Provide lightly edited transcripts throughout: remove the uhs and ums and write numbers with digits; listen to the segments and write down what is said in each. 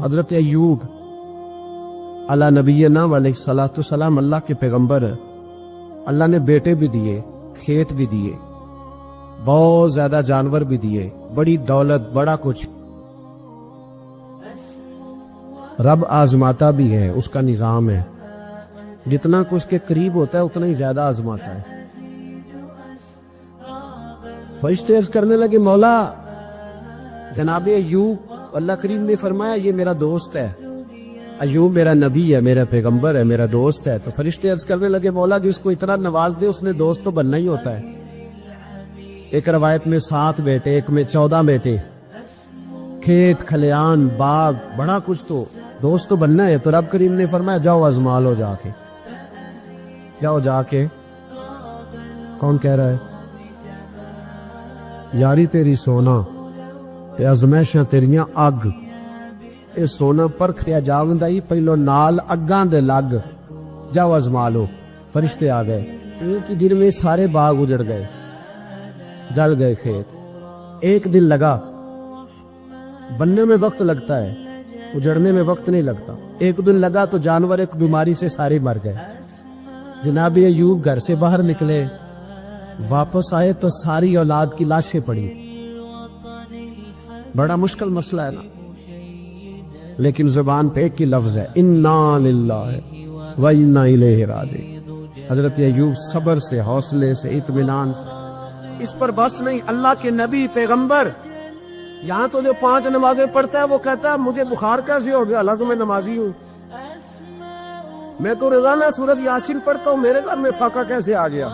حضرت ایوب علی نبینا علیہ الصلوۃ والسلام اللہ کے پیغمبر، اللہ نے بیٹے بھی دیے، کھیت بھی دیے، بہت زیادہ جانور بھی دیے، بڑی دولت، بڑا کچھ۔ رب آزماتا بھی ہے، اس کا نظام ہے، جتنا کچھ کے قریب ہوتا ہے اتنا ہی زیادہ آزماتا ہے۔ فرشتے عرض کرنے لگے مولا جناب ایوب، اللہ کریم نے فرمایا یہ میرا دوست ہے، ایوب میرا نبی ہے، میرا پیغمبر ہے، میرا دوست ہے۔ تو فرشتے عرض کرنے لگے مولا جس کو اتنا نواز دے اس نے دوست تو بننا ہی ہوتا ہے۔ ایک روایت میں 7 بیٹے، ایک میں 14 بیٹے، کھیت کھلیان باغ بڑا کچھ، تو دوست تو بننا ہے۔ تو رب کریم نے فرمایا جاؤ آزما لو، جا کے جاؤ، جا کے۔ کون کہہ رہا ہے؟ یاری تیری سونا تے ازمائشاں تیریاں اگ، اے سونا پرکھیا جاوندا ہی پہلو نال اگاں دے لگ، جاؤ آزما لو۔ فرشتے آ گئے، ایک ہی دن میں سارے باغ اجڑ گئے، جل گئے کھیت۔ ایک دن لگا، بننے میں وقت لگتا ہے، اجڑنے میں وقت نہیں لگتا۔ ایک دن لگا تو جانور ایک بیماری سے سارے مر گئے۔ جناب ایوب گھر سے باہر نکلے، واپس آئے تو ساری اولاد کی لاشیں پڑی۔ بڑا مشکل مسئلہ ہے نا، لیکن زبان پہ ایک ہی لفظ ہے، انا للہ و انا الیہ راجعون۔ حضرت ایوب صبر سے، حوصلے سے، اطمینان سے۔ اس پر بس نہیں، اللہ کے نبی پیغمبر، یہاں تو جو 5 نمازیں پڑھتا ہے وہ کہتا ہے مجھے بخار کیسے ہو گیا، اللہ تو میں نمازی ہوں، میں تو روزانہ سورۃ یاسین پڑھتا ہوں، میرے گھر میں فاقہ کیسے آ گیا،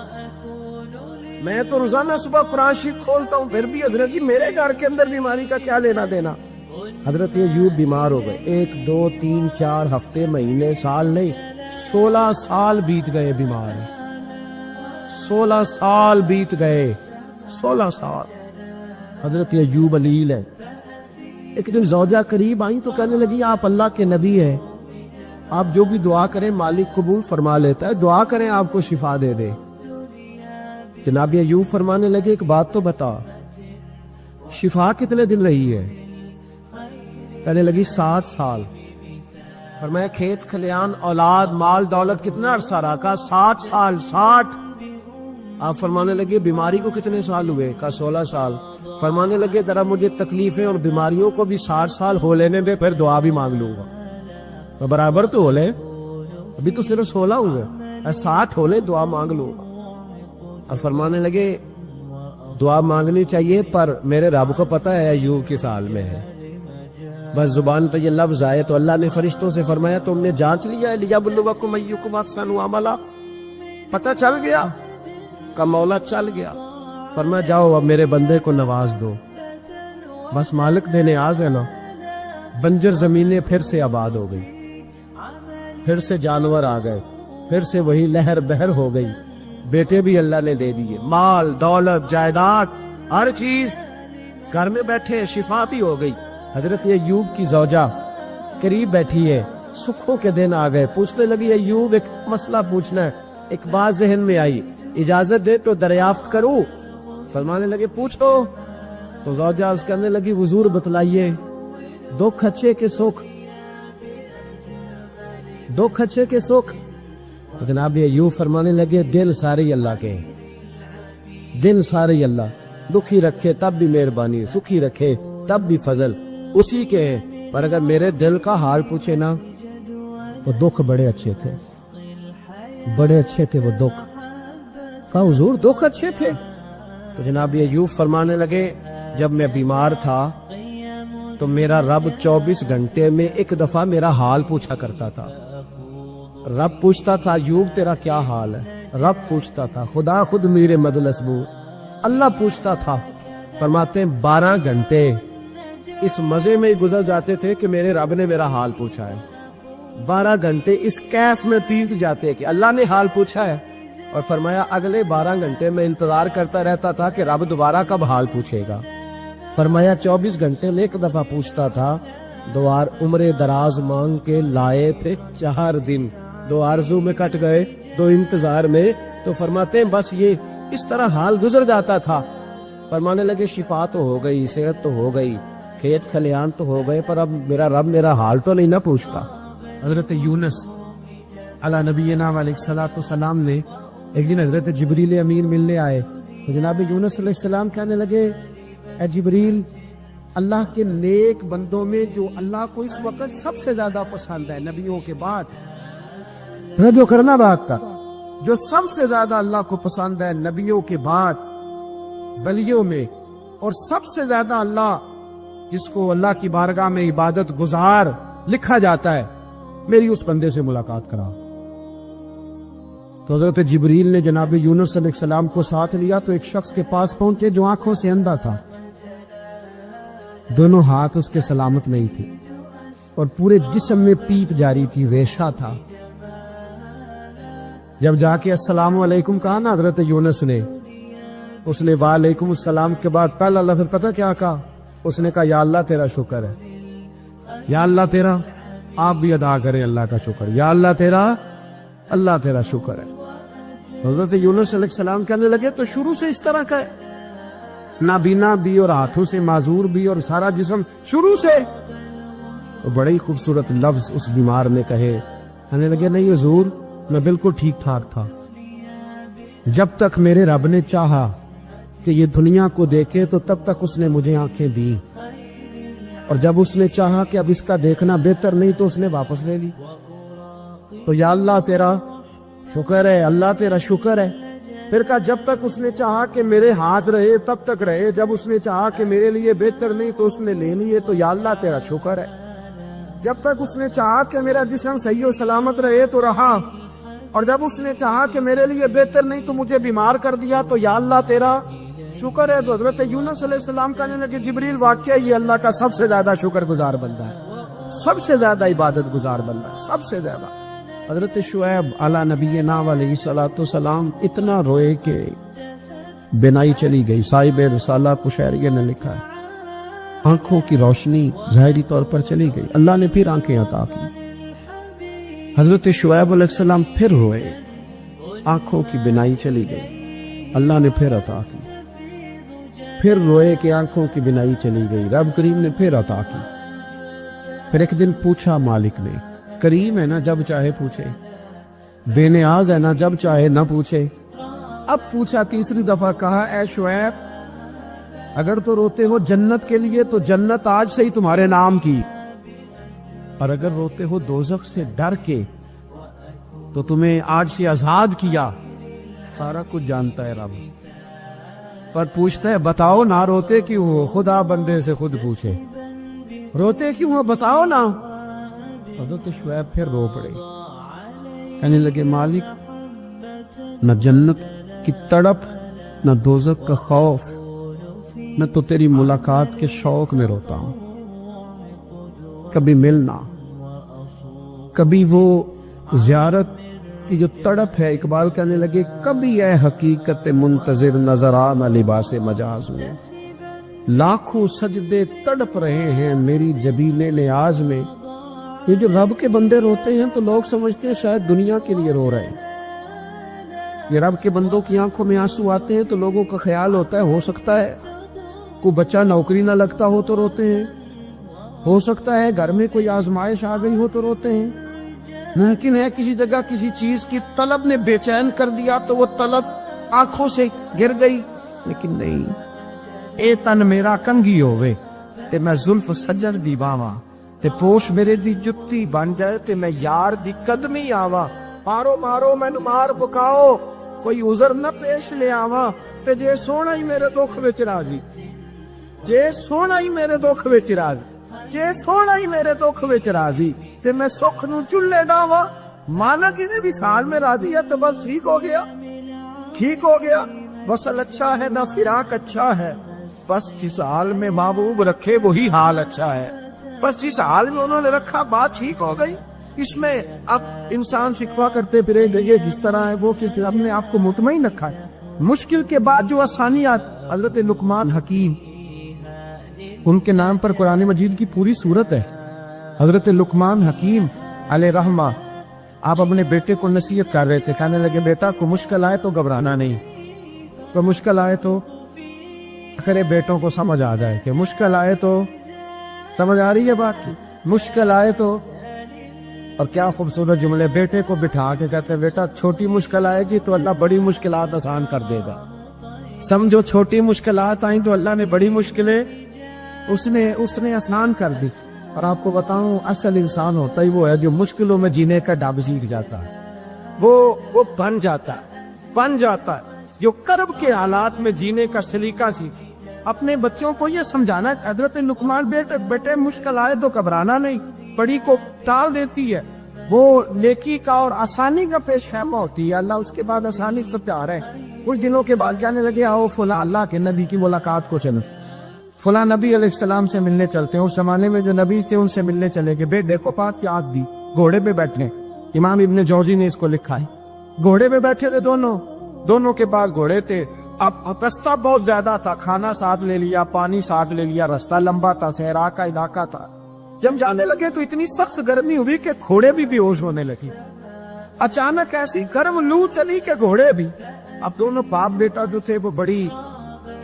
میں تو روزانہ صبح قرآن شریف کھولتا ہوں، پھر بھی حضرت جی میرے گھر کے اندر بیماری کا کیا لینا دینا۔ حضرت ایوب بیمار ہو گئے، 1 2 3 4 ہفتے، مہینے، سال نہیں، 16 سال بیت گئے بیمار، 16 سال بیت گئے، 16 سال۔ حضرت ایوب علیل ہے۔ ایک دن زوجہ قریب آئیں تو کہنے لگی آپ اللہ کے نبی ہیں، آپ جو بھی دعا کریں مالک قبول فرما لیتا ہے، دعا کریں آپ کو شفا دے دے۔ جناب ایوب فرمانے لگے ایک بات تو بتا، شفا کتنے دن رہی ہے؟ کہنے لگی 7 سال۔ فرمایا کھیت کھلیان اولاد مال دولت کتنا عرصہ رہا؟ کہا 7 سال، 60۔ آپ فرمانے لگے بیماری کو کتنے سال ہوئے؟ کہا 16 سال۔ فرمانے لگے ذرا مجھے تکلیفیں اور بیماریوں کو بھی 60 سال ہو لینے دے، پھر دعا بھی مانگ لوں گا۔ برابر تو ہو لے، ابھی تو صرف 16 ہوئے، 60 ہو لے، دعا مانگ لوں گا۔ اور فرمانے لگے دعا مانگنی چاہیے پر میرے رب کو پتہ ہے ایوب کس حال میں ہے، بس زبان پہ یہ لفظ آئے تو اللہ نے فرشتوں سے فرمایا تم نے جانچ لیا ہے لیبلوکم ایکم احسن عملا، پتہ چل گیا؟ کا مولا چل گیا۔ فرمایا جاؤ اب میرے بندے کو نواز دو، بس مالک دے نیاز ہے نا۔ بنجر زمینیں پھر سے آباد ہو گئی، پھر سے جانور آ گئے، پھر سے وہی لہر بہر ہو گئی، بیٹے بھی اللہ نے دے دیے، مال دولت جائیداد ہر چیز، گھر میں بیٹھے، شفا بھی ہو گئی۔ حضرت ایوب کی زوجہ قریب بیٹھی ہے، سکھوں کے دن آ گئے، پوچھنے لگی ایوب ایک مسئلہ پوچھنا ہے۔ ایک بات ذہن میں آئی، اجازت دے تو دریافت کروں؟ فرمانے لگے پوچھو۔ تو زوجہ عرض کرنے لگی حضور بتلائیے، دکھ اچھے کے سکھ، دکھ اچھے کے سکھ۔ تو جناب ایوب فرمانے لگے دن سارے اللہ کے، دن سارے اللہ، دکھی رکھے تب بھی مہربانی، سکھی رکھے تب بھی فضل اسی کے ہیں، پر اگر میرے دل کا حال پوچھے نا تو دکھ بڑے اچھے تھے، بڑے اچھے تھے وہ دکھ۔ کہا حضور دکھ اچھے تھے؟ تو جناب ایوب فرمانے لگے جب میں بیمار تھا تو میرا رب 24 گھنٹے میں ایک دفعہ میرا حال پوچھا کرتا تھا۔ رب پوچھتا تھا ایوب تیرا کیا حال ہے، رب پوچھتا تھا، خدا خود میرے مدلسبو اللہ پوچھتا تھا۔ فرماتے ہیں 12 گھنٹے اس مزے میں گزر جاتے تھے کہ میرے رب نے میرا حال پوچھا ہے، 12 گھنٹے اس کیف میں بیت جاتے کہ اللہ نے حال پوچھا ہے، اور فرمایا اگلے 12 گھنٹے میں انتظار کرتا رہتا تھا کہ رب دوبارہ کب حال پوچھے گا۔ فرمایا 24 گھنٹے میں ایک دفعہ پوچھتا تھا، 2 عمر دراز مانگ کے لائے تھے 4 دن، 2 آرزو میں کٹ گئے، 2 انتظار میں۔ تو فرماتے ہیں بس یہ اس طرح حال گزر جاتا تھا۔ فرمانے لگے شفا تو ہو گئی، صحت تو ہو گئی، کھیت کھلیان تو ہو گئے پر اب میرا رب میرا حال تو نہیں نہ پوچھتا۔ حضرت یونس علی نبینا علیہ الصلوۃ والسلام نے ایک دن حضرت جبریل امین ملنے آئے تو جناب یونس علیہ السلام کہنے لگے اے جبریل، اللہ کے نیک بندوں میں جو اللہ کو اس وقت سب سے زیادہ پسند ہے نبیوں کے بعد، جو کرنا بات کا، جو سب سے زیادہ اللہ کو پسند ہے نبیوں کے بعد ولیوں میں، اور سب سے زیادہ اللہ جس کو اللہ کی بارگاہ میں عبادت گزار لکھا جاتا ہے، میری اس بندے سے ملاقات کرا۔ تو حضرت جبریل نے جناب یونس علیہ السلام کو ساتھ لیا تو ایک شخص کے پاس پہنچے جو آنکھوں سے اندھا تھا، دونوں ہاتھ اس کے سلامت نہیں تھے اور پورے جسم میں پیپ جاری تھی، ریشہ تھا۔ جب جا کے السلام علیکم کہا نا حضرت یونس نے، اس نے وعلیکم السلام کے بعد پہلا لفظ پتہ کیا کہا؟ اس نے کہا یا اللہ تیرا شکر ہے، یا اللہ تیرا، آپ بھی ادا کریں اللہ کا شکر، یا اللہ تیرا شکر ہے۔ حضرت یونس علیہ السلام کہنے لگے تو شروع سے اس طرح کا ہے، نابینا بھی اور ہاتھوں سے معذور بھی اور سارا جسم شروع سے؟ تو بڑے ہی خوبصورت لفظ اس بیمار نے کہے، کہنے لگے نہیں حضور میں بالکل ٹھیک ٹھاک تھا، جب تک میرے رب نے چاہا کہ یہ دنیا کو دیکھے تو تب تک اس نے مجھے آنکھیں دی، اور جب اس نے چاہا کہ اب اس کا دیکھنا بہتر نہیں تو اس نے واپس لے لی۔ تو یا اللہ تیرا شکر ہے، اللہ تیرا شکر ہے۔ پھر کہا جب تک اس نے چاہا کہ میرے ہاتھ رہے تب تک رہے، جب اس نے چاہا کہ میرے لیے بہتر نہیں تو اس نے لے لیے، تو یا اللہ تیرا شکر ہے۔ جب تک اس نے چاہا کہ میرا جسم صحیح و سلامت رہے تو رہا، اور جب اس نے چاہا کہ میرے لیے بہتر نہیں تو مجھے بیمار کر دیا، تو یا اللہ تیرا شکر ہے۔ تو حضرت یونس علیہ السلام کہنے لگے جبریل واقعہ یہ اللہ کا سب سے زیادہ شکر گزار بندہ ہے، سب سے زیادہ عبادت گزار بندہ ہے، سب سے زیادہ۔ حضرت شعیب علی نبینا علیہ الصلوۃ والسلام اتنا روئے کہ بینائی چلی گئی۔ صاحب رسالہ قشیریہ نے لکھا ہے آنکھوں کی روشنی ظاہری طور پر چلی گئی، اللہ نے پھر آنکھیں عطا کی۔ حضرت شعیب علیہ السلام پھر روئے، آنکھوں کی بینائی چلی گئی، اللہ نے پھر عطا کی۔ پھر روئے کہ آنکھوں کی بینائی چلی گئی، رب کریم نے پھر عطا کی۔ پھر ایک دن پوچھا مالک نے، کریم ہے نا جب چاہے پوچھے، بے نیاز ہے نا جب چاہے نہ پوچھے۔ اب پوچھا تیسری دفعہ، کہا اے شعیب اگر تو روتے ہو جنت کے لیے تو جنت آج سے ہی تمہارے نام کی، اور اگر روتے ہو دوزخ سے ڈر کے تو تمہیں آج سے آزاد کیا۔ سارا کچھ جانتا ہے رب، پر پوچھتا ہے بتاؤ نہ روتے کیوں ہو؟ خدا بندے سے خود پوچھے روتے کیوں ہو، بتاؤ نا۔ حضرت شعیب پھر رو پڑے، کہنے لگے مالک نہ جنت کی تڑپ نہ دوزخ کا خوف، میں تو تیری ملاقات کے شوق میں روتا ہوں۔ کبھی ملنا، کبھی وہ زیارت کی جو تڑپ ہے، اقبال کہنے لگے کبھی اے حقیقت منتظر نظر آنا لباس مجاز میں، لاکھوں سجدے تڑپ رہے ہیں میری جبین نیاز میں۔ یہ جو رب کے بندے روتے ہیں تو لوگ سمجھتے ہیں شاید دنیا کے لیے رو رہے ہیں۔ یہ رب کے بندوں کی آنکھوں میں آنسو آتے ہیں تو لوگوں کا خیال ہوتا ہے ہو سکتا ہے کوئی بچہ نوکری نہ لگتا ہو تو روتے ہیں، ہو سکتا ہے گھر میں کوئی آزمائش آ گئی ہو تو روتے ہیں، ممکن ہے کسی جگہ کسی چیز کی طلب نے بے چین کر دیا تو وہ طلب آنکھوں سے گر گئی۔ لیکن نہیں، اے تن میرا کنگھی ہووے تے میں زلف سجر دی باواں، تے پوش میرے دی جتی بن جائے تے میں یار دی قدمی آواں، مارو مارو مینو مار پکاؤ کوئی عذر نہ پیش لے آواں، تے جے سونا ہی میرے دکھ وچ راضی، جے سونا ہی میرے دکھ وچ راضی، جے سونا ہی میرے دکھ وچ راضی، تے میں سکھ نو چلے ڈاواں، مانا کی نے وصال میں راضی ہے تو بس ٹھیک ہو گیا، ٹھیک ہو گیا۔ وصل اچھا ہے نہ فراق اچھا ہے، بس جس حال میں محبوب رکھے وہی حال اچھا ہے، بس جس حال میں انہوں نے رکھا بات ٹھیک ہو گئی۔ اس میں اب انسان شکوا کرتے پھرے یہ جس طرح ہے وہ کس طرح اپنے آپ کو مطمئن رکھا ہے۔ مشکل کے بعد جو آسانیات، حضرت لقمان حکیم، ان کے نام پر قرآن مجید کی پوری سورت ہے۔ حضرت لقمان حکیم علیہ رحمہ آپ اپنے بیٹے کو نصیحت کر رہے تھے، کہنے لگے بیٹا کو مشکل آئے تو گھبرانا نہیں، کوئی مشکل آئے تو آخر بیٹوں کو سمجھ آ جائے کہ مشکل آئے تو سمجھ آ رہی ہے بات کی؟ مشکل آئے تو، اور کیا خوبصورت جملے، بیٹے کو بٹھا کے کہتے ہیں بیٹا چھوٹی مشکل آئے گی تو اللہ بڑی مشکلات آسان کر دے گا. سمجھو چھوٹی مشکلات آئیں تو اللہ نے بڑی مشکلیں اس نے آسان کر دی. اور آپ کو بتاؤں اصل انسان ہوتا ہی وہ ہے جو مشکلوں میں جینے کا ڈب سیکھ جاتا ہے، وہ بن جاتا ہے جو کرب کے حالات میں جینے کا سلیقہ سیکھے. اپنے بچوں کو یہ سمجھانا ہے. حضرت لقمان بیٹے مشکل آئے تو گھبرانا نہیں، بڑی کو ٹال دیتی ہے، وہ نیکی کا اور آسانی کا پیش خیمہ ہوتی ہے. اللہ اس کے بعد آسانی سے پیار ہے. کچھ دنوں کے بعد کہنے لگے آؤ فلاں اللہ کے نبی کی ملاقات کو چلو، فلاں نبی علیہ السلام سے ملنے چلتے ہیں. اس زمانے میں جو نبی تھے ان سے ملنے چلے گئے. بیٹے کو پات کی آگ دی، گھوڑے پہ بیٹھے. امام ابن جوزی نے اس کو لکھا ہے. گھوڑے پہ بیٹھے تھے دونوں کے پاس گھوڑے تھے. اب رستہ بہت زیادہ تھا، کھانا ساتھ لے لیا، پانی ساتھ لے لیا، رستہ لمبا تھا، صحرا کا علاقہ تھا. جب جانے لگے تو اتنی سخت گرمی ہوئی کہ گھوڑے بھی بے ہوش ہونے لگے. اچانک ایسی گرم لو چلی کہ گھوڑے بھی. اب دونوں باپ بیٹا جو تھے وہ بڑی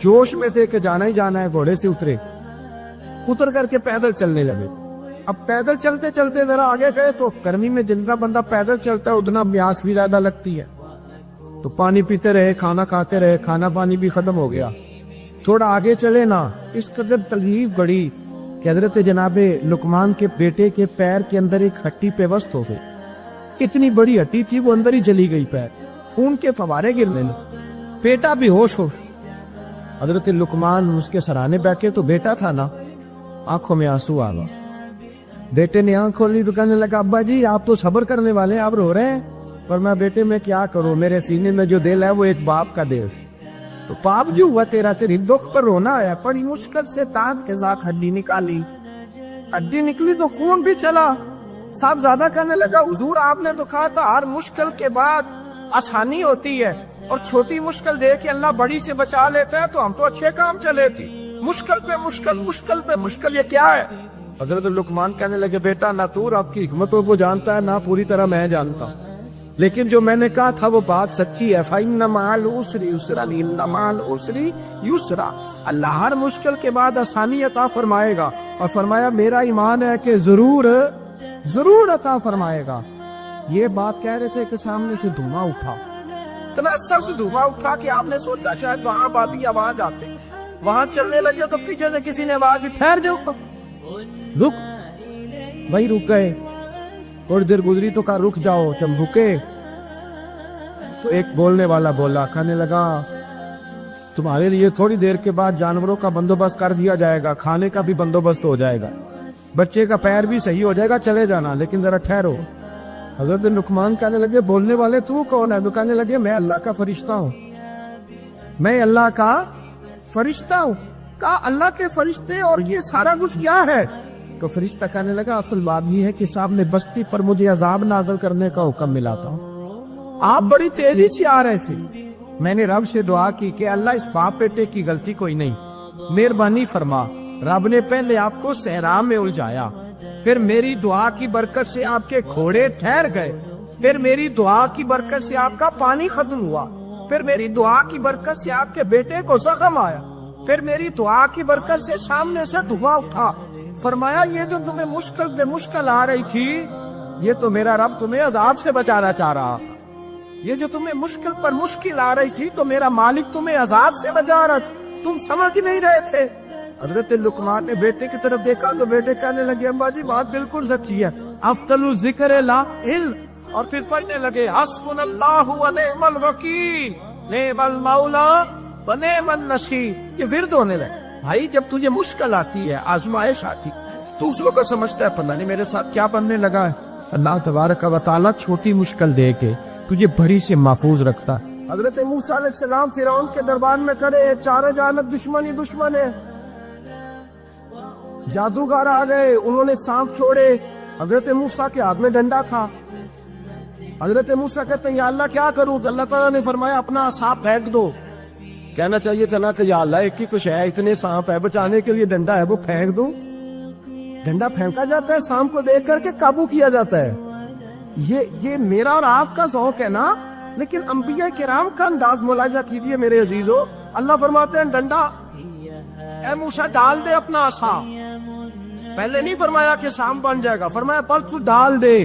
جوش میں تھے کہ جانا ہی جانا ہے. گھوڑے سے اتر کر کے پیدل چلنے لگے. اب پیدل چلتے چلتے ذرا آگے گئے تو گرمی میں جتنا بندہ پیدل چلتا ہے اتنا پیاس بھی زیادہ لگتی ہے. تو پانی پیتے رہے، کھانا کھاتے رہے، کھانا پانی بھی ختم ہو گیا. تھوڑا آگے چلے نا، اس قدر تکلیف بڑی کہ حضرت جناب لقمان کے بیٹے کے پیر کے اندر ایک ہڈی پیوست ہو گئی. اتنی بڑی ہڈی تھی وہ اندر ہی جلی گئی، پیر خون کے فوارے گرنے لگے. بیٹا بھی ہوش. حضرت لقمان اس کے سرانے بیٹھے تو بیٹا تھا نا، آنکھوں میں آنسو آ گئے. بیٹے نے آنکھ کھولی تو کہنے لگا ابا جی آپ تو صبر کرنے والے ہیں، آپ رو رہے ہیں. پر میں بیٹے میں کیا کروں، میرے سینے میں جو دل ہے وہ ایک باپ کا دل. تو پاپ جو ہوا تیری دکھ پر رونا ہے. بڑی مشکل سے دانت کے ساتھ ہڈی نکالی. ہڈی نکلی تو خون بھی چلا. صاحب زیادہ کہنے لگا حضور آپ نے تو کہا تھا ہر مشکل کے بعد آسانی ہوتی ہے، اور چھوٹی مشکل دے کے اللہ بڑی سے بچا لیتا ہے، تو ہم تو اچھے کام چلے تھی. مشکل پہ مشکل یہ کیا ہے؟ حضرت لقمان کہنے لگے بیٹا نہ تو آپ کی حکمتوں کو جانتا ہے نہ پوری طرح میں جانتا ہوں، لیکن جو میں نے کہا تھا وہ بات سچی ہے. فَإِنَّ مَعَ الْعُسْرِ يُسْرًا إِنَّ مَعَ الْعُسْرِ يُسْرًا. اللہ ہر مشکل کے بعد آسانی عطا فرمائے گا. اور فرمایا میرا ایمان ہے کہ ضرور عطا فرمائے گا. یہ بات کہہ رہے تھے کہ سامنے سے دھواں اٹھا، اتنا سخت دھواں اٹھا کہ آپ نے سوچا شاید وہاں بادی آواز جاتے. وہاں چلنے لگے تو پیچھے سے کسی نے آواز دی ٹھہر جاؤ، رک. بھائی رک گئے. تھوڑی دیر گزری تو کہا رک جاؤ. جب رکے تو ایک بولنے والا بولا، کہنے لگا تمہارے لیے تھوڑی دیر کے بعد جانوروں کا بندوبست کر دیا جائے گا، کھانے کا بھی بندوبست ہو جائے گا، بچے کا پیر بھی صحیح ہو جائے گا، چلے جانا لیکن ذرا ٹھہرو. حضرت لقمان کہنے لگے بولنے والے تو کون ہے؟ تو کہنے لگے میں اللہ کا فرشتہ ہوں. میں اللہ کا فرشتہ ہوں. کہا اللہ کے فرشتے اور یہ سارا کچھ کیا ہے؟ تو فرشتہ کہنے لگا اصل بات یہ ہے کہ صاحب نے بستی پر مجھے عذاب نازل کرنے کا حکم ملا تھا. آپ بڑی تیزی سے آ رہے تھے. میں نے رب سے دعا کی کہ اللہ اس باپ بیٹے کی غلطی کوئی نہیں، مہربانی فرما. رب نے پہلے آپ کو صحرا میں الجھایا، پھر میری دعا کی برکت سے آپ کے گھوڑے ٹھہر گئے، پھر میری دعا کی برکت سے آپ کا پانی ختم ہوا، پھر میری دعا کی برکت سے آپ کے بیٹے کو زخم آیا، پھر میری دعا کی برکت سے سامنے سے دھواں اٹھا. فرمایا یہ جو تمہیں مشکل پہ مشکل آ رہی تھی، یہ تو میرا رب تمہیں عذاب سے بچانا چاہ رہا تھا. یہ جو تمہیں مشکل پر مشکل آ رہی تھی تو میرا مالک تمہیں عذاب سے بچا رہا، تم سمجھ نہیں رہے تھے. حضرت لقمان نے بیٹے کی طرف دیکھا تو بیٹے کہنے لگے ابا جی بات بالکل سچی ہے، افضل الذکر لا علم. اور پھر پڑھنے لگے حسبنا اللہ و نعم الوکیل نعم المولا و نعم النصیر. یہ ورد ہونے لگے. بھائی جب تجھے مشکل آتی ہے، آزمائش آتی، تو اس وقت سمجھتا ہے پتہ نہیں میرے ساتھ کیا بننے لگا ہے. اللہ تبارک و تعالیٰ چھوٹی مشکل دے کے تجھے بڑی سے محفوظ رکھتا ہے. حضرت موسیٰ علیہ السلام فرعون کے دربار میں کھڑے، چاروں جانب دشمن ہے. جادوگر آ گئے، انہوں نے سانپ چھوڑے. حضرت موسیٰ کے ہاتھ میں ڈنڈا تھا. حضرت موسیٰ کہتے ہیں یا اللہ کیا کروں؟ اللہ تعالیٰ نے فرمایا اپنا سانپ پھینک دو. کہنا چاہیے تھا نا کہ یا اللہ ایک ہی کچھ ہے، اتنے سانپ ہے، بچانے کے لیے ڈنڈا ہے وہ پھینک دو. ڈنڈا پھینکا جاتا ہے، سانپ کو دیکھ کر کے قابو کیا جاتا ہے. یہ میرا اور آپ کا ذوق ہے نا، لیکن انبیاء کرام کا انداز ملاحظہ کیجیے میرے عزیزو. اللہ فرماتے ہیں ڈنڈا، اے موسیٰ ڈال دے اپنا عصا. پہلے نہیں فرمایا کہ سام بن جائے گا، فرمایا پر تو ڈال دے۔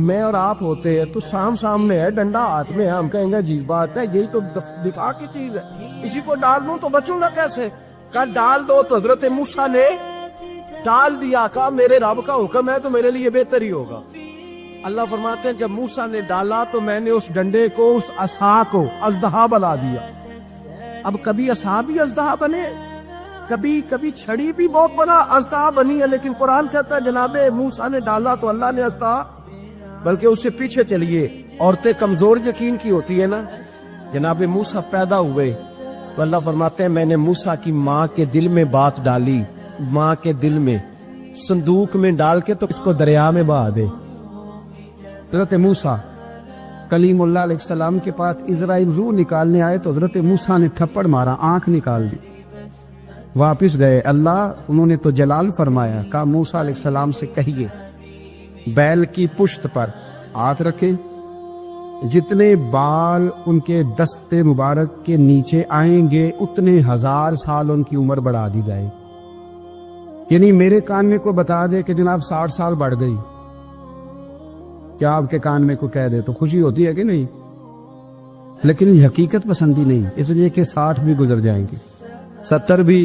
میں اور آپ ہوتے ہیں تو سام سامنے ہے، ڈنڈا ہاتھ میں ہے، ہم کہیں گے عجیب بات ہے، یہی تو دفاع کی چیز ہے، اسی کو ڈال دوں تو بچوں گا کیسے؟ کہا ڈال دو، تو حضرت موسیٰ نے ڈال دیا، کہا میرے رب کا حکم ہے تو میرے لیے بہتر ہی ہوگا۔ اللہ فرماتے ہیں جب موسیٰ نے ڈالا تو میں نے اس ڈنڈے کو، اس عصا کو اژدہا بنا دیا۔ اب کبھی عصا بھی اژدہا بنے، کبھی چھڑی بھی بہت بڑا اژدہا بنی ہے، لیکن قرآن کہتا ہے جناب موسیٰ نے ڈالا تو اللہ نے اژدہا، بلکہ اس سے پیچھے چلیے، عورتیں کمزور یقین کی ہوتی ہے نا۔ جناب موسیٰ پیدا ہوئے تو اللہ فرماتے ہیں میں نے موسیٰ کی ماں کے دل میں بات ڈالی، ماں کے دل میں صندوق میں ڈال کے تو اس کو دریا میں بہا دے۔ حضرت موسیٰ کلیم اللہ علیہ السلام کے پاس اسرائیل روح نکالنے آئے تو حضرت موسیٰ نے تھپڑ مارا، آنکھ نکال دی، واپس گئے۔ اللہ انہوں نے تو جلال فرمایا، کہا موسیٰ علیہ السلام سے کہیے بیل کی پشت پر ہاتھ رکھیں، جتنے بال ان کے دستے مبارک کے نیچے آئیں گے اتنے 1000 سال ان کی عمر بڑھا دی جائے۔ یعنی میرے کان میں کو بتا دے کہ جناب 60 سال بڑھ گئی، کیا آپ کے کان میں کو کہہ دے تو خوشی ہوتی ہے کہ نہیں؟ لیکن یہ حقیقت پسندی نہیں، اس لیے کہ 60 بھی گزر جائیں گے، 70 بھی،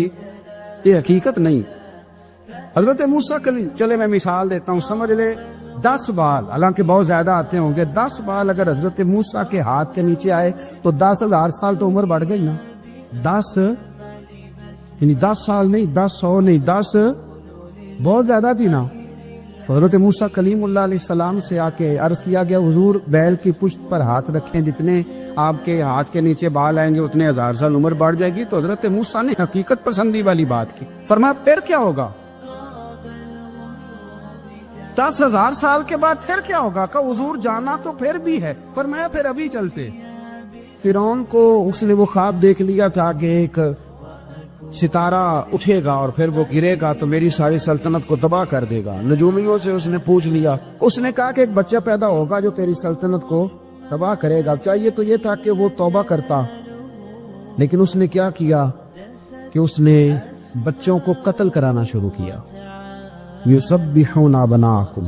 یہ حقیقت نہیں۔ حضرت موسیٰ چلے میں مثال دیتا ہوں، سمجھ لے 10 بال، حالانکہ بہت زیادہ آتے ہوں گے، 10 بال اگر حضرت موسیٰ کے ہاتھ کے نیچے آئے تو 10,000 سال تو عمر بڑھ گئی نا۔ 10 یعنی 10 سال نہیں، 10 100 نہیں، 10 بہت زیادہ تھی نا۔ تو حضرت موسیٰ کلیم اللہ علیہ السلام سے آ کے عرض کیا گیا حضور بیل کی پشت پر ہاتھ رکھیں، جتنے آپ کے ہاتھ کے نیچے بال آئیں گے اتنے 1000 سال عمر بڑھ جائے گی۔ تو حضرت موسیٰ نے حقیقت پسندی والی بات کی، فرمایا پھر کیا ہوگا؟ 10,000 سال کے بعد پھر کیا ہوگا؟ کہ حضور جانا تو پھر بھی ہے، فرمایا پھر ابھی چلتے۔ فرعون کو اس نے وہ خواب دیکھ لیا تھا کہ ایک ستارہ اٹھے گا اور پھر وہ گرے گا تو میری ساری سلطنت کو تباہ کر دے گا۔ نجومیوں سے اس نے پوچھ لیا، اس نے کہا کہ ایک بچہ پیدا ہوگا جو تیری سلطنت کو تباہ کرے گا۔ چاہیے تو یہ تھا کہ وہ توبہ کرتا، لیکن اس نے کیا کیا کہ اس نے بچوں کو قتل کرانا شروع کیا۔ یُسَبِّحُونَ أَبْنَاءَکُمْ،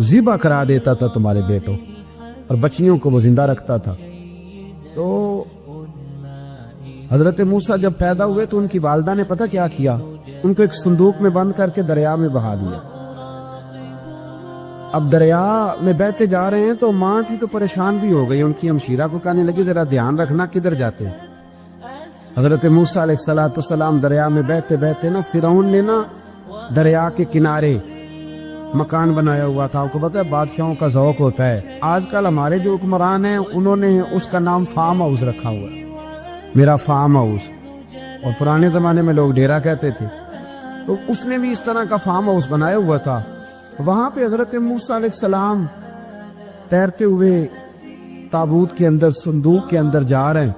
ذبح کرا دیتا تھا تمہارے بیٹوں، اور بچیوں کو وہ زندہ رکھتا تھا۔ تو حضرت موسیٰ جب پیدا ہوئے تو ان کی والدہ نے پتہ کیا کیا، ان کو ایک صندوق میں بند کر کے دریا میں بہا دیا۔ اب دریا میں بہتے جا رہے ہیں تو ماں کی تو پریشان بھی ہو گئی، ان کی ہمشیرہ کو کہنے لگی ذرا دھیان رکھنا کدھر جاتے ہیں۔ حضرت موسیٰ علیہ السلام دریا میں بہتے بہتے نا، فرعون نے نا دریا کے کنارے مکان بنایا ہوا تھا۔ آپ کو پتہ ہے بادشاہوں کا ذوق ہوتا ہے، آج کل ہمارے جو حکمران ہیں انہوں نے اس کا نام فارم ہاؤس رکھا ہوا ہے، میرا فارم ہاؤس، اور پرانے زمانے میں لوگ ڈیرا کہتے تھے۔ تو اس نے بھی اس طرح کا فارم ہاؤس بنایا ہوا تھا۔ وہاں پہ حضرت موسیٰ علیہ السلام تیرتے ہوئے تابوت کے اندر، صندوق کے اندر جا رہے ہیں۔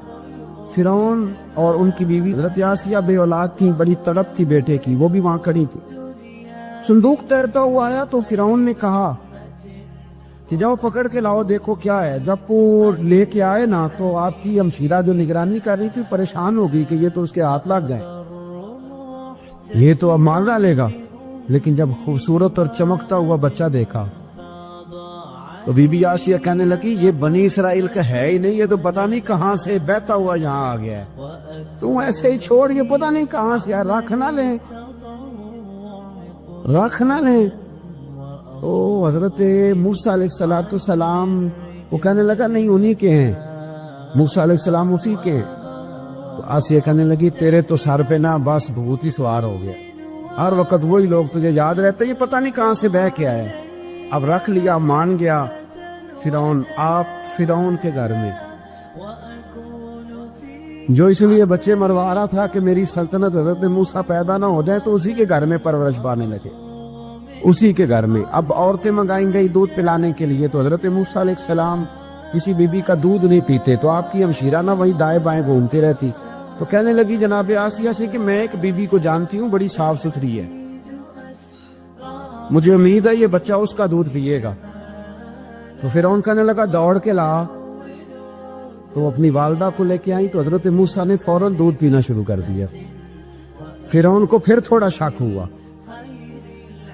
فرعون اور ان کی بیوی حضرت آسیہ بے اولاد تھی، بڑی تڑپ تھی بیٹے کی، وہ بھی وہاں کھڑی تھی۔ صندوق تیرتا ہوا آیا تو فرعون نے کہا کہ جاؤ پکڑ کے لاؤ دیکھو کیا ہے۔ جب وہ لے کے آئے نا تو آپ کی ہمشیرہ جو نگرانی کر رہی تھی پریشان ہو گئی کہ یہ تو اس کے ہاتھ لگ گئے، یہ تو اب مار ڈالے گا۔ لیکن جب خوبصورت اور چمکتا ہوا بچہ دیکھا تو بی بی آسیہ کہنے لگی یہ بنی اسرائیل کا ہے ہی نہیں، یہ تو پتہ نہیں کہاں سے بہتا ہوا یہاں آ گیا ہے، تو ایسے ہی چھوڑ، یہ پتہ نہیں کہاں سے، رکھ نہ لیں، رکھ نہ لیں۔ تو حضرت موسیٰ علیہ السلام وہ کہنے لگا نہیں انہی کے ہیں، موسیٰ علیہ السلام اسی کے ہیں۔ تو آسیہ کہنے لگی تیرے تو سر پہ نا بس بھوت ہی سوار ہو گیا، ہر وقت وہی لوگ تجھے یاد رہتے، یہ پتہ نہیں کہاں سے بہ کے آئے۔ اب رکھ لیا، مان گیا فرعون، آپ فرعون کے گھر میں جو اس لیے بچے مروا رہا تھا کہ میری سلطنت حضرت موسیٰ پیدا نہ ہو جائے، تو اسی کے گھر میں پرورش پانے لگے، اسی کے گھر میں۔ اب عورتیں منگائیں گئی دودھ پلانے کے لیے، تو حضرت موسیٰ علیہ السلام کسی بی بی کا دودھ نہیں پیتے، تو آپ کی ہمشیرہ نہ وہی دائیں بائیں گھومتی رہتی۔ تو کہنے لگی جناب آسیہ سے کہ میں ایک بی بی کو جانتی ہوں، بڑی صاف ستھری ہے، مجھے امید ہے یہ بچہ اس کا دودھ پیے گا۔ تو فرعون کہنے لگا دوڑ کے لا، تو اپنی والدہ کو لے کے آئی، تو حضرت موسیٰ نے فوراً دودھ پینا شروع کر دیا۔ فرعون کو پھر تھوڑا شک ہوا،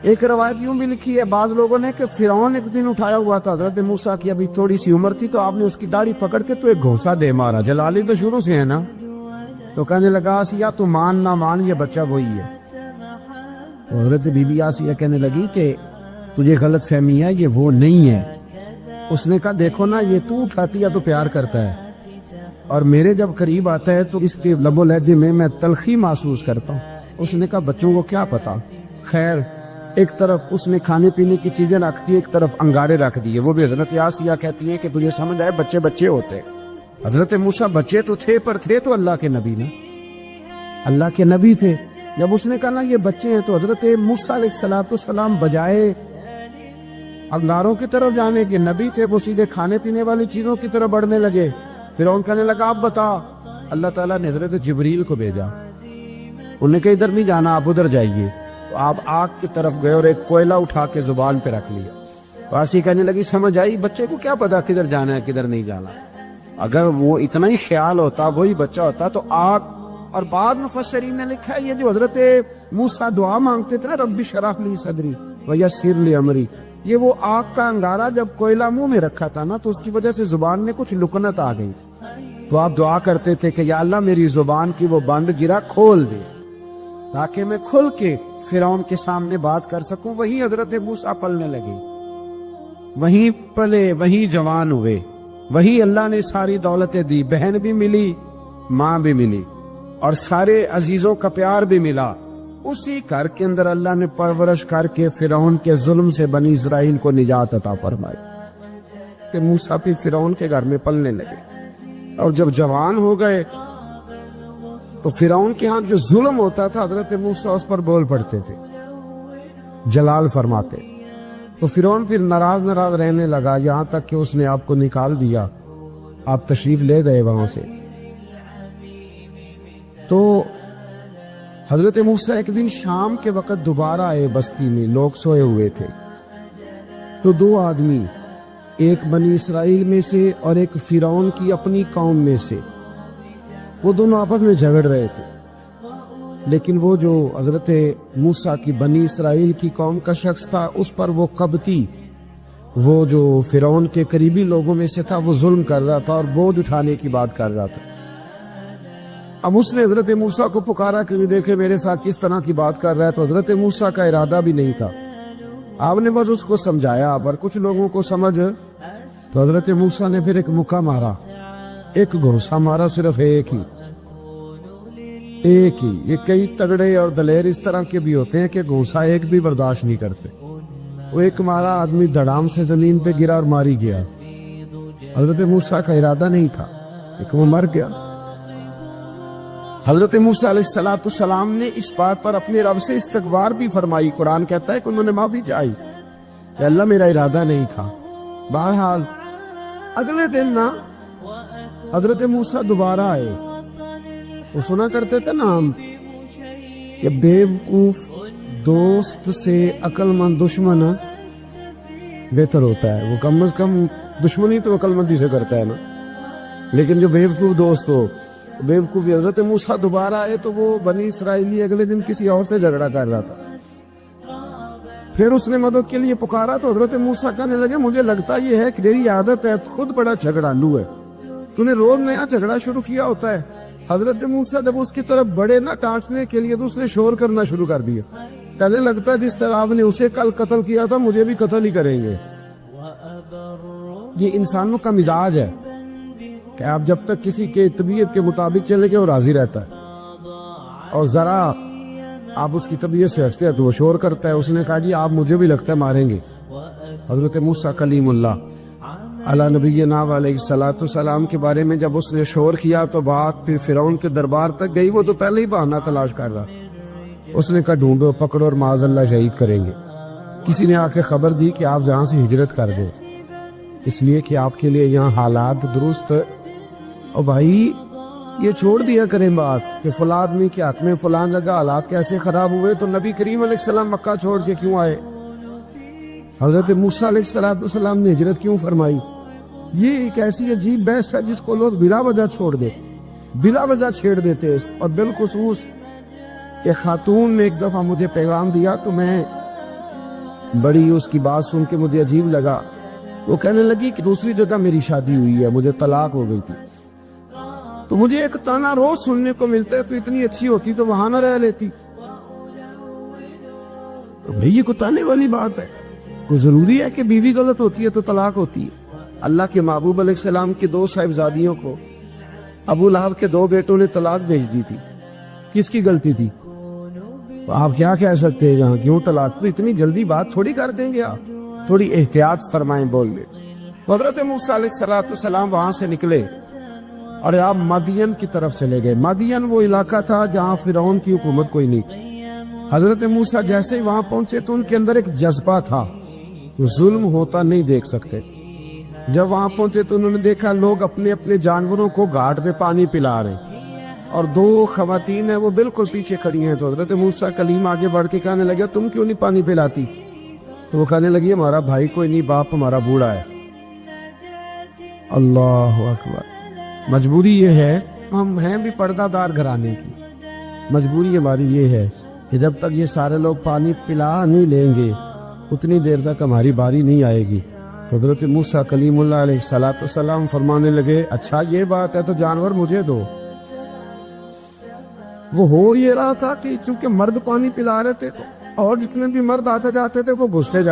ایک روایت یوں بھی لکھی ہے بعض لوگوں نے کہ فرعون ایک دن اٹھایا ہوا تھا حضرت موسیٰ کی ابھی تھوڑی سی عمر تھی، تو آپ نے اس کی داڑھی پکڑ کے تو ایک گھونسا دے مارا. جلالی تو شروع سے ہے نا، تو کہنے لگا آسیہ تو مان نہ مان یہ بچہ وہی ہے. تو حضرت بی بی آسیہ کہنے لگی کہ تجھے غلط فہمی ہے، یہ وہ نہیں ہے. اس نے کہا دیکھو نا، یہ تو اٹھاتی ہے تو پیار کرتا ہے، اور میرے جب قریب آتا ہے تو اس کے لب و لہجے میں تلخی محسوس کرتا ہوں. اس نے کہا بچوں کو کیا پتا. خیر، ایک طرف اس نے کھانے پینے کی چیزیں رکھ دی، ایک طرف انگارے رکھ دیے. وہ بھی حضرت آسیہ کہتی ہیں کہ تجھے سمجھ آئے بچے بچے ہوتے. حضرت موسیٰ بچے تو تھے، پر تھے تو اللہ کے نبی نا، اللہ کے نبی تھے. جب اس نے کہا نا یہ بچے ہیں، تو حضرت موسیٰ علیہ السلام بجائے انگاروں کی طرف جانے کے، نبی تھے، وہ سیدھے کھانے پینے والی چیزوں کی طرف بڑھنے لگے. فرعون کہنے لگا آپ بتا. اللہ تعالیٰ نے حضرت جبریل کو بھیجا. انہوں نے کہا ادھر نہیں جانا، آپ ادھر جائیے. تو آپ آگ کی طرف گئے اور ایک کوئلہ اٹھا کے زبان پہ رکھ لیا. واسی کہنے لگی سمجھ آئی، بچے کو کیا پتا کدھر جانا ہے کدھر نہیں جانا. اگر وہ اتنا ہی خیال ہوتا، وہی بچہ ہوتا تو آگ. اور بعد مفسرین نے لکھا ہے یہ جو حضرت موسیٰ دعا مانگتے تھے نا، رب اشرح لی صدری ویسر لی امری، یہ وہ آگ کا انگارہ جب کوئلہ منہ میں رکھا تھا نا، تو اس کی وجہ سے زبان میں کچھ لکنت آ گئی. تو آپ دعا کرتے تھے کہ یا اللہ میری زبان کی وہ بند گرا کھول دے تاکہ میں کھل کے فرعون کے سامنے بات کر سکوں. وہیں حضرت موسیٰ پلنے لگے، وہیں پلے، وہیں جوان ہوئے، وہیں اللہ نے ساری دولتیں دی. بہن بھی ملی، ماں بھی ملی، اور سارے عزیزوں کا پیار بھی ملا. اسی گھر کے اندر اللہ نے پرورش کر کے فرعون کے ظلم سے بنی اسرائیل کو نجات عطا فرمائی کہ موسیٰ بھی فرعون کے گھر میں پلنے لگے. اور جب جوان ہو گئے تو فرعون کے ہاں جو ظلم ہوتا تھا حضرت موسیٰ اس پر بول پڑتے تھے، جلال فرماتے. تو فرعون پھر ناراض رہنے لگا، یہاں تک کہ اس نے آپ کو نکال دیا. آپ تشریف لے گئے وہاں سے. تو حضرت موسیٰ ایک دن شام کے وقت دوبارہ آئے بستی میں، لوگ سوئے ہوئے تھے. تو دو آدمی، ایک بنی اسرائیل میں سے اور ایک فرعون کی اپنی قوم میں سے، وہ دونوں آپس میں جھگڑ رہے تھے. لیکن وہ جو حضرت موسیٰ کی بنی اسرائیل کی قوم کا شخص تھا، اس پر وہ قبطی، وہ جو فرعون کے قریبی لوگوں میں سے تھا، وہ ظلم کر رہا تھا اور بوجھ اٹھانے کی بات کر رہا تھا. اب اس نے حضرت موسیٰ کو پکارا کہ یہ دیکھے میرے ساتھ کس طرح کی بات کر رہا ہے. تو حضرت موسیٰ کا ارادہ بھی نہیں تھا، آپ نے بس اس کو سمجھایا. پر کچھ لوگوں کو سمجھ، تو حضرت موسیٰ نے پھر ایک مکہ مارا، ایک گھونسا مارا، صرف ایک ہی. یہ کئی تگڑے اور دلیر اس طرح کے بھی ہوتے ہیں کہ گھونسا ایک بھی برداشت نہیں کرتے. وہ ایک مارا، آدمی دھڑام سے زمین پہ گرا اور ماری گیا. حضرت موسیٰ کا ارادہ نہیں تھا لیکن وہ مر گیا. حضرت موسیٰ علیہ السلام نے اس بات پر اپنے رب سے استغفار بھی فرمائی. قرآن کہتا ہے کہ انہوں نے معافی چاہی کہ اللہ میرا ارادہ نہیں تھا. بہرحال اگلے دن نا حضرت موسیٰ دوبارہ آئے. وہ سنا کرتے تھے نا ہم کہ بیوقوف دوست سے عقل مند دشمن بہتر ہوتا ہے. وہ کم از کم دشمنی تو عقل مندی سے کرتا ہے نا، لیکن جو بیوقوف دوست ہو بیوقوفی. حضرت موسیٰ دوبارہ آئے تو وہ بنی اسرائیلی اگلے دن کسی اور سے جھگڑا کر رہا تھا. پھر اس نے مدد کے لیے پکارا تو حضرت موسیٰ کہنے لگے مجھے لگتا یہ ہے کہ تیری عادت ہے، خود بڑا جھگڑالو ہے، تو نے روز نیا جھگڑا شروع کیا ہوتا ہے. حضرت موسیٰ جب اس کی طرف بڑھے نہ ٹانٹنے کے لیے تو اس نے شور کرنا شروع کر دیا. کہنے لگتا ہے جس طرح آپ نے اسے کل قتل کیا تھا مجھے بھی قتل ہی کریں گے. یہ انسانوں کا مزاج ہے کہ آپ جب تک کسی کے طبیعت کے مطابق چلے گئے وہ راضی رہتا ہے، اور ذرا آپ اس کی طبیعت سے ہٹتے ہیں تو وہ شور کرتا ہے. اس نے کہا جی آپ مجھے بھی لگتا ہے ماریں گے. حضرت موسیٰ کلیم اللہ علی نبینا علیہ السلام کے بارے میں جب اس نے شور کیا تو بات پھر فرعون کے دربار تک گئی. وہ تو پہلے ہی بہانہ تلاش کر رہا. اس نے کہا ڈھونڈو، پکڑو اور معاذ اللہ شہید کریں گے. کسی نے آ کے خبر دی کہ آپ جہاں سے ہجرت کر دیں، اس لیے کہ آپ کے لیے یہاں حالات درست. اور بھائی یہ چھوڑ دیا کریں بات کہ فلاں آدمی کے ہاتھ میں فلاں جگہ حالات کیسے خراب ہوئے تو نبی کریم علیہ السلام مکہ چھوڑ کے کیوں آئے، حضرت موسیٰ علیہ السلام نے ہجرت کیوں فرمائی. یہ ایک ایسی عجیب بحث ہے جس کو لوگ بلا وجہ چھوڑ دے، بلا وجہ چھیڑ دیتے. اور بالخصوص ایک خاتون نے ایک دفعہ مجھے پیغام دیا تو میں بڑی اس کی بات سن کے مجھے عجیب لگا. وہ کہنے لگی کہ دوسری جگہ میری شادی ہوئی ہے, مجھے طلاق ہو گئی تھی, تو مجھے ایک تانا روز سننے کو ملتا ہے تو اتنی اچھی ہوتی تو وہاں نہ رہ لیتی. تو بھئی یہ کوئی تانے والی بات ہے؟ کوئی ضروری ہے کہ بیوی غلط ہوتی ہے تو طلاق ہوتی ہے؟ اللہ کے محبوب علیہ السلام کی 2 صاحبزادیوں کو ابو لہب کے 2 بیٹوں نے طلاق بھیج دی تھی. کس کی غلطی تھی؟ آپ کیا کہہ سکتے ہیں یہاں کیوں طلاق؟ تو اتنی جلدی بات تھوڑی کر دیں گے آپ, تھوڑی احتیاط فرمائیں بول دیں. حضرت موسیٰ علیہ السلام وہاں سے نکلے اور آپ مدین کی طرف چلے گئے. مدین وہ علاقہ تھا جہاں فرعون کی حکومت کوئی نہیں تھی. حضرت موسیٰ جیسے ہی وہاں پہنچے تو ان کے اندر ایک جذبہ تھا, ظلم ہوتا نہیں دیکھ سکتے. جب وہاں پہنچے تو انہوں نے دیکھا لوگ اپنے اپنے جانوروں کو گھاٹ پہ پانی پلا رہے ہیں اور 2 خواتین ہیں وہ بالکل پیچھے کھڑی ہیں. تو حضرت موسیٰ کلیم آگے بڑھ کے کہنے لگا تم کیوں نہیں پانی پلاتی؟ تو وہ کہنے لگی ہمارا بھائی کوئی نہیں, باپ ہمارا بوڑھا ہے. اللہ اکبر. مجبوری یہ ہے, ہم ہیں بھی پردہ دار گھرانے کی, مجبوری ہماری یہ ہے کہ جب تک یہ سارے لوگ پانی پلا نہیں لیں گے اتنی دیر تک ہماری باری نہیں آئے گی. تو حضرت موسیٰ کلیم اللہ علیہ السلام فرمانے لگے اچھا یہ بات ہے تو جانور مجھے دو. وہ ہو یہ رہا تھا کہ چونکہ مرد پانی پلا رہے تھے اور جتنے بھی مرد آتے جاتے تھے وہ گھستے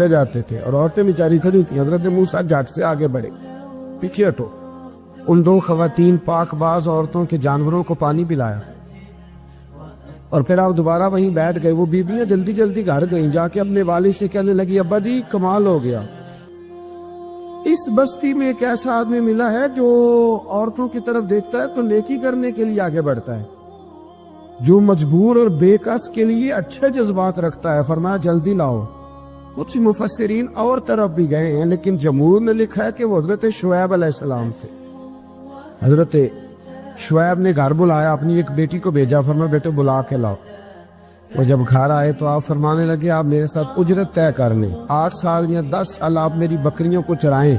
جاتے تھے اور عورتیں بیچاری کھڑی تھیں. حضرت موسیٰ جھٹ سے آگے بڑھے, پیچھے ہٹو. ان 2 خواتین پاک باز عورتوں کے جانوروں کو پانی پلایا اور پھر آپ دوبارہ وہیں بیٹھ گئے. وہ بیویاں جلدی جلدی گھر گئیں, جا کے اپنے والد سے کہنے لگی ابا جی کمال ہو گیا, اس بستی میں ایک ایسا آدمی ملا ہے جو عورتوں کی طرف دیکھتا ہے تو نیکی کرنے کے لیے آگے بڑھتا ہے, جو مجبور اور بے کس کے لیے اچھے جذبات رکھتا ہے. فرمایا جلدی لاؤ. کچھ مفسرین اور طرف بھی گئے ہیں لیکن جمہور نے لکھا ہے کہ وہ حضرت شعیب علیہ السلام تھے. حضرت شعیب نے گھر بلایا, اپنی ایک بیٹی کو بھیجا, فرمایا بیٹے بلا کے لاؤ. وہ جب گھر آئے تو آپ فرمانے لگے آپ میرے ساتھ اجرت طے کر لیں, 8 سال یا 10 سال آپ میری بکریوں کو چرائیں,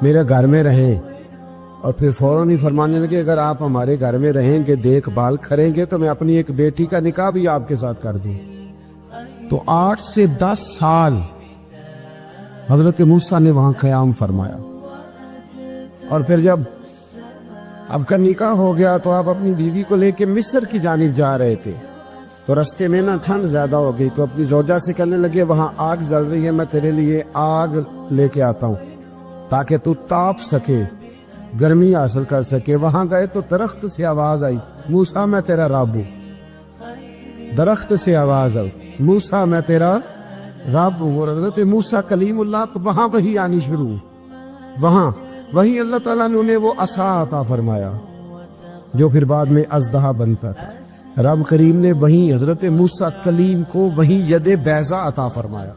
میرے گھر میں رہیں. اور پھر فوراً ہی فرمانے لگے اگر آپ ہمارے گھر میں رہیں گے دیکھ بھال کریں گے تو میں اپنی ایک بیٹی کا نکاح بھی آپ کے ساتھ کر دوں. تو 8 سے 10 سال حضرت موسیٰ نے وہاں قیام فرمایا. اور پھر جب آپ کا نکاح ہو گیا تو آپ اپنی بیوی کو لے کے مصر کی جانب جا رہے تھے. تو رستے میں نا ٹھنڈ زیادہ ہو گئی تو اپنی زوجہ سے کہنے لگے وہاں آگ جل رہی ہے, میں تیرے لیے آگ لے کے آتا ہوں تاکہ تو تاپ سکے, گرمی حاصل کر سکے. وہاں گئے تو درخت سے آواز آئی موسیٰ میں تیرا رب ہوں. درخت سے آواز آئی موسیٰ میں تیرا رب ہوں. اور حضرت موسیٰ کلیم اللہ تو وہاں وہی آنی شروع, وہاں وہی اللہ تعالیٰ نے انہیں وہ عصا عطا فرمایا جو پھر بعد میں اژدہا بنتا تھا. رب کریم نے وہیں حضرت موسیٰ کلیم کو وہیں ید بیضا عطا فرمایا.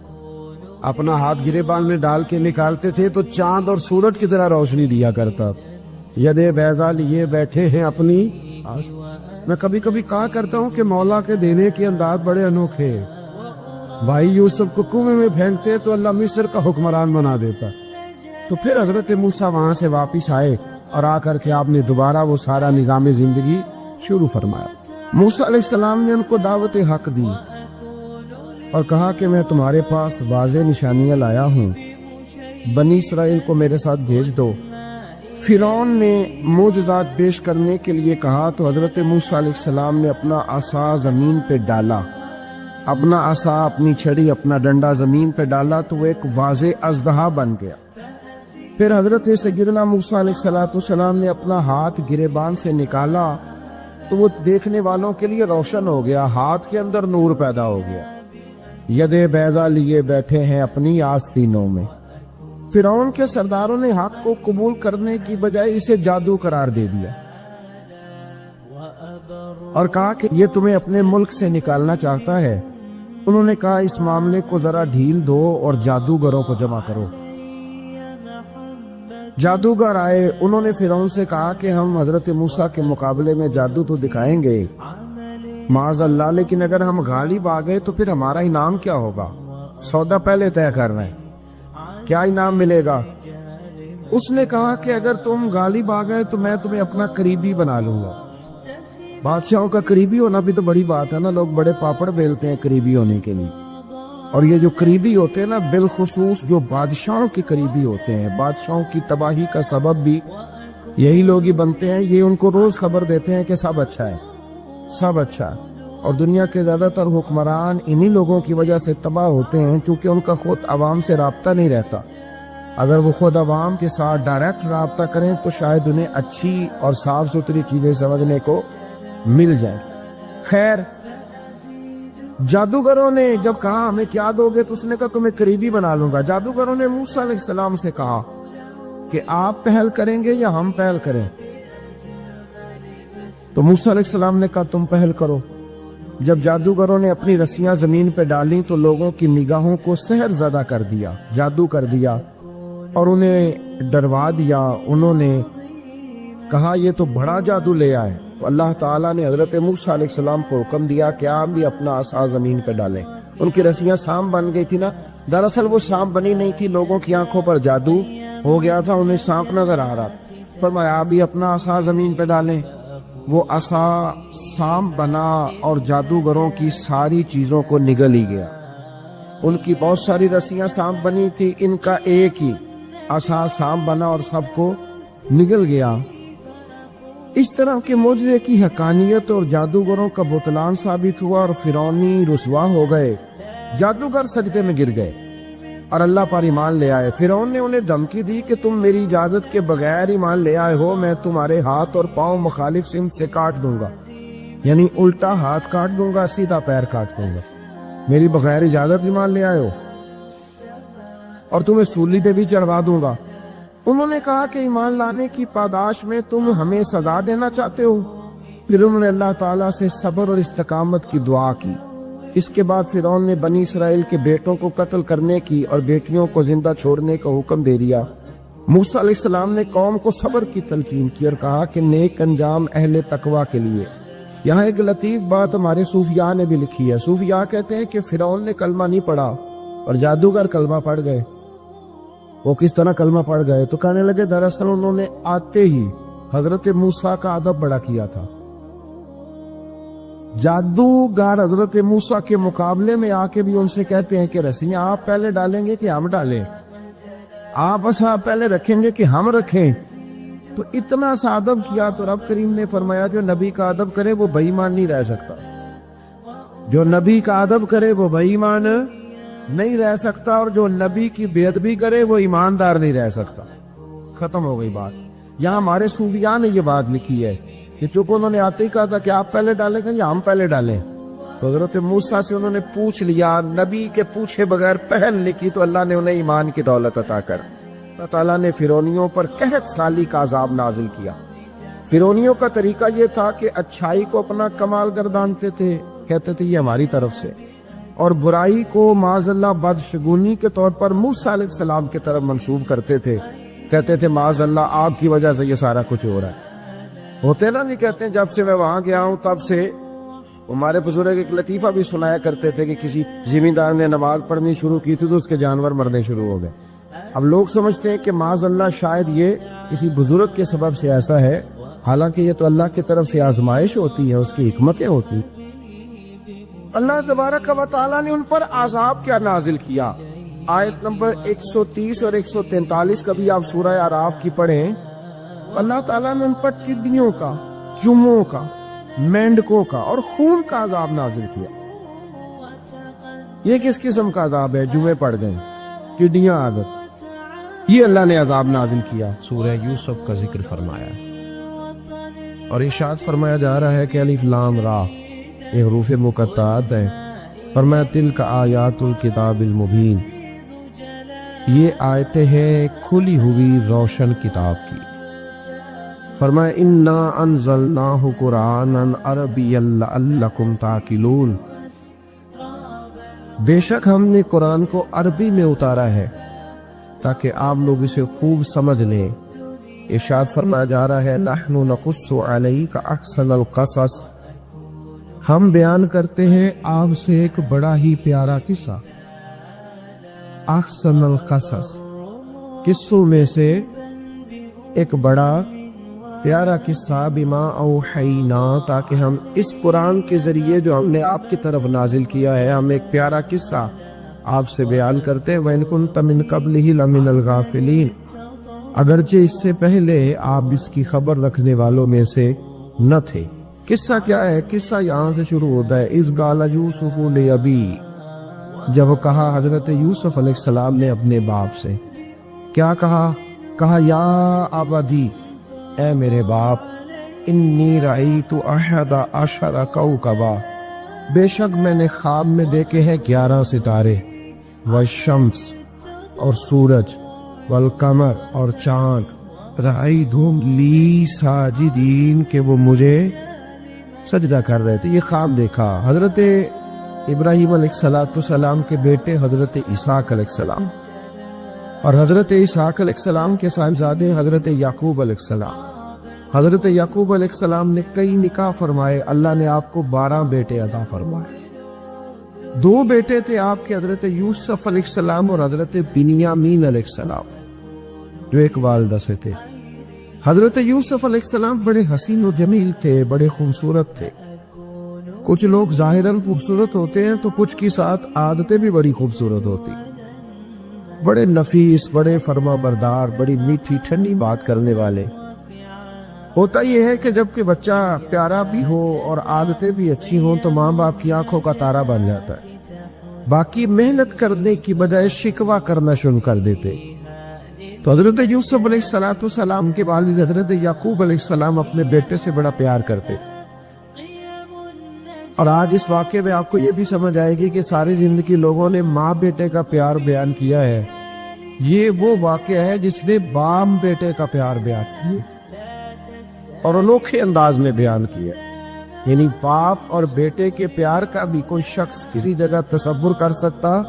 اپنا ہاتھ گریبان میں ڈال کے نکالتے تھے تو چاند اور سورج کی طرح روشنی دیا کرتا. ید بیضا لیے بیٹھے ہیں اپنی. میں کبھی کبھی کہا کرتا ہوں کہ مولا کے دینے کے انداز بڑے انوکھے ہیں. بھائی یوسف کو کنویں میں پھینکتے تو اللہ مصر کا حکمران بنا دیتا. تو پھر حضرت موسیٰ وہاں سے واپس آئے اور آ کر کے آپ نے دوبارہ وہ سارا نظام زندگی شروع فرمایا. موسیٰ علیہ السلام نے ان کو دعوت حق دی اور کہا کہ میں تمہارے پاس واضح نشانیاں لایا ہوں, بنی اسرائیل کو میرے ساتھ بھیج دو. فرعون نے معجزات پیش کرنے کے لیے کہا تو حضرت موسیٰ علیہ السلام نے اپنا عصا زمین پہ ڈالا, اپنا عصا, اپنی چھڑی, اپنا ڈنڈا زمین پہ ڈالا تو وہ ایک واضح اژدہا بن گیا. پھر حضرت سیدنا موسیٰ علیہ السلام نے اپنا ہاتھ گریبان سے نکالا تو وہ دیکھنے والوں کے لیے روشن ہو گیا, ہاتھ کے اندر نور پیدا ہو گیا. ید بیضا لیے بیٹھے ہیں اپنی آستینوں میں. فرعون کے سرداروں نے حق کو قبول کرنے کی بجائے اسے جادو قرار دے دیا اور کہا کہ یہ تمہیں اپنے ملک سے نکالنا چاہتا ہے. انہوں نے کہا اس معاملے کو ذرا ڈھیل دو اور جادوگروں کو جمع کرو. جادوگر آئے, انہوں نے فرعون سے کہا کہ ہم حضرت موسیٰ کے مقابلے میں جادو تو دکھائیں گے معاذ اللہ, لیکن اگر ہم غالب آ گئے تو پھر ہمارا انعام کیا ہوگا؟ سودا پہلے طے کر رہے ہیں, کیا انعام ملے گا؟ اس نے کہا کہ اگر تم غالب آ گئے تو میں تمہیں اپنا قریبی بنا لوں گا. بادشاہوں کا قریبی ہونا بھی تو بڑی بات ہے نا, لوگ بڑے پاپڑ بیلتے ہیں قریبی ہونے کے لیے. اور یہ جو قریبی ہوتے ہیں نا، بالخصوص جو بادشاہوں کے قریبی ہوتے ہیں، بادشاہوں کی تباہی کا سبب بھی یہی لوگ ہی بنتے ہیں. یہ ان کو روز خبر دیتے ہیں کہ سب اچھا ہے، سب اچھا ہے. اور دنیا کے زیادہ تر حکمران انہی لوگوں کی وجہ سے تباہ ہوتے ہیں، کیونکہ ان کا خود عوام سے رابطہ نہیں رہتا. اگر وہ خود عوام کے ساتھ ڈائریکٹ رابطہ کریں تو شاید انہیں اچھی اور صاف ستھری چیزیں سمجھنے کو مل جائیں. خیر، جادوگروں نے جب کہا ہمیں کیا دو گے، تو اس نے کہا تمہیں قریبی بنا لوں گا. جادوگروں نے موسیٰ علیہ السلام سے کہا کہ آپ پہل کریں گے یا ہم پہل کریں؟ تو موسیٰ علیہ السلام نے کہا تم پہل کرو. جب جادوگروں نے اپنی رسیاں زمین پہ ڈالیں تو لوگوں کی نگاہوں کو سحر زدہ کر دیا، جادو کر دیا اور انہیں ڈروا دیا. انہوں نے کہا یہ تو بڑا جادو لے آئے. تو اللہ تعالیٰ نے حضرت موسیٰ علیہ السلام کو حکم دیا کہ آپ بھی اپنا عصا زمین پہ ڈالیں. ان کی رسیاں سام بن گئی تھی نا، دراصل وہ سانپ بنی نہیں تھی، لوگوں کی آنکھوں پر جادو ہو گیا تھا، انہیں سانپ نظر آ رہا تھا. فرمایا آپ بھی اپنا عصا زمین پہ ڈالیں. وہ عصا سانپ بنا اور جادوگروں کی ساری چیزوں کو نگل ہی گیا. ان کی بہت ساری رسیاں سانپ بنی تھی، ان کا ایک ہی عصا سانپ بنا اور سب کو نگل گیا. اس طرح کے معجزے کی حقانیت اور جادوگروں کا بطلان ثابت ہوا اور فرعونی رسوا ہو گئے. جادوگر سجدے میں گر گئے اور اللہ پر ایمان لے آئے. فرعون نے انہیں دھمکی دی کہ تم میری اجازت کے بغیر ایمان لے آئے ہو، میں تمہارے ہاتھ اور پاؤں مخالف سمت سے کاٹ دوں گا. یعنی الٹا ہاتھ کاٹ دوں گا، سیدھا پیر کاٹ دوں گا. میری بغیر اجازت ایمان لے آئے ہو، اور تمہیں سولی پہ بھی چڑھوا دوں گا. انہوں نے کہا کہ ایمان لانے کی پاداش میں تم ہمیں سزا دینا چاہتے ہو. پھر انہوں نے اللہ تعالیٰ سے صبر اور استقامت کی دعا کی. اس کے بعد فرعون نے بنی اسرائیل کے بیٹوں کو قتل کرنے کی اور بیٹیوں کو زندہ چھوڑنے کا حکم دے دیا. موسیٰ علیہ السلام نے قوم کو صبر کی تلقین کی اور کہا کہ نیک انجام اہل تقوی کے لیے. یہاں ایک لطیف بات ہمارے صوفیاء نے بھی لکھی ہے. صوفیاء کہتے ہیں کہ فرعون نے کلمہ نہیں پڑھا اور جادوگر کلمہ پڑھ گئے. وہ کس طرح کلمہ پڑھ گئے؟ تو کہنے لگے دراصل انہوں نے آتے ہی حضرت موسیٰ کا ادب بڑا کیا تھا. جادوگر حضرت موسیٰ کے مقابلے میں آ کے بھی ان سے کہتے ہیں کہ رسیاں آپ پہلے ڈالیں گے کہ ہم ڈالیں؟ آپ ایسا پہلے رکھیں گے کہ ہم رکھیں؟ تو اتنا سا ادب کیا تو رب کریم نے فرمایا جو نبی کا ادب کرے وہ بے ایمان نہیں رہ سکتا. جو نبی کا ادب کرے وہ بے ایمان نہیں رہ سکتا، اور جو نبی کی بے ادبی کرے وہ ایماندار نہیں رہ سکتا. ختم ہو گئی بات. یہاں ہمارے صوفیاء نے یہ بات لکھی ہے کہ چونکہ انہوں نے آتے ہی کہا تھا کہ آپ پہلے ڈالیں گے یا ہم پہلے ڈالیں، تو حضرت موسیٰ سے انہوں نے پوچھ لیا. نبی کے پوچھے بغیر پہل لکھی تو اللہ نے انہیں ایمان کی دولت عطا کر. اللہ تعالیٰ نے فرعونیوں پر قحط سالی کا عذاب نازل کیا. فرعونیوں کا طریقہ یہ تھا کہ اچھائی کو اپنا کمال گردانتے تھے، کہتے تھے یہ ہماری طرف سے، اور برائی کو معاذ اللہ بدشگونی کے طور پر موسیٰ علیہ السلام کی طرف منسوب کرتے تھے. کہتے تھے معاذ اللہ آپ کی وجہ سے یہ سارا کچھ ہو رہا ہے. ہوتے نا نہیں کہتے ہیں جب سے میں وہاں گیا ہوں تب سے. ہمارے بزرگ ایک لطیفہ بھی سنایا کرتے تھے کہ کسی زمیندار نے نماز پڑھنی شروع کی تھی تو اس کے جانور مرنے شروع ہو گئے. اب لوگ سمجھتے ہیں کہ معاذ اللہ شاید یہ کسی بزرگ کے سبب سے ایسا ہے، حالانکہ یہ تو اللہ کی طرف سے آزمائش ہوتی ہے، اس کی حکمتیں ہوتی. اللہ تبارک و تعالیٰ نے ان پر عذاب کیا نازل کیا. آیت نمبر 130 اور 143 کبھی آپ سورہ اعراف کی پڑھیں. اللہ تعالیٰ نے ان پر ٹڈیوں کا، چوہوں کا، مینڈکوں کا اور خون کا عذاب نازل کیا. یہ کس قسم کا عذاب ہے؟ جوئے پڑ گئے، ٹڈیاں آ گئیں، یہ اللہ نے عذاب نازل کیا. سورہ یوسف کا ذکر فرمایا اور ارشاد فرمایا جا رہا ہے کہ الف لام را یہ حروف مقطعات ہیں. فرمایا تلک آیات الکتاب المبین، یہ آیتیں ہیں کھلی ہوئی روشن کتاب کی. فرمایا انا انزلناہ قرآنا عربیا لعلکم تعقلون، بے شک ہم نے قرآن کو عربی میں اتارا ہے تاکہ آپ لوگ اسے خوب سمجھ لیں. ارشاد فرمایا جا رہا ہے نحن نقص علیک احسن القصص، ہم بیان کرتے ہیں آپ سے ایک بڑا ہی پیارا قصہ. احسن القصص، قصوں میں سے ایک بڑا پیارا قصہ. بما اوحینا، تاکہ ہم اس قرآن کے ذریعے جو ہم نے آپ کی طرف نازل کیا ہے، ہم ایک پیارا قصہ آپ سے بیان کرتے ہیں وَإِن كُنْتَ مِن قَبْلِهِ لَمِنَ الْغَافِلِينَ، اگرچہ اس سے پہلے آپ اس کی خبر رکھنے والوں میں سے نہ تھے۔ قصہ کیا ہے؟ قصہ یہاں سے شروع ہوتا ہے اِذْ قَالَ يُوسُفُ لِأَبِيهِ، جب کہا حضرت یوسف علیہ السلام نے اپنے باپ سے، کیا کہا یا ابدی، اے میرے باپ، انی رأیت احد عشر کوکبا، بے شک میں نے خواب میں دیکھے ہیں 11 ستارے، والشمس اور سورج، والقمر اور چاند، رأیتہم لی ساجدین، کہ وہ مجھے سجدہ کر رہے تھے۔ یہ خواب دیکھا حضرت ابراہیم علیہ السلام کے بیٹے حضرت اسحاق علیہ السلام، اور حضرت اسحاق علیہ السلام کے صاحبزادے حضرت یعقوب علیہ السلام۔ حضرت یعقوب علیہ السلام نے کئی نکاح فرمائے، اللہ نے آپ کو 12 بیٹے عطا فرمائے۔ 2 بیٹے تھے آپ کے، حضرت یوسف علیہ السلام اور حضرت بنیامین علیہ السلام، جو ایک والدہ سے تھے۔ حضرت یوسف علیہ السلام بڑے حسین و جمیل تھے، بڑے خوبصورت تھے۔ کچھ لوگ ظاہراً خوبصورت ہوتے ہیں تو کچھ کی ساتھ عادتیں بھی بڑی خوبصورت ہوتی، بڑے نفیس، بڑے فرما بردار، بڑی میٹھی ٹھنڈی بات کرنے والے۔ ہوتا یہ ہے کہ جب کہ بچہ پیارا بھی ہو اور عادتیں بھی اچھی ہوں تو ماں باپ کی آنکھوں کا تارا بن جاتا ہے، باقی محنت کرنے کی بجائے شکوہ کرنا شروع کر دیتے۔ تو حضرت یوسف علیہ السلام کے والد حضرت یعقوب علیہ السلام اپنے بیٹے سے بڑا پیار کرتے تھے۔ اور آج اس واقعے میں آپ کو یہ بھی سمجھ آئے گی کہ ساری زندگی لوگوں نے ماں بیٹے کا پیار بیان کیا ہے، یہ وہ واقعہ ہے جس نے باپ بیٹے کا پیار بیان کیا اور انوکھے انداز میں بیان کیا۔ یعنی باپ اور بیٹے کے پیار کا بھی کوئی شخص کسی جگہ تصور کر سکتا،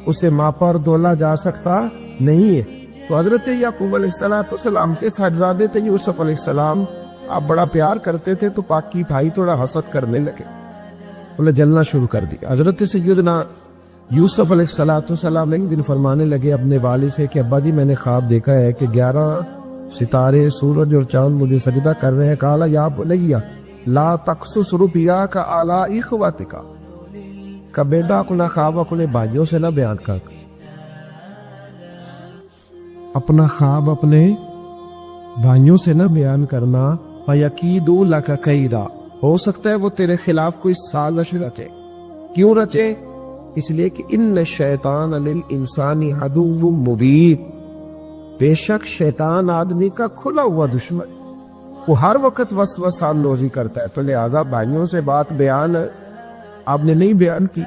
اسے ماپا اور تولا جا سکتا نہیں ہے۔ تو حضرت یعقوب علیہ السلام کے صاحبزادے تھے یوسف علیہ السلام، آپ بڑا پیار کرتے تھے تو باقی بھائی تھوڑا حسد کرنے لگے، انہیں جلنا شروع کر دیا۔ حضرت سیدنا یوسف علیہ السلام ایک دن فرمانے لگے اپنے والد سے کہ ابا جی میں نے خواب دیکھا ہے کہ 11 ستارے، سورج اور چاند مجھے سجدہ کر رہے ہیں۔ قال یا بنی لا تقصص رؤیاک علی اخوتک، کہ بیٹا اپنا خواب اپنے بھائیوں سے نہ بیان کر، اپنا خواب اپنے بھائیوں سے نہ بیان کرنا۔ فَيَكِيدُوا لَكَ كَيْدًا، ہو سکتا ہے وہ تیرے خلاف کوئی سازش رچے۔ کیوں رچے؟ اس لیے کہ ان الشیطان للانسان عدو مبین، بے شک شیطان آدمی کا کھلا ہوا دشمن، وہ ہر وقت وسوسہ اندوزی کرتا ہے۔ تو لہذا بھائیوں سے بات بیان آپ نے نہیں بیان کی،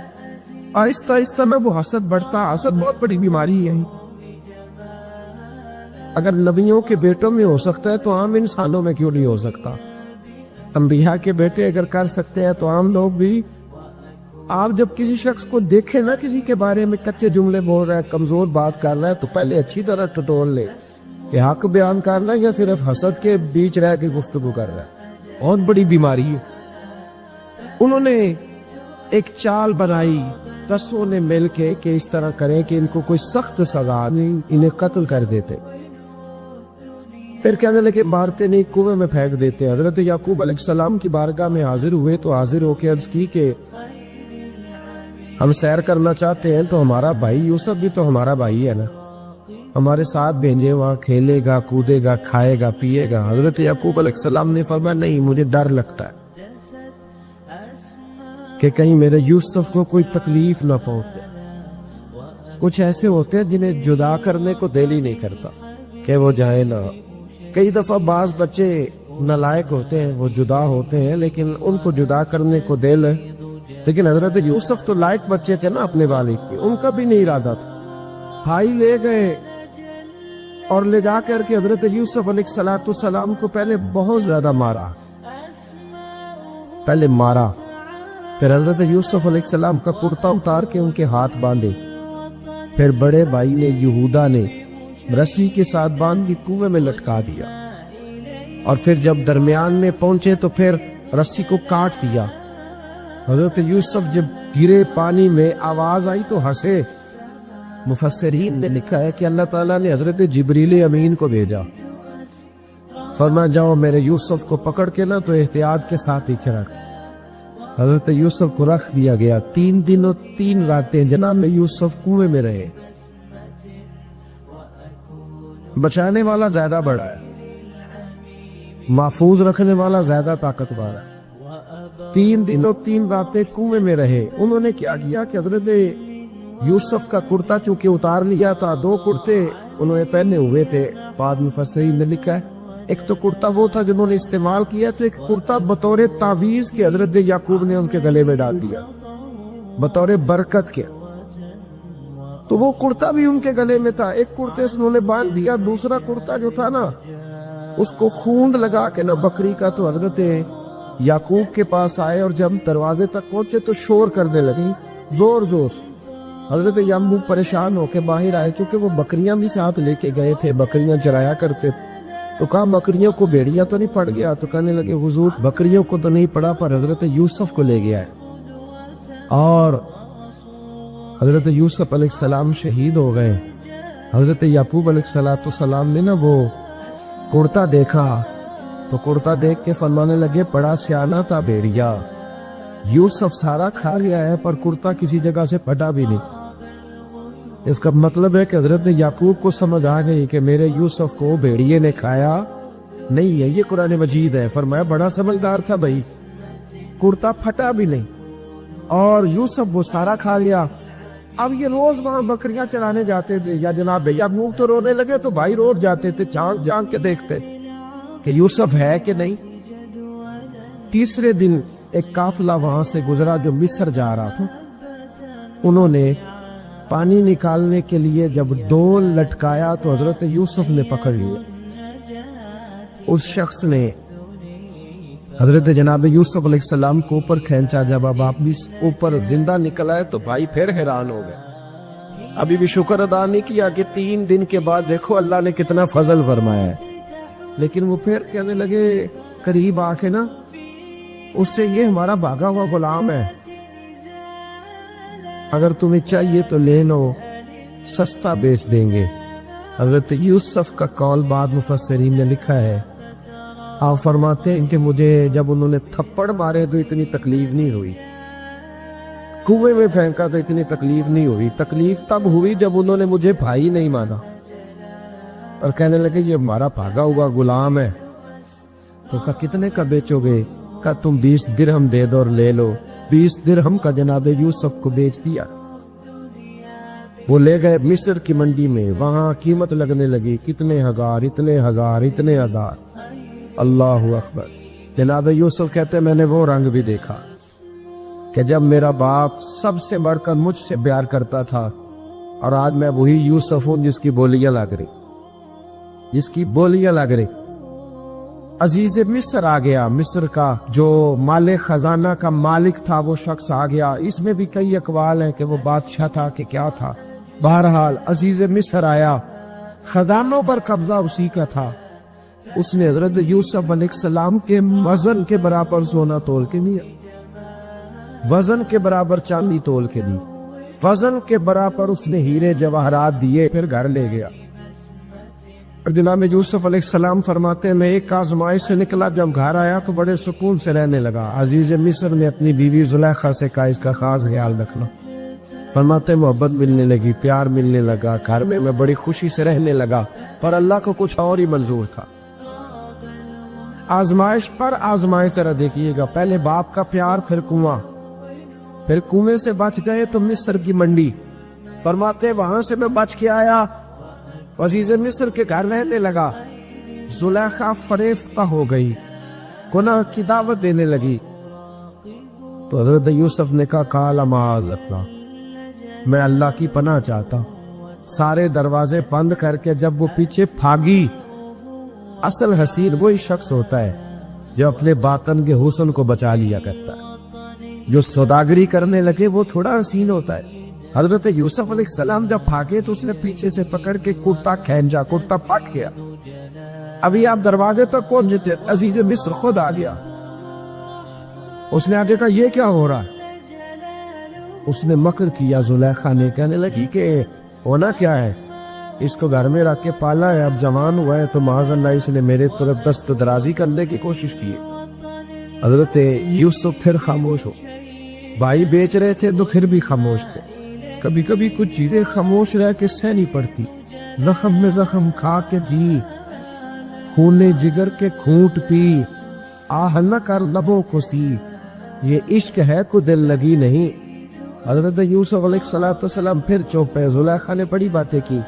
آہستہ آہستہ میں وہ حسد بڑھتا۔ حسد بہت بڑی بیماری ہے، اگر نبیوں کے بیٹوں میں ہو سکتا ہے تو عام انسانوں میں کیوں نہیں ہو سکتا؟ انبیاء کے بیٹے اگر کر سکتے ہیں تو عام لوگ بھی۔ آپ جب کسی شخص کو دیکھیں نا کسی کے بارے میں کچے جملے بول رہا ہے، کمزور بات کر رہا ہے، تو پہلے اچھی طرح ٹٹول لے کہ حق بیان کر رہا ہے یا صرف حسد کے بیچ رہ کے گفتگو کر رہا ہے۔ بہت بڑی بیماری ہے۔ انہوں نے ایک چال بنائی 10 نے مل کے کہ اس طرح کریں کہ ان کو کوئی سخت سزا نہیں، انہیں قتل کر دیتے۔ پھر کہنے لگے مارتے نہیں، کنویں میں پھینک دیتے۔ حضرت یعقوب علیہ السلام کی بارگاہ میں حاضر ہوئے تو حاضر ہو کے عرض کی کہ ہم سیر کرنا چاہتے ہیں تو ہمارا بھائی یوسف بھی تو ہمارا بھائی ہے نا، ہمارے ساتھ بھیجے، وہاں کھیلے گا، کودے گا، کھائے گا، پیے گا۔ حضرت یعقوب علیہ السلام نے فرمایا نہیں، مجھے ڈر لگتا ہے کہ کہیں میرے یوسف کو کوئی تکلیف نہ پہنچے۔ کچھ ایسے ہوتے ہیں جنہیں جدا کرنے کو دل ہی نہیں کرتا کہ وہ جائیں نہ۔ کئی دفعہ بعض بچے نالائق ہوتے ہیں، وہ جدا ہوتے ہیں لیکن ان کو جدا کرنے کو دل ہے، لیکن حضرت یوسف تو لائق بچے تھے نا اپنے والد کے، ان کا بھی نہیں ارادہ تھا۔ بھائی لے گئے اور لے جا کر کے حضرت یوسف علیہ السلام کو پہلے بہت زیادہ مارا، پھر حضرت یوسف علیہ السلام کا کرتا اتار کے ان کے ہاتھ باندھے، پھر بڑے بھائی نے یہودا نے رسی کے ساتھ باندھ کے کنویں میں لٹکا دیا، اور پھر جب درمیان میں پہنچے تو پھر رسی کو کاٹ دیا۔ حضرت یوسف جب گرے پانی میں آواز آئی تو ہنسے۔ مفسرین نے لکھا ہے کہ اللہ تعالیٰ نے حضرت جبریل امین کو بھیجا، فرمایا جاؤ میرے یوسف کو پکڑ کے نا تو احتیاط کے ساتھ ہی رکھ، حضرت یوسف کو رکھ دیا گیا، 3 دن اور 3 راتیں جناب یوسف کنویں میں رہے۔ بچانے والا زیادہ بڑا ہے، محفوظ رکھنے والا زیادہ طاقتور ہے۔ 3 دن اور 3 راتیں کنویں میں رہے۔ انہوں نے کیا کیا کہ حضرت یوسف کا کرتا چونکہ اتار لیا تھا، 2 کرتے انہوں نے پہنے ہوئے تھے، بعد مفسرین نے لکھا ہے ایک تو کرتا وہ تھا جنہوں نے استعمال کیا، تو ایک کرتا بطور تعویذ کے حضرت یعقوب نے ان کے گلے میں ڈال دیا بطور برکت کے، تو وہ کرتا بھی ان کے گلے میں تھا۔ ایک کرتے سے انہوں نے باندھ دیا، دوسرا کرتا جو تھا نا اس کو خوند لگا کے نا بکری کا، تو حضرت یعقوب کے پاس آئے اور جب دروازے تک پہنچے تو شور کرنے لگی زور زور۔ حضرت یعقوب پریشان ہو کے باہر آئے، چونکہ وہ بکریاں بھی ساتھ لے کے گئے تھے، بکریاں چرایا کرتے، تو کہا بکریوں کو بھیڑیا تو نہیں پڑ گیا؟ تو کہنے لگے حضور بکریوں کو تو نہیں پڑا، پر حضرت یوسف کو لے گیا ہے، اور حضرت یوسف علیہ السلام شہید ہو گئے۔ حضرت یعقوب علیہ السلام نے نا وہ کرتا دیکھا، تو کرتا دیکھ کے فرمانے لگے بڑا سیانہ تھا بھیڑیا، یوسف سارا کھا گیا ہے پر کرتا کسی جگہ سے پھٹا بھی نہیں۔ اس کا مطلب ہے کہ حضرت یعقوب کو سمجھ آ گئی کہ میرے یوسف کو بھیڑیے نے کھایا نہیں ہے، یہ قرآن مجید ہے۔ فرمایا بڑا سمجھدار تھا بھائی، کرتا پھٹا بھی نہیں اور یوسف وہ سارا کھا لیا۔ اب یہ روز وہاں بکریاں چرانے جاتے تھے، یا جناب یعقوب تو رونے لگے تو بھائی روز جاتے تھے، جان کے دیکھتے کہ یوسف ہے کہ نہیں۔ تیسرے دن ایک قافلہ وہاں سے گزرا جو مصر جا رہا تھا، انہوں نے پانی نکالنے کے لیے جب ڈول لٹکایا تو حضرت یوسف نے پکڑ لیا۔ اس شخص نے حضرت جناب یوسف علیہ السلام کو اوپر کھینچا، جب اب آپ بھی اوپر زندہ نکل آئے تو بھائی پھر حیران ہو گئے، ابھی بھی شکر ادا نہیں کیا کہ 3 دن کے بعد دیکھو اللہ نے کتنا فضل فرمایا ہے۔ لیکن وہ پھر کہنے لگے قریب آ کے نا اس سے یہ ہمارا بھاگا ہوا غلام ہے، اگر تمہیں چاہیے تو لے لو، سستا بیچ دیں گے۔ حضرت یوسف کا قول بعد مفسرین نے لکھا ہے، آپ فرماتے ہیں کہ مجھے جب انہوں نے تھپڑ مارے تو اتنی تکلیف نہیں ہوئی، کنویں میں پھینکا تو اتنی تکلیف نہیں ہوئی، تکلیف تب ہوئی جب انہوں نے مجھے بھائی نہیں مانا اور کہنے لگے یہ ہمارا بھاگا ہوا غلام ہے۔ تو کہا کتنے کا بیچو گے؟ کہا تم 20 درہم دے دو اور لے لو۔ 20 درہم کا جناب یوسف کو بیچ دیا۔ وہ لے گئے مصر کی منڈی میں، وہاں قیمت لگنے لگی، کتنے ہزار، اتنے ہزار، اتنے ہزار۔ اللہ اکبر۔ جناب یوسف کہتے میں نے وہ رنگ بھی دیکھا کہ جب میرا باپ سب سے بڑھ کر مجھ سے پیار کرتا تھا، اور آج میں وہی یوسف ہوں جس کی بولیاں لگ رہی، جس کی بولیاں لگ رہی۔ عزیز مصر آ گیا، مصر کا جو مال خزانہ کا مالک تھا وہ شخص آ گیا۔ اس میں بھی کئی اقوال ہیں کہ وہ بادشاہ تھا کہ کیا تھا، بہرحال عزیز مصر آیا، خزانوں پر قبضہ اسی کا تھا۔ اس نے حضرت یوسف علیہ السلام کے وزن کے برابر سونا تول کے دیا، وزن کے برابر چاندی تول کے دی، وزن کے برابر اس نے ہیرے جواہرات دیے، پھر گھر لے گیا۔ اور جناب یوسف علیہ السلام فرماتے ہیں میں ایک آزمائش سے نکلا، جب گھر آیا تو بڑے سکون سے رہنے لگا۔ عزیز مصر نے اپنی بیوی زلیخا سے کہا اس کا خاص خیال رکھنا۔ فرماتے ہیں محبت ملنے لگی، پیار ملنے لگا، گھر میں بڑی خوشی سے رہنے لگا، پر اللہ کو کچھ اور ہی منظور تھا۔ آزمائش پر آزمائش ذرا دیکھیے گا، پہلے باپ کا پیار، پھر کنواں، پھر کنویں سے بچ گئے تو مصر کی منڈی۔ فرماتے وہاں سے میں بچ کے آیا، عزیز مصر کے گھر رہنے لگا۔ زلیخا فریفتہ ہو گئی، گناہ کی دعوت دینے لگی، تو حضرت یوسف نے کہا قال معاذ اللہ، میں اللہ کی پناہ چاہتا ہوں۔ سارے دروازے بند کر کے جب وہ پیچھے بھاگی، اصل حسین وہی شخص ہوتا ہے جو اپنے باطن کے حسن کو بچا لیا کرتا ہے، جو سوداگری کرنے لگے وہ تھوڑا حسین ہوتا ہے۔ حضرت یوسف علیہ السلام جب بھاگے تو اس نے پیچھے سے پکڑ کے کرتا کھینچا، کرتا پھٹ گیا۔ ابھی آپ دروازے تک پہنچے تھے، عزیز مصر خود آ گیا۔ اس نے آگے کہا یہ کیا ہو رہا ہے؟ اس نے مکر کیا، زلیخا نے، کہنے لگی کہ ہونا کیا ہے، اس کو گھر میں رکھ کے پالا ہے، اب جوان ہوا ہے تو معاذ اللہ اس نے میرے طرف دست درازی کرنے کی کوشش کی۔ حضرت یوسف پھر خاموش ہو. بھائی بیچ رہے تھے تو پھر بھی خاموش تھے. کبھی کبھی کچھ چیزیں خاموش رہ کے سہ نہیں پڑتی. زخم میں زخم کھا کے جی، خون جگر کے کھونٹ پی، آہ نہ کر لبوں کو سی، یہ عشق ہے کو دل لگی نہیں. حضرت یوسف علیہ السلام پھر چوپ ہے. زلیخا نے بڑی باتیں کی.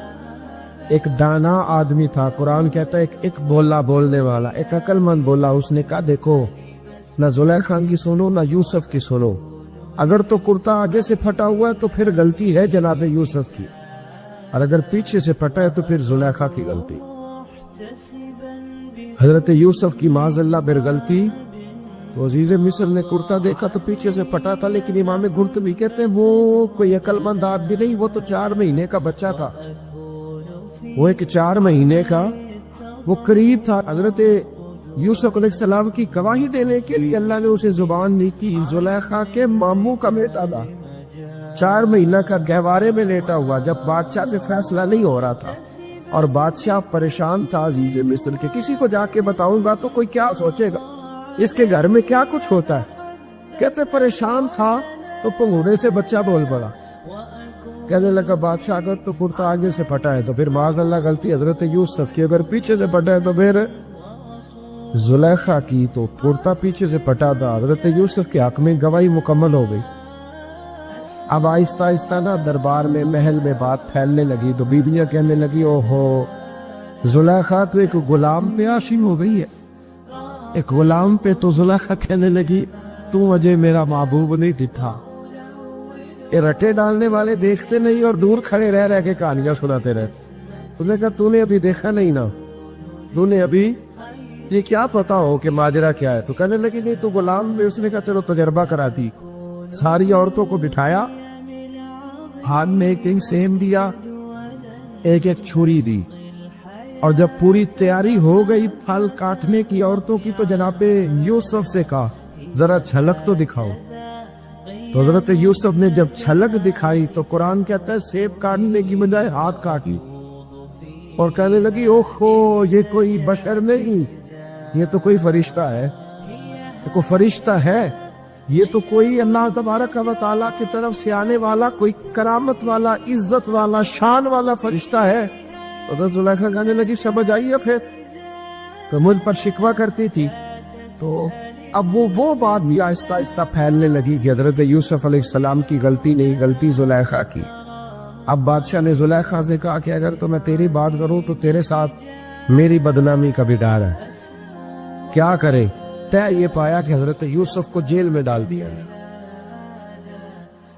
ایک دانا آدمی تھا، قرآن کہتا ہے ایک بولا بولنے والا، ایک عقل مند بولا. اس نے کہا دیکھو، نہ زلیخا کی سنو نہ یوسف کی سنو. اگر تو کرتا آگے سے پھٹا ہوا ہے تو پھر غلطی ہے جناب یوسف کی، اور اگر پیچھے سے پھٹا ہے تو پھر زلیخا کی غلطی. حضرت یوسف کی معاذ اللہ پھر غلطی. تو عزیز مصر نے کرتا دیکھا تو پیچھے سے پھٹا تھا، لیکن امام قرطبی کہتے ہیں وہ کوئی عقل مند آدمی نہیں، وہ تو 4 مہینے کا بچہ تھا. وہ ایک 4 مہینے کا وہ قریب تھا. حضرت یوسف علیہ السلام کی گواہی دینے کے لیے اللہ نے اسے زبان نہیں کی. زلیخا کے ماموں کا بیٹا تھا، 4 مہینہ کا گہوارے میں لیٹا ہوا، جب بادشاہ سے فیصلہ نہیں ہو رہا تھا اور بادشاہ پریشان تھا عزیز مصر کے. کسی کو جا کے بتاؤں گا تو کوئی کیا سوچے گا، اس کے گھر میں کیا کچھ ہوتا ہے. کہتے پریشان تھا تو پنگوڑے سے بچہ بول پڑا. کہنے لگا بادشاہ اگر تو کرتا آگے سے پھٹا ہے تو پھر معاذ اللہ غلطی حضرت یوسف کی، اگر پیچھے سے پھٹا ہے تو پھر زلیخا کی. تو کرتا پیچھے سے پھٹا تھا. حضرت یوسف کے حق میں گواہی مکمل ہو گئی. اب آہستہ آہستہ نا دربار میں محل میں بات پھیلنے لگی. تو بیویاں کہنے لگی اوہو زلیخا تو ایک غلام پہ عاشق ہو گئی ہے. ایک غلام پہ. تو زلیخا کہنے لگی تو اجے میرا محبوب نہیں دکھا. یہ رٹے ڈالنے والے دیکھتے نہیں اور دور کھڑے رہ کے کہانیاں سناتے رہتے. انہوں نے کہا تو نے ابھی دیکھا نہیں نا، تو نے ابھی یہ کیا پتا ہو کہ ماجرا کیا ہے. تو کہنے لگی نہیں تو غلام میں. اس نے کہا چلو تجربہ کراتی. ساری عورتوں کو بٹھایا، ہاتھ میں ایک سیم دیا، ایک چھری دی، اور جب پوری تیاری ہو گئی پھل کاٹنے کی عورتوں کی تو جناب یوسف سے کہا ذرا جھلک تو دکھاؤ. تو حضرت یوسف نے جب جھلک دکھائی تو قرآن کہتا ہے سیب کاٹنے کی بجائے ہاتھ کاٹ لی، اور کہنے لگی اوہو یہ کوئی بشر نہیں، یہ تو کوئی فرشتہ ہے. یہ کوئی فرشتہ ہے، یہ تو کوئی اللہ تبارک و تعالیٰ کی طرف سے آنے والا کوئی کرامت والا، عزت والا، شان والا فرشتہ ہے. حضرت زلیخا کہنے لگی سمجھ آئی ہے پھر تو مجھ پر شکوہ کرتی تھی. تو اب وہ بات بھی آہستہ آہستہ پھیلنے لگی کہ حضرت یوسف علیہ السلام کی غلطی نہیں، غلطی زلیخا کی. اب بادشاہ نے زلیخا سے کہا کہ اگر تو میں تیری بات کروں تو تیرے ساتھ میری بدنامی کا بھی ڈر ہے. کیا کرے؟ طے یہ پایا کہ حضرت یوسف کو جیل میں ڈال دیا.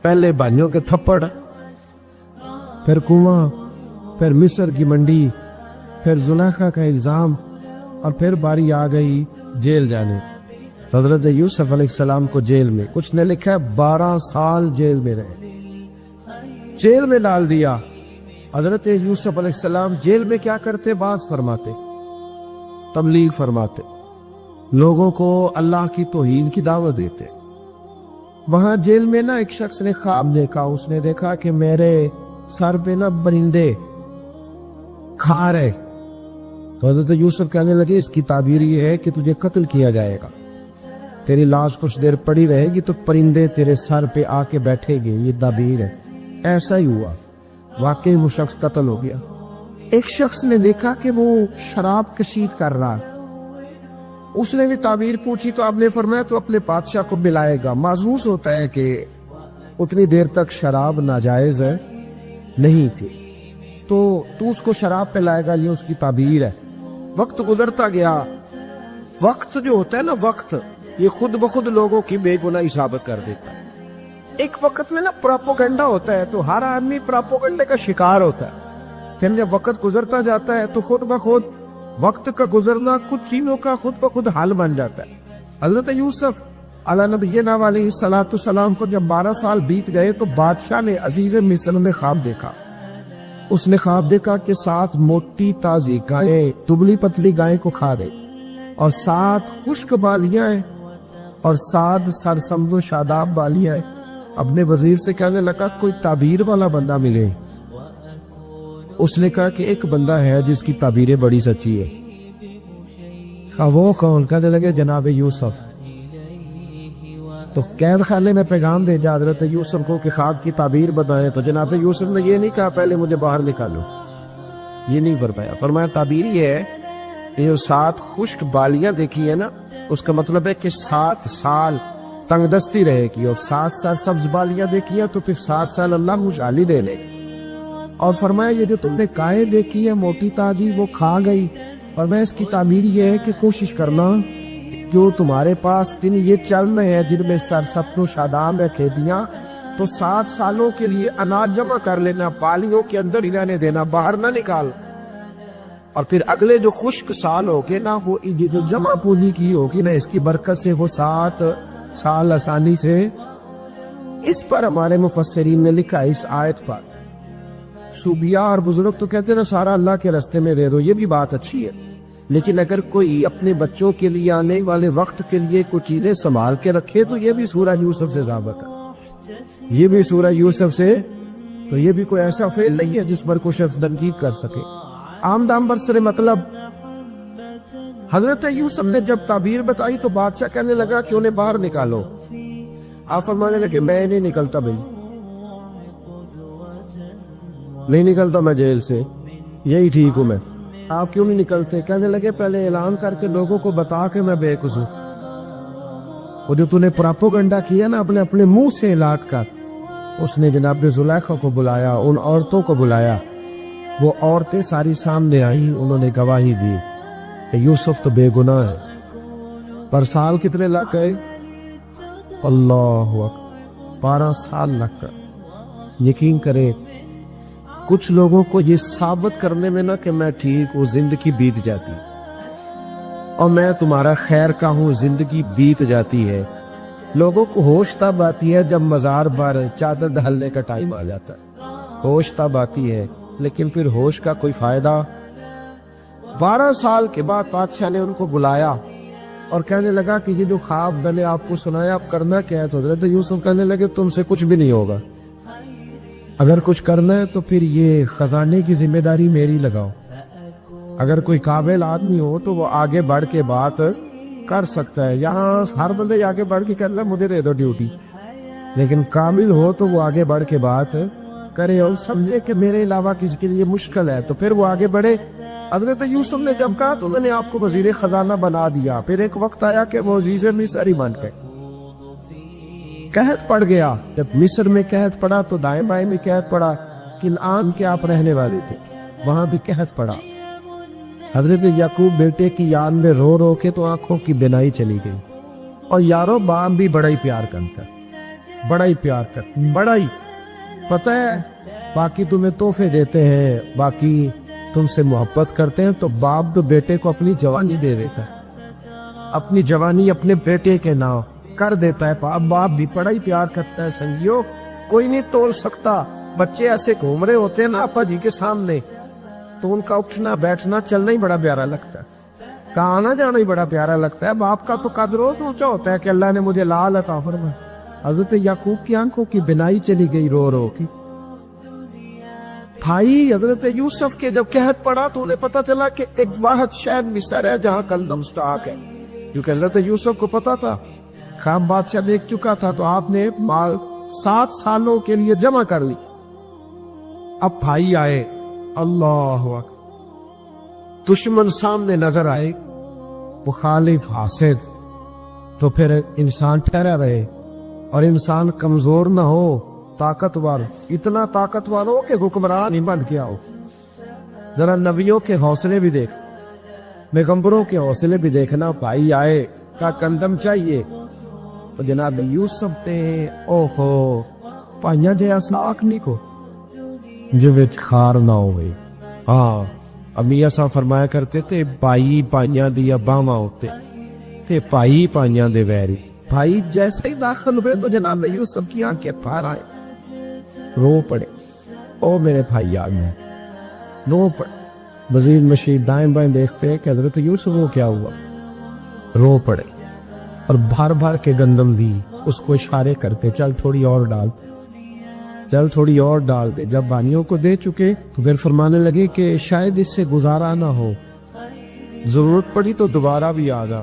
پہلے بھائیوں کے تھپڑ، پھر کنواں، پھر مصر کی منڈی، پھر زلیخا کا الزام، اور پھر باری آ گئی جیل جانے. حضرت یوسف علیہ السلام کو جیل میں، کچھ نے لکھا ہے 12 سال جیل میں رہے، جیل میں ڈال دیا. حضرت یوسف علیہ السلام جیل میں کیا کرتے؟ باز فرماتے، تبلیغ فرماتے، لوگوں کو اللہ کی توحید کی دعوت دیتے. وہاں جیل میں نا ایک شخص نے خواب دیکھا. اس نے دیکھا کہ میرے سر پہ نا پرندے کھا رہے. تو حضرت یوسف کہنے لگے اس کی تعبیر یہ ہے کہ تجھے قتل کیا جائے گا، تیری لاش کچھ دیر پڑی رہے گی تو پرندے تیرے سر پہ آ کے بیٹھے گے، یہ تعبیر ہے. ایسا ہی ہوا، واقعی وہ شخص قتل ہو گیا. ایک شخص نے دیکھا کہ وہ شراب کشید کر رہا، اس نے بھی تعبیر پوچھی تو آپ نے فرمایا تو اپنے بادشاہ کو بلائے گا. محسوس ہوتا ہے کہ اتنی دیر تک شراب ناجائز نہیں تھی، تو اس کو شراب پلائے گا، یہ اس کی تعبیر ہے. وقت گزرتا گیا. وقت جو ہوتا ہے نا، وقت یہ خود بخود لوگوں کی بے گناہی ثابت کر دیتا ہے. ایک وقت میں نا پراپوگنڈا ہوتا ہے تو ہر آدمی پراپوگنڈے کا شکار ہوتا ہے. پھر جب وقت گزرتا جاتا ہے تو خود بخود وقت کا گزرنا کچھ چیزوں کا خود بخود حل بن جاتا ہے. حضرت یوسف علیہ نبینا علیہ الصلوۃ والسلام کو جب 12 سال بیت گئے تو بادشاہ نے عزیز مصر نے خواب دیکھا. اس نے خواب دیکھا کہ 7 موٹی تازی گائیں دبلی پتلی گائیں کو کھا رہے، اور 7 خشک بالیاں ہیں، اور 7 سرسبز و شاداب بالیاں ہیں. اپنے وزیر سے کہنے لگا کوئی تعبیر والا بندہ ملے. اس نے کہا کہ ایک بندہ ہے جس کی تعبیریں بڑی سچی ہے. وہ کون؟ کہنے لگے جناب یوسف. تو قید خانے میں پیغام بھیجا حضرت یوسف کو کہ خواب کی تعبیر بتائیں، تو جناب یوسف نے یہ نہیں کہا پہلے مجھے باہر نکالو، یہ نہیں فرمایا۔ فرمایا تعبیر یہ ہے کہ جو 7 خشک بالیاں دیکھی ہے نا، اس کا مطلب ہے کہ 7 سال تنگ دستی رہے گی، اور 7 سال سبز بالیاں دیکھی ہے تو پھر 7 سال اللہ خوشحالی دے لے گا۔ اور فرمایا یہ جو تم نے کائیں دیکھی ہے موٹی تازی وہ کھا گئی، اور میں اس کی تعبیر یہ ہے کہ کوشش کرنا جو تمہارے پاس دن یہ چل رہے ہیں جن میں سرسبز و شاداب ہے کھیتیاں، تو 7 سالوں کے لیے اناج جمع کر لینا، بالیوں کے اندر ہی رہنے دینا، باہر نہ نکال، اور پھر اگلے جو خشک سال ہوگے نا وہ جو جمع پونی کی ہوگی نا اس کی برکت سے وہ 7 سال آسانی سے۔ اس پر ہمارے مفسرین نے لکھا اس آیت پر، صوفیاء اور بزرگ تو کہتے ہیں نا سارا اللہ کے راستے میں دے دو، یہ بھی بات اچھی ہے، لیکن اگر کوئی اپنے بچوں کے لیے آنے والے وقت کے لیے کچھ چیزیں سنبھال کے رکھے تو یہ بھی سورہ یوسف سے ثابت ہے، یہ بھی سورہ یوسف سے، تو یہ بھی کوئی ایسا فعل نہیں ہے جس پر کوئی شخص تنقید کر سکے۔ آمدام برسر مطلب حضرت یوسف نے جب تعبیر بتائی تو بادشاہ کہنے لگا کہ انہیں باہر نکالو، آپ فرمانے لگے میں نہیں نکلتا بھائی، نہیں نکلتا میں جیل سے، یہی ٹھیک ہوں میں، آپ کیوں نہیں نکلتے؟ کہنے لگے پہلے اعلان کر کے لوگوں کو بتا کہ میں بے قصور، وہ جو تُو نے پراپوگنڈا کیا نا اپنے منہ سے اعلان کر۔ اس نے جناب زلیخا کو بلایا، ان عورتوں کو بلایا، وہ عورتیں ساری سامنے آئیں، انہوں نے گواہی دی کہ یوسف تو بے گناہ ہے۔ پر سال کتنے لگ گئے؟ اللہ اکبر، 12 سال لگ گئے۔ یقین کرے کچھ لوگوں کو یہ ثابت کرنے میں نا کہ میں ٹھیک ہوں زندگی بیت جاتی، اور میں تمہارا خیر کا ہوں زندگی بیت جاتی ہے۔ لوگوں کو ہوش تب آتی ہے جب مزار پر چادر ڈالنے کا ٹائم آ جاتا ہے، ہوش تب آتی ہے، لیکن پھر ہوش کا کوئی فائدہ۔ 12 سال کے بعد بادشاہ نے ان کو بلایا اور کہنے لگا کہ یہ جو خواب میں نے آپ کو سنایا اب کرنا کیا ہے؟ تو حضرت یوسف کہنے لگے تم سے کچھ بھی نہیں ہوگا، اگر کچھ کرنا ہے تو پھر یہ خزانے کی ذمہ داری میری لگاؤ، اگر کوئی قابل آدمی ہو تو وہ آگے بڑھ کے بات کر سکتا ہے۔ یہاں ہر بندے آگے بڑھ کے کہتا ہے مجھے دے دو ڈیوٹی، لیکن کامل ہو تو وہ آگے بڑھ کے بات کرے اور سمجھے کہ میرے علاوہ کسی کے لیے مشکل ہے تو پھر وہ آگے بڑھے۔ حضرت یوسف نے جب کہا تو انہوں نے آپ کو وزیر خزانہ بنا دیا، پھر ایک وقت آیا کہ وہ عزیز مصر ہی بن گئے، قحط پڑ گیا۔ جب مصر میں قحط پڑا تو دائیں بائیں میں قحط پڑا، کنعان کے آپ رہنے والے تھے وہاں بھی قحط پڑا۔ حضرت یعقوب بیٹے کی یاد میں رو رو کے تو آنکھوں کی بینائی چلی گئی۔ اور یارو باپ بھی بڑا ہی پیار کرتا ہے، بڑا ہی پیار کرتا ہے، بڑا ہی، پتہ ہے باقی تمہیں تحفے دیتے ہیں، باقی تم سے محبت کرتے ہیں، تو باپ تو بیٹے کو اپنی جوانی دے دیتا ہے، اپنی جوانی اپنے بیٹے کے نام کر دیتا ہے۔ باپ بھی بڑا ہی پیار کرتا ہے سنگیو، کوئی نہیں تول سکتا۔ بچے ایسے گھوم رہے ہوتے ہیں نا آپا جی کے سامنے تو ان کا اٹھنا بیٹھنا چلنا ہی بڑا پیارا لگتا ہے، کہاں آنا جانا ہی بڑا پیارا لگتا ہے۔ باپ کا تو قدر روز اونچا ہوتا ہے کہ اللہ نے مجھے لال عطا فرمایا۔ حضرت یعقوب کی آنکھوں کی بینائی چلی گئی رو رو کی۔ بھائی حضرت یوسف کے جب قحط پڑا تو انہیں پتا چلا کہ ایک واحد شہر مصر ہے جہاں کندم سٹاک ہے، کیونکہ حضرت یوسف کو پتا تھا، خواب بادشاہ دیکھ چکا تھا، تو آپ نے مال 7 سالوں کے لیے جمع کر لی۔ اب بھائی آئے، اللہ اکبر، دشمن سامنے نظر آئے، مخالف حاسد، تو پھر انسان ٹھہرا رہے اور انسان کمزور نہ ہو، طاقتور، اتنا طاقتور ہو کہ حکمران ہی بن گیا ہو۔ ذرا نبیوں کے حوصلے بھی دیکھ، پیغمبروں کے حوصلے بھی دیکھنا۔ بھائی آئے کا کندم چاہیے تو جناب یوسف تے اوہو پائیاں جے اساک نہیں کو جو وچ خار نہ ہوئے۔ ہاں امیہ صاحب فرمایا کرتے تھے بھائی پائیاں دیا باواں ہوتے تے بھائی پائیاں دے ویری۔ بھائی جیسے ہی داخل ہوئے تو جناب یوسف کی آنکھیں پھار آئے، رو پڑے، او میرے بھائی آ گئے، رو پڑے۔ وزیر مشیر دائیں بائیں دیکھتے کہ حضرت یوسف کو کیا ہوا، رو پڑے اور بھر بھر کے گندم دی، اس کو اشارے کرتے چل تھوڑی اور ڈال، چل تھوڑی اور ڈال دے۔ جب بانیوں کو دے چکے تو پھر فرمانے لگے کہ شاید اس سے گزارا نہ ہو، ضرورت پڑی تو دوبارہ بھی آ گا۔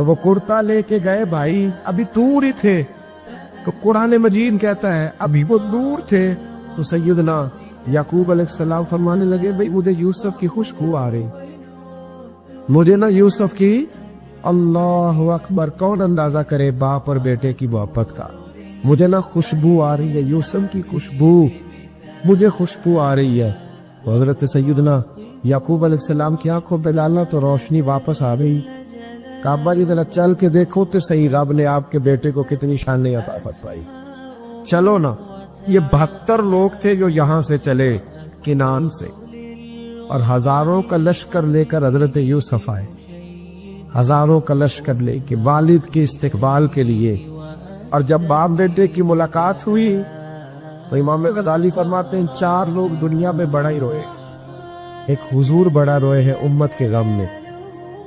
تو وہ کرتا لے کے گئے بھائی، ابھی دور ہی تھے، تو قرآن مجید کہتا ہے ابھی وہ دور تھے، تو سیدنا یعقوب علیہ السلام فرمانے لگے بھئی مجھے یوسف کی خوشبو آ رہی، مجھے نا یوسف کی، اللہ اکبر، کون اندازہ کرے باپ اور بیٹے کی محبت کا، مجھے نا خوشبو آ رہی ہے، یوسف کی خوشبو، مجھے خوشبو آ رہی ہے۔ حضرت سیدنا یعقوب علیہ السلام کی آنکھوں پہ ڈالا تو روشنی واپس آ گئی۔ کعبہ جی ذرا چل کے دیکھو تو صحیح، رب نے آپ کے بیٹے کو کتنی شان عطا فرمائی۔ چلو نا، یہ 72 لوگ تھے جو یہاں سے چلے کنان سے، اور ہزاروں کا لشکر لے کر حضرت یوسف آئے، ہزاروں کا لشکر لے کے والد کے استقبال کے لیے۔ اور جب باپ بیٹے کی ملاقات ہوئی تو امام غزالی فرماتے ہیں 4 لوگ دنیا میں بڑا ہی روئے، ایک حضور بڑا روئے ہیں امت کے غم میں،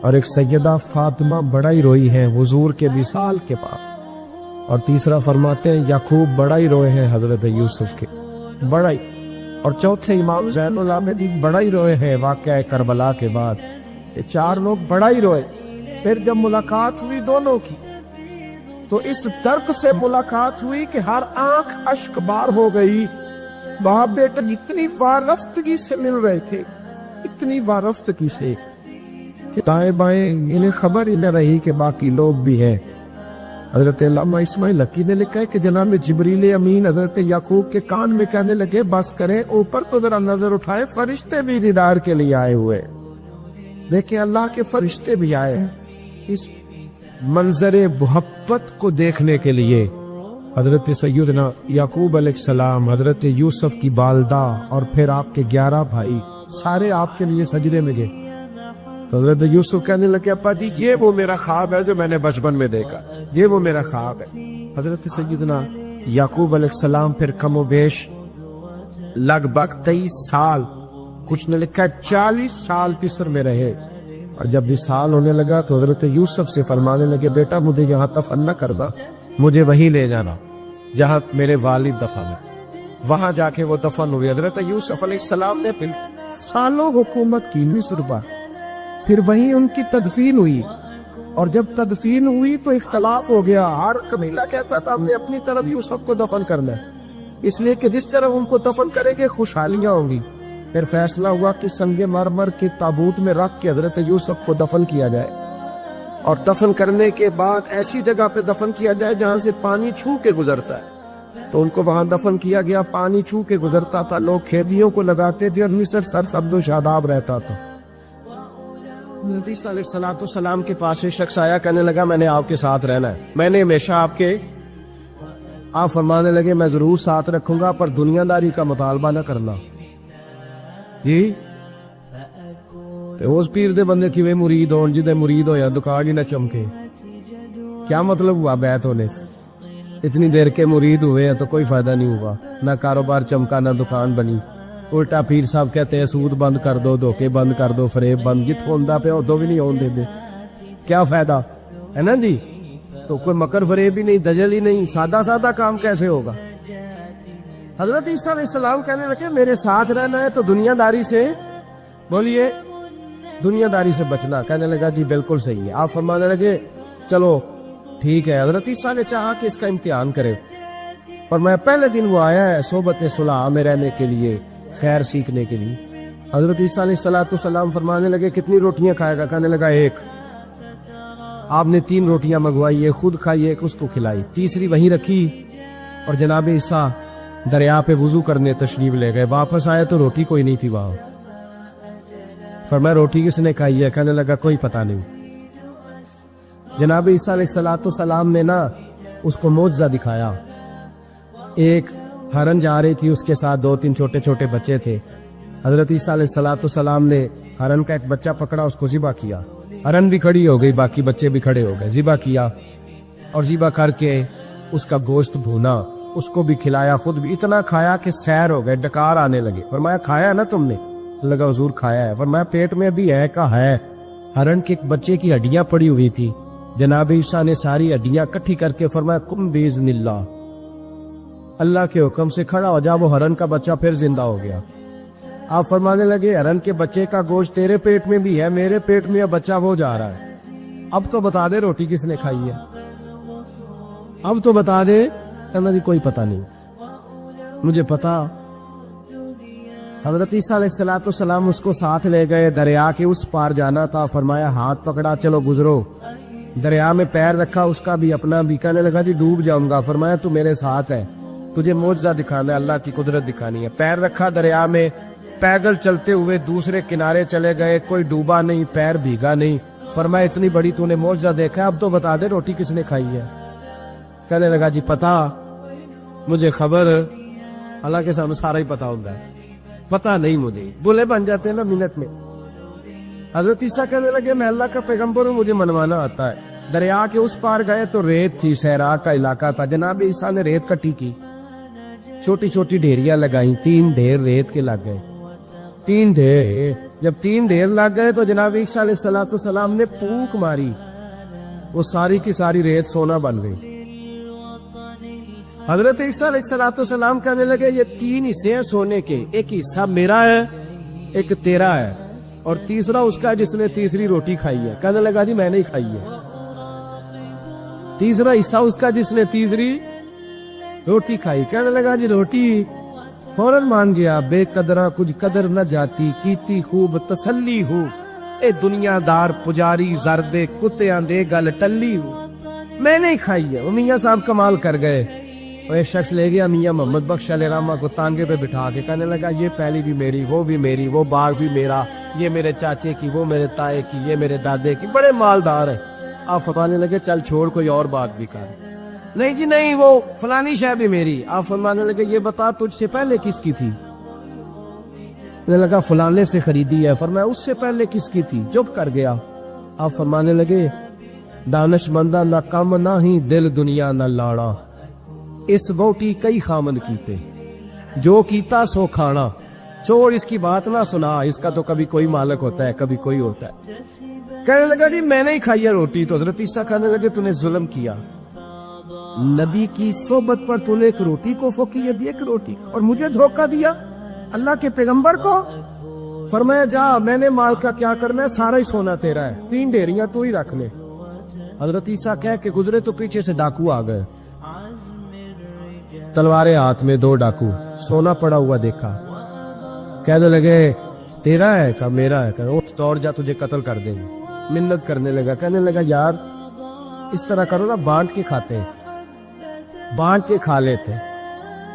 اور ایک سیدہ فاطمہ بڑا ہی روئی ہیں حضور کے وصال کے بعد، اور تیسرا فرماتے ہیں یعقوب بڑا ہی روئے ہیں حضرت یوسف کے، بڑا ہی، اور چوتھے امام زین العابدین بڑا ہی روئے ہیں واقعہ کربلا کے بعد۔ یہ 4 لوگ بڑا ہی روئے۔ پھر جب ملاقات ہوئی دونوں کی تو اس درد سے ملاقات ہوئی کہ ہر آنکھ اشک بار ہو گئی۔ باپ بیٹے اتنی وارفتگی سے مل رہے تھے، اتنی وارفتگی سے کہ دائیں بائیں انہیں خبر ہی نہ رہی کہ باقی لوگ بھی ہیں۔ حضرت علامہ اسماعیل حقی نے لکھا ہے کہ جناب جبریل امین حضرت یعقوب کے کان میں کہنے لگے بس کریں، اوپر تو ذرا نظر اٹھائے، فرشتے بھی دیدار کے لیے آئے ہوئے۔ دیکھیں اللہ کے فرشتے بھی آئے ہیں اس منظر محبت کو دیکھنے کے لیے۔ حضرت سیدنا یعقوب علیہ السلام، حضرت یوسف کی والدہ، اور پھر آپ کے 11 بھائی سارے آپ کے لیے سجدے میں گئے۔ تو حضرت یوسف کہنے لگے ابا جی یہ وہ میرا خواب ہے جو میں نے بچپن میں دیکھا، یہ وہ میرا خواب ہے۔ حضرت سیدنا یعقوب علیہ السلام پھر کم و بیش لگ بھگ 23 سال، کچھ نے لکھا 40 سال مصر میں رہے، اور جب وصال ہونے لگا تو حضرت یوسف سے فرمانے لگے بیٹا مجھے یہاں دفن نہ کرنا، مجھے وہیں لے جانا جہاں میرے والد دفن ہے۔ وہاں جا کے وہ دفن ہوئے۔ حضرت یوسف علیہ السلام نے پھر سالوں حکومت کی مصر پر، پھر وہیں ان کی تدفین ہوئی، اور جب تدفین ہوئی تو اختلاف ہو گیا، ہر قبیلہ کہتا تھا ہم نے اپنی طرف یوسف کو دفن کرنا ہے، اس لیے کہ جس طرح ان کو دفن کریں گے خوشحالیاں ہوں گی۔ پھر فیصلہ ہوا کہ سنگ مرمر کے تابوت میں رکھ کے حضرت یوسف کو دفن کیا جائے، اور دفن کرنے کے بعد ایسی جگہ پہ دفن کیا جائے جہاں سے پانی چھو کے گزرتا ہے۔ تو ان کو وہاں دفن کیا گیا، پانی چھو کے گزرتا تھا، لوگ کھیتیوں کو لگاتے تھے، اور مصر سرسبز و شاداب رہتا تھا۔ حضرت عیسیٰ علیہ السلام کے پاس ایک شخص آیا، کہنے لگا میں نے آپ کے ساتھ رہنا ہے، میں نے ہمیشہ آپ فرمانے لگے میں ضرور ساتھ رکھوں گا پر دنیا داری کا مطالبہ نہ کرنا۔ جی تے اس پیر دے بندے کیویں مرید ہون، جدے مرید ہویا دکان ہی نہ چمکے، کیا مطلب ہوا بیعت ہونے سے؟ اتنی دیر کے مرید ہوئے ہیں تو کوئی فائدہ نہیں ہوا، نہ کاروبار چمکا نہ دکان بنی۔ الٹا پیر صاحب کہتے ہیں سود بند کر دو، دھوکے بند کر دو، فریب بند، جت ہوندہ پہ ادو بھی نہیں ہون دے دے، کیا فائدہ ہے نا جی؟ تو کوئی مکر فریب ہی نہیں، دجل ہی نہیں، سادہ سادہ کام کیسے ہوگا؟ حضرت عیسیٰ علیہ السلام کہنے لگے میرے ساتھ رہنا ہے تو دنیا داری سے، بولیے دنیا داری سے بچنا۔ کہنے لگا جی بالکل صحیح ہے۔ آپ فرمانے لگے چلو ٹھیک ہے۔ حضرت عیسیٰ نے چاہا کہ اس کا امتحان کرے، فرمایا پہلے دن وہ آیا ہے صحبت صلح میں رہنے کے لیے، خیر سیکھنے کے لیے۔ حضرت عیسیٰ علیہ السلام فرمانے لگے کتنی روٹیاں کھائے گا؟ کہنے لگا 1۔ آپ نے 3 روٹیاں منگوائی، ایک خود کھائی، ایک اس کو کھلائی، تیسری وہیں رکھی، اور جناب عیسیٰ دریا پہ وضو کرنے تشریف لے گئے۔ واپس آئے تو روٹی کوئی نہیں تھی وہاں۔ فرمایا روٹی کس نے کھائی ہے؟ کہنے لگا کوئی پتہ نہیں۔ جناب عیسیٰ علیہ السلام نے نا اس کو معجزہ دکھایا۔ ایک ہرن جا رہی تھی، اس کے ساتھ 2-3 چھوٹے چھوٹے بچے تھے۔ حضرت عیسیٰ علیہ السلام نے ہرن کا ایک بچہ پکڑا، اس کو ذبح کیا، ہرن بھی کھڑی ہو گئی، باقی بچے بھی کھڑے ہو گئے، ذبح کیا، اور ذبح کر کے اس کا گوشت بھونا، اس کو بھی کھلایا، خود بھی اتنا کھایا کہ سیر ہو گئے، ڈکار آنے لگے۔ فرمایا کھایا نا تم نے؟ لگا حضور کھایا ہے۔ فرمایا پیٹ میں بھی ہے؟ کہا ہے۔ ہرن کے ایک بچے کی ہڈیاں پڑی ہوئی تھی، جناب عیسیٰ نے ساری ہڈیاں کٹھی کر کے فرمایا کم باذن اللہ، اللہ کے حکم سے کھڑا ہو جا۔ وہ ہرن کا بچہ پھر زندہ ہو گیا۔ آپ فرمانے لگے ہرن کے بچے کا گوشت تیرے پیٹ میں بھی ہے، میرے پیٹ میں بچہ وہ جا رہا ہے۔ اب تو بتا دے روٹی کس نے کھائی ہے، اب تو بتا دے۔ کہنا جی کوئی پتہ نہیں، مجھے پتا۔ حضرت عیسیٰ علیہ السلام اس کو ساتھ لے گئے، دریا کے اس پار جانا تھا، فرمایا ہاتھ پکڑا چلو گزرو، دریا میں پیر رکھا اس کا بھی اپنا بھی، کہنے لگا جی ڈوب جاؤں گا، فرمایا تو میرے ساتھ ہے، تجھے معجزہ دکھانا ہے، اللہ کی قدرت دکھانی ہے۔ پیر رکھا دریا میں، پیدل چلتے ہوئے دوسرے کنارے چلے گئے، کوئی ڈوبا نہیں، پیر بھیگا نہیں، فرمایا اتنی بڑی تو نے معجزہ دیکھا ہے، اب تو بتا دے روٹی کس نے کھائی ہے۔ کہنے لگا جی پتا، مجھے خبر، حالانکہ ہمیں سارا ہی پتا ہوتا ہے، پتا نہیں مجھے، بولے بن جاتے ہیں نا منٹ میں۔ حضرت عیسیٰ کہنے لگے میں اللہ کا پیغمبر ہوں، مجھے منوانا آتا ہے۔ دریا کے اس پار گئے تو ریت تھی، صحرا کا علاقہ تھا، جناب عیسیٰ نے ریت کٹی کی، چھوٹی چھوٹی ڈھیریاں لگائیں، 3 ڈھیر ریت کے لگ گئے، 3 ڈھیر، جب 3 ڈھیر لگ گئے تو جناب عیسیٰ علیہ السلام نے پھونک ماری، وہ ساری کی ساری ریت سونا بن گئی۔ حضرت عیسیٰ علیہ السلام کہنے لگے یہ 3 حصے ہیں سونے کے، ایک حصہ میرا ہے، ایک تیرا ہے، اور تیسرا اس کا جس نے تیسری روٹی کھائی ہے۔ کہنے لگا جی میں نہیں کھائی ہے۔ تیسرا حصہ اس کا جس نے تیسری روٹی کھائی۔ کہنے لگا جی روٹی، فوراً مان گیا، بے قدرہ کچھ قدر نہ جاتی، کیتی خوب تسلی ہو، اے دنیا دار پجاری زردے کتیاں دے گل ٹلی ہو، میں نہیں کھائی ہے۔ وہ میاں صاحب کمال کر گئے، وہ ایک شخص لے گیا میاں محمد بخش علیہ رحمہ کو تانگے پہ بٹھا کے، کہنے لگا یہ پہلی بھی میری، وہ بھی میری، وہ باغ بھی میرا، یہ میرے چاچے کی، وہ میرے تائے کی، یہ میرے دادے کی، بڑے مالدار ہیں۔ آپ فرمانے لگے چل چھوڑ کوئی اور بات بھی کر، نہیں جی نہیں وہ فلانی شے بھی میری۔ آپ فرمانے لگے یہ بتا تجھ سے پہلے کس کی تھی؟ کہنے لگا فلانے سے خریدی ہے۔ فرمایا اس سے پہلے کس کی تھی؟ چپ کر گیا۔ آپ فرمانے لگے دانش مندہ نہ کم نہ ہی دل دنیا نہ لاڑا، اس بوٹی کئی خامن کیتے، جو کیتا سو کھانا، چھوڑ اس کی بات نہ سنا، اس کا تو کبھی کوئی مالک ہوتا ہے کبھی کوئی ہوتا ہے۔ کہنے لگا جی میں نہیں کھائی ہے روٹی۔ تو حضرت عیسیٰ کہنے لگے تو نے ظلم کیا، نبی کی صحبت پر تو نے ایک روٹی کو فوقیت دی، ایک روٹی، اور مجھے دھوکہ دیا اللہ کے پیغمبر کو۔ فرمایا جا میں نے مال کا کیا کرنا ہے، سارا ہی سونا تیرا ہے، 3 ڈھیریاں تو ہی رکھ لے۔ حضرت عیسیٰ کہہ کے گزرے تو پیچھے سے ڈاکو آ گئے، تلواریں ہاتھ میں، 2 ڈاکو، سونا پڑا ہوا دیکھا، کہنے لگے تیرا ہے؟ کہا میرا ہے۔ کہا اٹھ دوڑ جا تجھے قتل کر دیں گے۔ منت کرنے لگا، کہنے لگا یار اس طرح کرو نا، بانٹ کے کھاتے ہیں، بانٹ کے کھا لیتے۔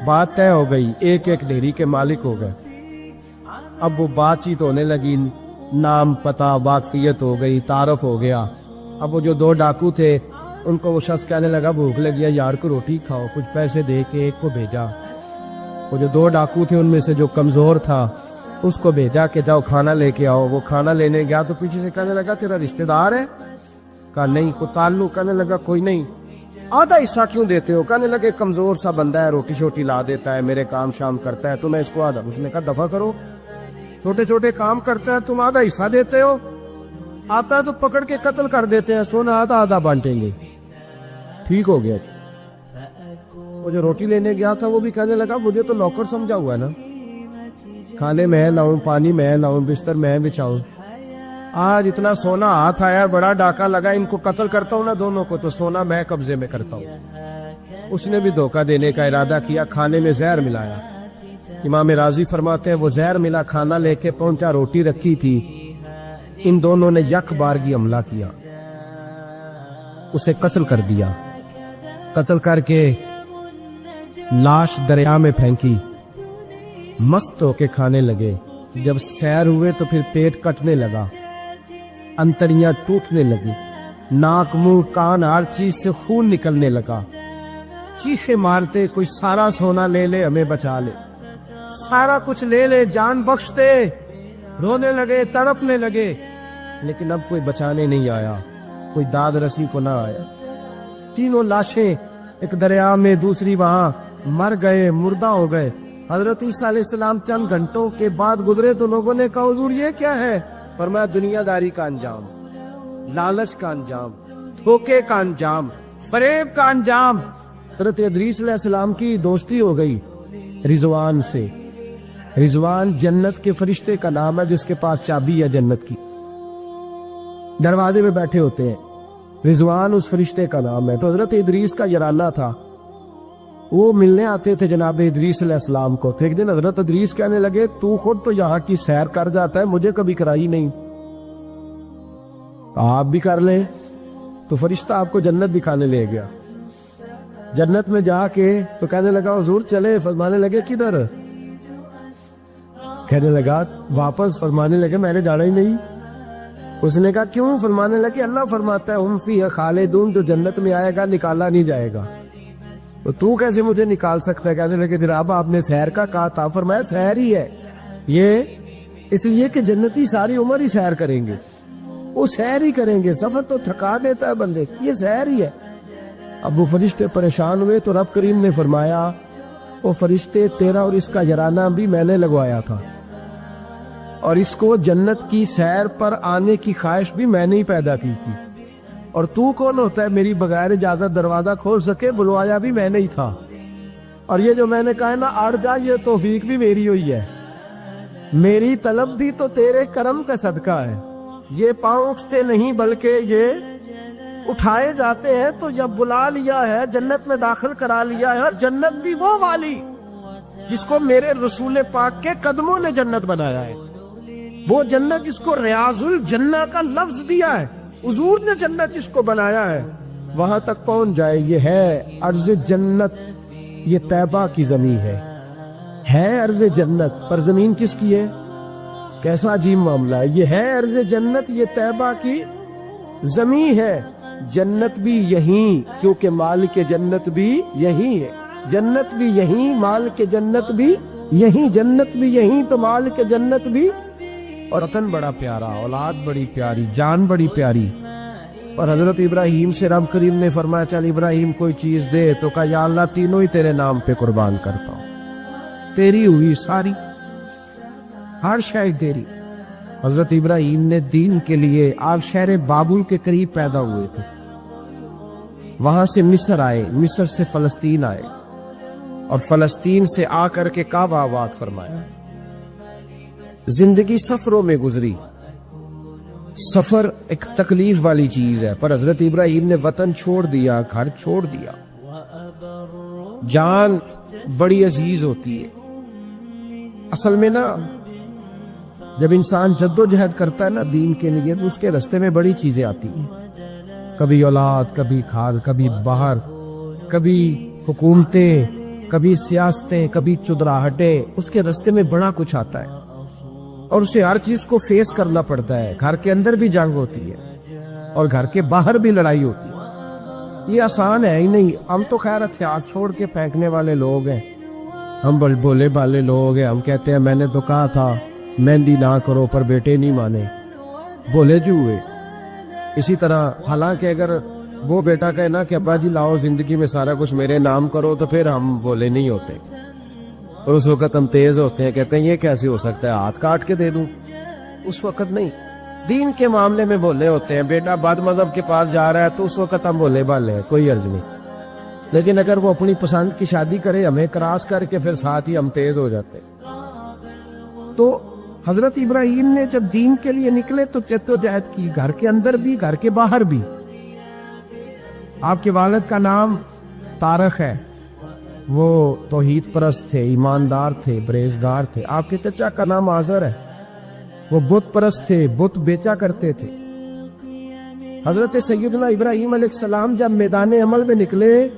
بات طے ہو گئی، ایک ایک ڈھیری کے مالک ہو گئے۔ اب وہ بات چیت ہونے لگی، نام پتہ واقفیت ہو گئی، تعارف ہو گیا۔ اب وہ جو 2 ڈاکو تھے ان کو وہ شخص کہنے لگا بھوک لگی ہے یار کو روٹی کھاؤ، کچھ پیسے دے کے ایک کو بھیجا۔ وہ جو 2 ڈاکو تھے ان میں سے جو کمزور تھا اس کو بھیجا کہ جاؤ کھانا لے کے آؤ۔ وہ کھانا لینے گیا تو پیچھے سے کہنے لگا تیرا رشتہ دار ہے؟ کہا نہیں، کوئی تعلق؟ کہنے لگا کوئی نہیں۔ آدھا حصہ کیوں دیتے ہو؟ کہنے لگے کمزور سا بندہ ہے، روٹی شوٹی لا دیتا ہے، میرے کام شام کرتا ہے، تو میں اس کو آدھا۔ اس نے کہا دفع کرو، چھوٹے چھوٹے کام کرتا ہے تم آدھا حصہ دیتے ہو، آتا ہے تو پکڑ کے قتل کر دیتے ہیں، سونا آدھا آدھا بانٹیں گے۔ ٹھیک ہو گیا جی۔ وہ جو روٹی لینے گیا تھا وہ بھی کہنے لگا مجھے تو نوکر سمجھا ہوا ہے نا، کھانے میں لاؤں، پانی میں لاؤں، بستر میں بچھاؤں، آج اتنا سونا ہاتھ آیا، بڑا ڈاکہ لگا، ان کو قتل کرتا ہوں نا دونوں کو تو سونا میں قبضے میں کرتا ہوں۔ اس نے بھی دھوکہ دینے کا ارادہ کیا، کھانے میں زہر ملایا۔ امام راضی فرماتے ہیں وہ زہر ملا کھانا لے کے پہنچا، روٹی رکھی تھی، ان دونوں نے یک بارگی حملہ کیا، اسے قتل کر دیا۔ قتل کر کے لاش دریا میں پھینکی، مست ہو کے کھانے لگے۔ جب سیر ہوئے تو پھر پیٹ کٹنے لگا، انتڑیاں ٹوٹنے لگی، ناک منہ کان ہر چیز سے خون نکلنے لگا۔ چیخے مارتے کوئی سارا سونا لے لے ہمیں بچا لے، سارا کچھ لے لے جان بخش دے، رونے لگے تڑپنے لگے، لیکن اب کوئی بچانے نہیں آیا، کوئی داد رسی کو نہ آیا۔ تینوں لاشیں ایک دریا میں، دوسری وہاں، مر گئے، مردہ ہو گئے۔ حضرت عیسیٰ علیہ السلام چند گھنٹوں کے بعد گزرے تو لوگوں نے کہا حضور یہ کیا ہے؟ فرمایا دنیا داری کا انجام، لالچ کا انجام، دھوکے کا انجام، فریب کا انجام۔ حضرت ادریس علیہ السلام کی دوستی ہو گئی رضوان سے۔ رضوان جنت کے فرشتے کا نام ہے جس کے پاس چابی ہے جنت کی، دروازے پہ بیٹھے ہوتے ہیں۔ رضوان اس فرشتے کا نام ہے. تو حضرت ادریس کا یرالہ تھا, وہ ملنے آتے تھے جناب ادریس علیہ السلام کو. تو ایک دن حضرت ادریس کہنے لگے تو خود تو یہاں کی سیر کر جاتا ہے, مجھے کبھی کرائی نہیں, آپ بھی کر لیں. تو فرشتہ آپ کو جنت دکھانے لے گیا. جنت میں جا کے تو کہنے لگا حضور چلے, فرمانے لگے کدھر؟ کہنے لگا واپس, فرمانے لگے میں نے جانا ہی نہیں. اس نے کہا کیوں؟ فرمانے لگے اللہ فرماتا ہے ہم فیہ خالدون, جو جنت میں آئے گا نکالا نہیں جائے گا. تو کیسے مجھے نکال سکتا ہے؟ کہنے لگے جناب آپ نے سیر کا کہا تھا. فرمایا سیر ہی ہے یہ, اس لیے کہ جنتی ساری عمر ہی سیر کریں گے, وہ سیر ہی کریں گے, سفر تو تھکا دیتا ہے بندے, یہ سیر ہی ہے. اب وہ فرشتے پریشان ہوئے تو رب کریم نے فرمایا وہ فرشتے تیرا اور اس کا یرانہ بھی میں نے لگوایا تھا, اور اس کو جنت کی سیر پر آنے کی خواہش بھی میں نے ہی پیدا کی تھی, اور تو کون ہوتا ہے میری بغیر اجازت دروازہ کھول سکے؟ بلوایا بھی میں نے ہی تھا, اور یہ جو میں نے کہا نا اڑ جا, یہ توفیق بھی میری ہوئی ہے, میری طلب بھی تو تیرے کرم کا صدقہ ہے. یہ پاؤں اٹھتے نہیں بلکہ یہ اٹھائے جاتے ہیں. تو جب بلا لیا ہے, جنت میں داخل کرا لیا ہے, اور جنت بھی وہ والی جس کو میرے رسول پاک کے قدموں نے جنت بنایا ہے, وہ جنت جس کو ریاض الجنہ کا لفظ دیا ہے, حضور نے جنت جس کو بنایا ہے, وہاں تک پہنچ جائے. یہ ہے ارض جنت, یہ طیبہ کی زمین ہے ارض جنت, پر زمین کس کی ہے؟ کیسا عجیب معاملہ ہے. یہ ہے ارض جنت, یہ طیبہ کی زمین ہے. جنت بھی یہیں, کیونکہ مالک جنت بھی یہیں ہے. جنت بھی یہیں, مالک جنت بھی یہیں. جنت بھی یہیں تو مالک جنت بھی. اور وطن بڑا پیارا, اولاد بڑی پیاری, جان بڑی پیاری. اور حضرت ابراہیم سے رب کریم نے فرمایا چل ابراہیم کوئی چیز دے, تو کہا یا اللہ تینوں ہی تیرے نام پہ قربان کرتا ہوں, تیری ہوئی ساری, ہر شے تیری. حضرت ابراہیم نے دین کے لیے آپ شہر بابل کے قریب پیدا ہوئے تھے, وہاں سے مصر آئے, مصر سے فلسطین آئے, اور فلسطین سے آ کر کے کعبہ آباد فرمایا. زندگی سفروں میں گزری. سفر ایک تکلیف والی چیز ہے, پر حضرت ابراہیم نے وطن چھوڑ دیا, گھر چھوڑ دیا. جان بڑی عزیز ہوتی ہے. اصل میں نا جب انسان جد و جہد کرتا ہے نا دین کے لیے, تو اس کے رستے میں بڑی چیزیں آتی ہیں. کبھی اولاد, کبھی کھال, کبھی باہر, کبھی حکومتیں, کبھی سیاستیں, کبھی چدراہٹیں. اس کے رستے میں بڑا کچھ آتا ہے, اور اسے ہر چیز کو فیس کرنا پڑتا ہے. گھر کے اندر بھی جنگ ہوتی ہے, اور گھر کے باہر بھی لڑائی ہوتی ہے. یہ آسان ہے ہی نہیں. ہم تو خیر ہتھیار چھوڑ کے پھینکنے والے لوگ ہیں, ہم بولے بالے لوگ ہیں. ہم کہتے ہیں میں نے تو کہا تھا مہندی نہ کرو, پر بیٹے نہیں مانے, بولے جو ہوئے. اسی طرح حالانکہ اگر وہ بیٹا کہے نا کہ ابا جی لاؤ زندگی میں سارا کچھ میرے نام کرو, تو پھر ہم بولے نہیں ہوتے, اور اس وقت ہم تیز ہوتے ہیں, کہتے ہیں یہ کیسے ہو سکتا ہے, ہاتھ کاٹ کے دے دوں. اس وقت نہیں. دین کے معاملے میں بولے ہوتے ہیں. بیٹا بد مذہب کے پاس جا رہا ہے تو اس وقت ہم بولے بالے ہیں, کوئی عرض نہیں. لیکن اگر وہ اپنی پسند کی شادی کرے, ہمیں کراس کر کے, پھر ساتھ ہی ہم تیز ہو جاتے. تو حضرت ابراہیم نے جب دین کے لیے نکلے تو جد و جہد کی, گھر کے اندر بھی گھر کے باہر بھی. آپ کے والد کا نام طارق ہے, وہ توحید پرست تھے, ایماندار تھے, پرہیزگار تھے. آپ کے چچا کا نام آزر ہے, وہ بت پرست تھے, بت بیچا کرتے تھے. حضرت سیدنا ابراہیم علیہ السلام جب میدان عمل میں نکلے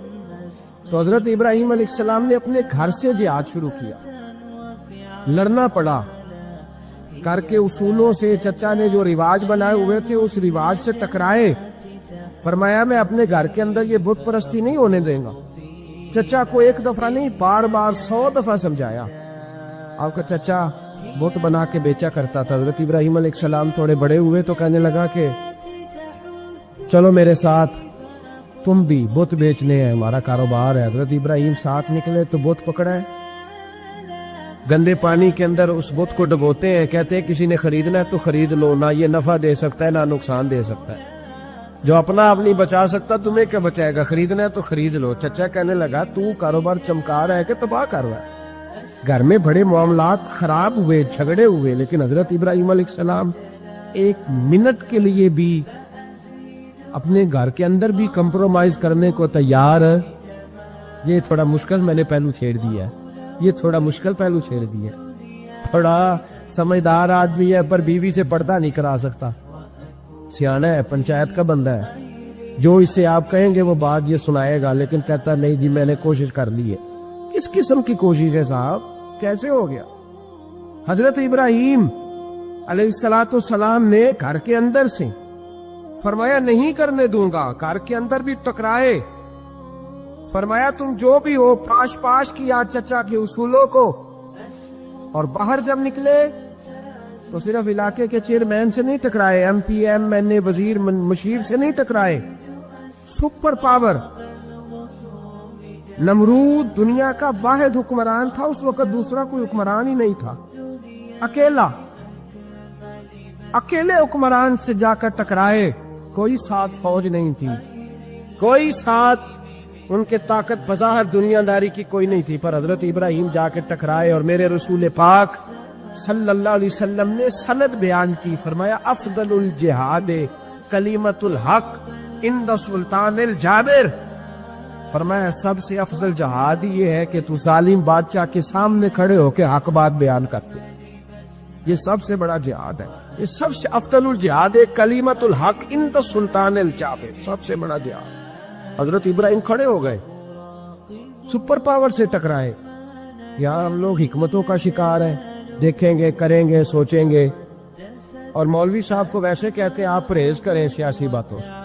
تو حضرت ابراہیم علیہ السلام نے اپنے گھر سے جہاد شروع کیا. لڑنا پڑا, کر کے اصولوں سے. چچا نے جو رواج بنائے ہوئے تھے اس رواج سے ٹکرائے. فرمایا میں اپنے گھر کے اندر یہ بت پرستی نہیں ہونے دیں گا. چچا کو ایک دفعہ نہیں, بار بار 100 دفعہ سمجھایا. آپ کا چچا بت بنا کے بیچا کرتا تھا. حضرت ابراہیم علیہ السلام تھوڑے بڑے ہوئے تو کہنے لگا کہ چلو میرے ساتھ, تم بھی بت بیچنے ہیں, ہمارا کاروبار ہے. حضرت ابراہیم ساتھ نکلے تو بت پکڑا ہے, گندے پانی کے اندر اس بت کو ڈبوتے ہیں. کہتے ہیں کسی نے خریدنا ہے تو خرید لو, نہ یہ نفع دے سکتا ہے نہ نقصان دے سکتا ہے. جو اپنا آپ نہیں بچا سکتا تمہیں کیا بچائے گا, خریدنا ہے تو خرید لو. چچا کہنے لگا تو کاروبار چمکا رہا ہے کہ تباہ کر رہا ہے. گھر میں بڑے معاملات خراب ہوئے, جھگڑے ہوئے, لیکن حضرت ابراہیم علیہ السلام ایک منٹ کے لیے بھی اپنے گھر کے اندر بھی کمپرومائز کرنے کو تیار ہے. یہ تھوڑا مشکل میں نے پہلو چھیڑ دیا ہے, یہ تھوڑا مشکل پہلو چھیڑ دیا ہے. تھوڑا سمجھدار آدمی ہے پر بیوی سے پردہ نہیں کرا سکتا, سیانا ہے, پنچایت کا بندہ ہے, جو اس سے آپ کہیں گے وہ بات یہ سنائے گا, لیکن کہتا نہیں جی میں نے کوشش کر لی ہے. کس قسم کی کوشش ہے صاحب, کیسے ہو گیا؟ حضرت ابراہیم علیہ السلام نے گھر کے اندر سے فرمایا نہیں کرنے دوں گا, گھر کے اندر بھی ٹکرائے, فرمایا تم جو بھی ہو پاش پاش کیا چچا کے اصولوں کو, اور باہر جب نکلے تو صرف علاقے کے چیئرمین سے نہیں ٹکرائے, ایم پی ایم این اے وزیر مشیر سے نہیں ٹکرائے, سپر پاور نمرود دنیا کا واحد حکمران تھا اس وقت, دوسرا کوئی حکمران ہی نہیں تھا, اکیلے حکمران سے جا کر ٹکرائے, کوئی ساتھ فوج نہیں تھی, کوئی ساتھ ان کے طاقت بظاہر دنیا داری کی کوئی نہیں تھی, پر حضرت ابراہیم جا کے ٹکرائے. اور میرے رسول پاک صلی اللہ علیہ وسلم نے سند بیان کی, فرمایا افضل الجہاد کلمۃ الحق عند سلطان الجابر, فرمایا سب سے افضل جہاد یہ ہے کہ تو ظالم بادشاہ کے سامنے کھڑے ہو کے حق بات بیان کرتے, یہ سب سے بڑا جہاد ہے, یہ سب سے افضل الجہاد کلمۃ الحق عند سلطان الجابر, سب سے بڑا جہاد. حضرت ابراہیم کھڑے ہو گئے, سپر پاور سے ٹکرائے. یہاں ہم لوگ حکمتوں کا شکار ہیں, دیکھیں گے, کریں گے, سوچیں گے, اور مولوی صاحب کو ویسے کہتے ہیں آپ پرہیز کریں سیاسی باتوں سے.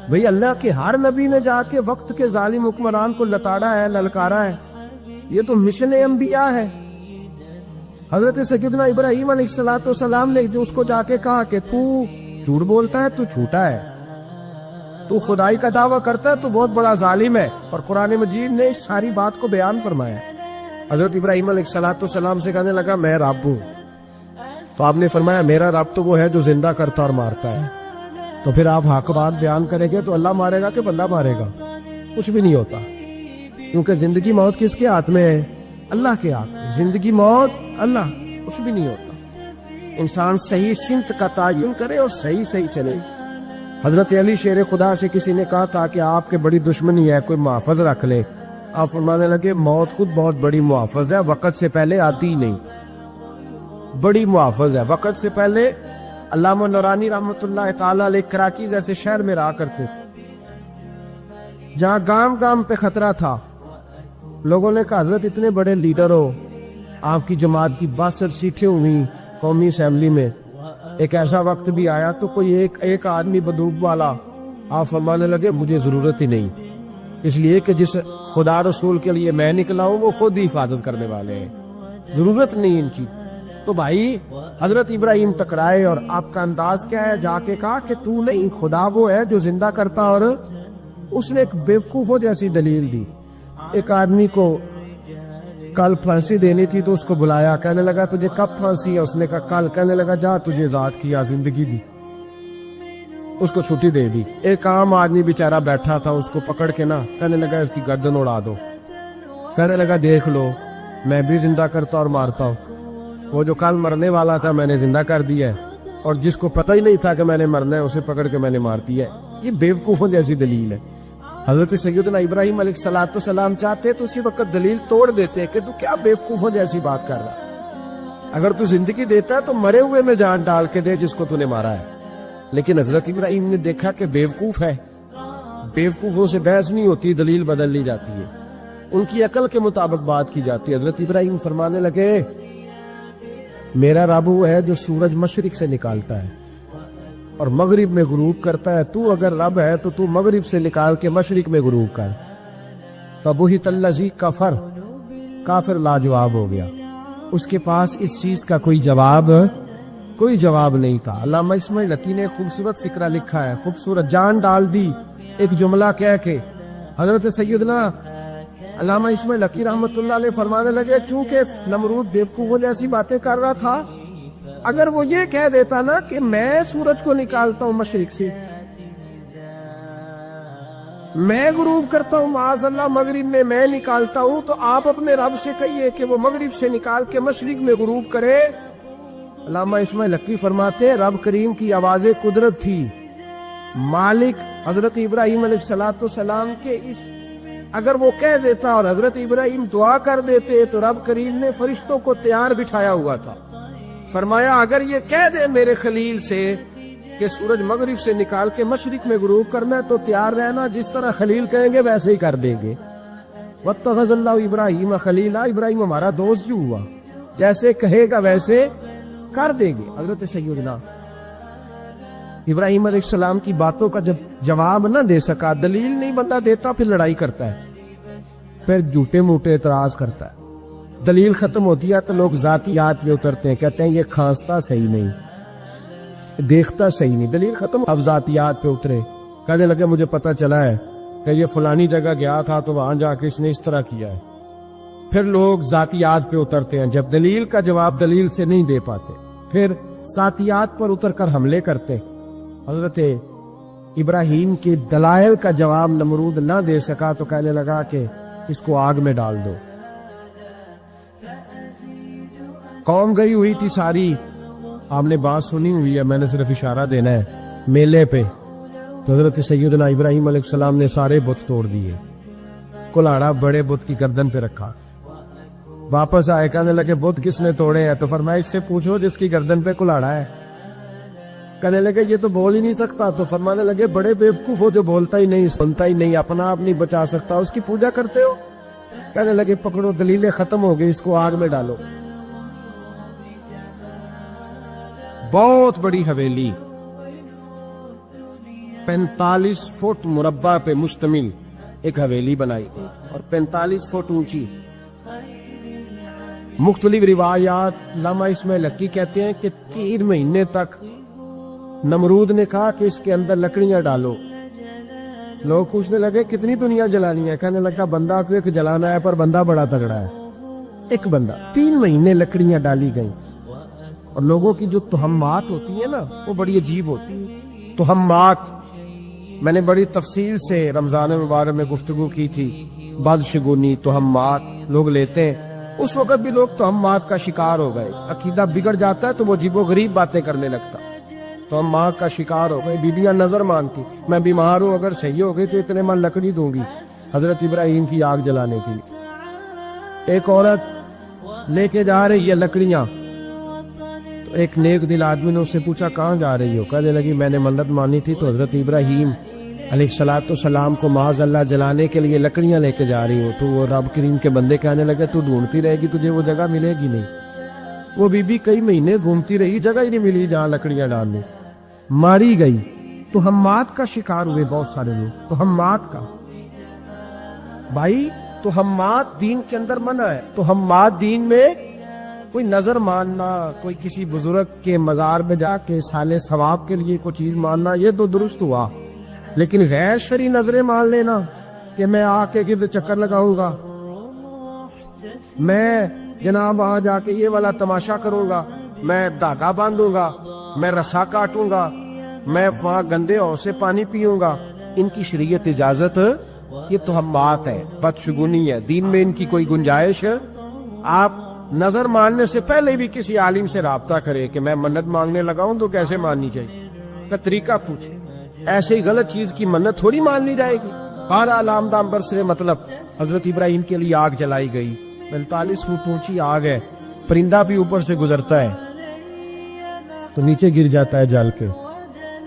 بھئی اللہ کے ہر نبی نے جا کے وقت کے ظالم حکمران کو لتاڑا ہے, للکارا ہے, یہ تو مشن انبیاء ہے. حضرت سیدنا ابراہیم علیہ السلام نے جو اس کو جا کے کہا کہ تو جھوٹ بولتا ہے, تو جھوٹا ہے, تو خدائی کا دعویٰ کرتا ہے, تو بہت بڑا ظالم ہے. اور قرآن مجید نے اس ساری بات کو بیان فرمایا. حضرت ابراہیم علیہ السلام سے کہنے لگا میں رب ہوں, تو آپ نے فرمایا میرا رب تو وہ ہے جو زندہ کرتا اور مارتا ہے. تو پھر آپ حق بات بیان کریں گے تو اللہ مارے گا کہ بندہ مارے گا؟ کچھ بھی نہیں ہوتا, کیونکہ زندگی موت کس کے ہاتھ میں ہے؟ اللہ کے ہاتھ میں. زندگی موت اللہ, کچھ بھی نہیں ہوتا. انسان صحیح سمت کا تعین کرے اور صحیح چلے. حضرت علی شیر خدا سے کسی نے کہا تھا کہ آپ کے بڑی دشمنی ہے, کوئی محافظ رکھ لے. آپ فرمانے لگے موت خود بہت بڑی محافظ ہے, وقت سے پہلے آتی ہی نہیں, بڑی محافظ ہے وقت سے پہلے. علامہ نورانی رحمۃ اللہ تعالی علیہ کراچی جیسے شہر میں رہا کرتے تھے, جہاں گام گام پہ خطرہ تھا. لوگوں نے کہا حضرت اتنے بڑے لیڈر ہو, آپ کی جماعت کی 62 سیٹیں ہوئی قومی اسمبلی میں, ایک ایسا وقت بھی آیا تو کوئی ایک آدمی بندوق والا. آپ فرمانے لگے مجھے ضرورت ہی نہیں, اس لیے کہ جس خدا رسول کے لیے میں نکلا ہوں وہ خود ہی حفاظت کرنے والے ہیں, ضرورت نہیں ان کی. تو بھائی حضرت ابراہیم ٹکرائے, اور آپ کا انداز کیا ہے؟ جا کے کہا کہ تو نہیں, خدا وہ ہے جو زندہ کرتا. اور اس نے ایک بیوقوفوں جیسی دلیل دی. ایک آدمی کو کل پھانسی دینی تھی تو اس کو بلایا, کہنے لگا تجھے کب پھانسی ہے؟ اس نے کہا کل. کہنے لگا جا تجھے ذات کیا زندگی دی, اس کو چھٹی دے دی. ایک عام آدمی بیچارہ بیٹھا تھا, اس کو پکڑ کے نا کہنے لگا اس کی گردن اڑا دو. کہنے لگا دیکھ لو میں بھی زندہ کرتا اور مارتا ہوں, وہ جو کل مرنے والا تھا میں نے زندہ کر دیا ہے, اور جس کو پتہ ہی نہیں تھا کہ میں نے مرنا ہے اسے پکڑ کے میں نے مار دیا ہے. یہ بیوقوفوں جیسی دلیل ہے. حضرت سیدنا ابراہیم علیہ السلام چاہتے تو اسی وقت دلیل توڑ دیتے کہ تو کیا بیوقوفوں جیسی بات کر رہا, اگر تو زندگی دیتا ہے تو مرے ہوئے میں جان ڈال کے دے جس کو تو نے مارا ہے. لیکن حضرت ابراہیم نے دیکھا کہ بیوقوف ہے, بیوقوفوں سے بحث نہیں ہوتی, دلیل بدل لی جاتی ہے, ان کی عقل کے مطابق بات کی جاتی ہے. حضرت ابراہیم فرمانے لگے میرا رب وہ ہے جو سورج مشرق سے نکالتا ہے اور مغرب میں غروب کرتا ہے. تو اگر رب ہے تو تو مغرب سے نکال کے مشرق میں غروب کر. فبہت الذی کفر, کافر لاجواب ہو گیا, اس کے پاس اس چیز کا کوئی جواب نہیں تھا. علامہ اسماعیل حقی نے خوبصورت فکرہ لکھا ہے, خوبصورت جان ڈال دی ایک جملہ کہہ کے. حضرت سیدنا علامہ اسماعیل حقی رحمۃ اللہ علیہ فرمانے لگے چونکہ نمرود بیوقوفوں جیسی باتیں کر رہا تھا, اگر وہ یہ کہہ دیتا نا کہ میں سورج کو نکالتا ہوں مشرق سے, میں غروب کرتا ہوں معاذ اللہ مغرب میں میں نکالتا ہوں, تو آپ اپنے رب سے کہیے کہ وہ مغرب سے نکال کے مشرق میں غروب کرے. علامہ اسماعیل حقی فرماتے ہیں رب کریم کی آواز قدرت تھی, مالک حضرت ابراہیم علیہ السلام کے اس اگر وہ کہہ دیتا اور حضرت ابراہیم دعا کر دیتے تو رب کریم نے فرشتوں کو تیار بٹھایا ہوا تھا. فرمایا اگر یہ کہہ دے میرے خلیل سے کہ سورج مغرب سے نکال کے مشرق میں غروب کرنا ہے تو تیار رہنا، جس طرح خلیل کہیں گے ویسے ہی کر دیں گے. واتخذ اللہ ابراہیم خلیلا، ابراہیم ہمارا دوست جو ہوا، جیسے کہے گا ویسے کر دیں گے. حضرت سیدنا ابراہیم علیہ السلام کی باتوں کا جب جواب نہ دے سکا، دلیل نہیں بندہ دیتا، پھر لڑائی کرتا ہے، پھر جھوٹے موٹے اعتراض کرتا ہے. دلیل ختم ہوتی ہے تو لوگ ذاتیات میں اترتے ہیں، کہتے ہیں یہ کھانستا صحیح نہیں، دیکھتا صحیح نہیں. دلیل ختم، اب ذاتیات پہ اترے، کہنے لگے مجھے پتہ چلا ہے کہ یہ فلانی جگہ گیا تھا تو وہاں جا کے اس نے اس طرح کیا ہے. پھر لوگ ذاتیات پہ اترتے ہیں، جب دلیل کا جواب دلیل سے نہیں دے پاتے پھر ذاتیات پر اتر کر حملے کرتے. حضرت ابراہیم کے دلائل کا جواب نمرود نہ دے سکا تو کہنے لگا کہ اس کو آگ میں ڈال دو. قوم گئی ہوئی تھی ساری، آپ نے بات سنی ہوئی ہے، میں نے صرف اشارہ دینا ہے، میلے پہ. تو حضرت سیدنا ابراہیم علیہ السلام نے سارے بت توڑ دیے، کلاڑا بڑے بت کی گردن پہ رکھا. واپس آئے، کہنے لگے بت کس نے توڑے ہیں؟ تو فرمایا اس سے پوچھو جس کی گردن پہ کلاڑا ہے. کہنے لگے یہ تو بول ہی نہیں سکتا. تو فرمانے لگے بڑے بیوقوف ہو جو بولتا ہی نہیں، سنتا ہی نہیں، اپنا آپ نہیں بچا سکتا، اس کی پوجا کرتے ہو. کہنے لگے پکڑو، دلیلیں ختم ہو گئی، اس کو آگ میں ڈالو. بہت بڑی حویلی 45 فٹ مربع پہ مشتمل ایک حویلی بنائی گئی اور 45 فٹ اونچی. مختلف روایات، علامہ اسماعیل حقی کہتے ہیں کہ 3 مہینے تک نمرود نے کہا کہ اس کے اندر لکڑیاں ڈالو. لوگ پوچھنے لگے کتنی دنیا جلانی ہے؟ کہنے لگا بندہ تو ایک جلانا ہے، پر بندہ بڑا تگڑا ہے، ایک بندہ. 3 مہینے لکڑیاں ڈالی گئیں. اور لوگوں کی جو تہمات ہوتی ہیں نا وہ بڑی عجیب ہوتی ہیں. تہمات میں نے بڑی تفصیل سے رمضان مبارک میں گفتگو کی تھی. بدشگونی، تہمات لوگ لیتے ہیں. اس وقت بھی لوگ تہمات کا شکار ہو گئے. عقیدہ بگڑ جاتا ہے تو وہ عجیب و غریب باتیں کرنے لگتا. تہمات کا شکار ہو گئے. بیبیاں نظر مانتی، میں بیمار ہوں، اگر صحیح ہو گئی تو اتنے من لکڑی دوں گی حضرت ابراہیم کی آگ جلانے کی. ایک عورت لے کے جا رہی ہے لکڑیاں، تو ایک نیک دل آدمی نے اس سے پوچھا کہاں جا رہی ہو؟ کہنے لگی میں نے منت مانی تھی تو حضرت ابراہیم علیہ السلام کو معاذ اللہ جلانے کے لیے لکڑیاں لے کے جا رہی ہوں. تو وہ رب کریم کے بندے کہنے لگے تو ڈھونڈتی رہے گی، تجھے وہ جگہ ملے گی نہیں. وہ بی بی کئی مہینے گھومتی رہی، جگہ ہی نہیں ملی جہاں لکڑیاں ڈالنے. ماری گئی. تہمات کا شکار ہوئے بہت سارے لوگ. تہمات کا بھائی، تہمات دین کے اندر منع ہے. تہمات دین میں کوئی نظر ماننا، کوئی کسی بزرگ کے مزار میں جا کے سالے ثواب کے لیے کوئی چیز ماننا، یہ تو درست ہوا. لیکن غیر شرعی نظریں مان لینا کہ میں آ کے گرد چکر لگاؤں گا، میں جناب وہاں جا کے یہ والا تماشا کروں گا، میں دھاگا باندھوں گا، میں رسا کاٹوں گا، میں وہاں گندے ہو سے پانی پیوں گا، ان کی شریعت اجازت؟ یہ تہمات ہے، بدشگونی ہے. دین میں ان کی کوئی گنجائش؟ آپ نظر ماننے سے پہلے بھی کسی عالم سے رابطہ کرے کہ میں منت مانگنے لگا ہوں تو کیسے ماننی چاہیے، کا طریقہ پوچھے. ایسے ہی غلط چیز کی منت تھوڑی مان لی جائے گی. بہرحال آمدام برسرے مطلب حضرت ابراہیم کے لیے آگ جلائی گئی. 45 فٹ اونچی آگ ہے، پرندہ بھی اوپر سے گزرتا ہے تو نیچے گر جاتا ہے جل کے.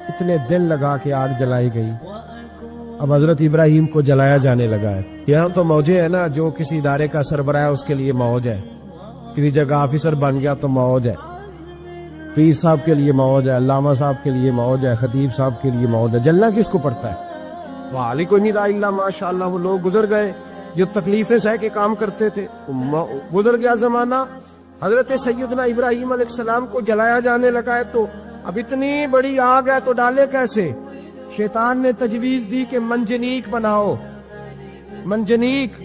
اتنے دن لگا کے آگ جلائی گئی. اب حضرت ابراہیم کو جلایا جانے لگا ہے. یہاں تو موجیں ہے نا، جو کسی ادارے کا سربراہ ہے اس کے لیے موج ہے، کسی جگہ آفیسر بن گیا تو موج ہے، پیر صاحب کے لیے موج ہے، علامہ صاحب کے لیے موج ہے، خطیب صاحب کے لیے موج ہے. جلنا کس کو پڑتا ہے؟ وَعَلِي کوئی نہیں رہا اللہ ماشاءاللہ. وہ لوگ گزر گئے جو تکلیفیں سہ کے کام کرتے تھے، گزر گیا زمانہ. حضرت سیدنا ابراہیم علیہ السلام کو جلایا جانے لگا ہے تو اب اتنی بڑی آگ ہے تو ڈالے کیسے؟ شیطان نے تجویز دی کہ منجنیق بناؤ. منجنیق،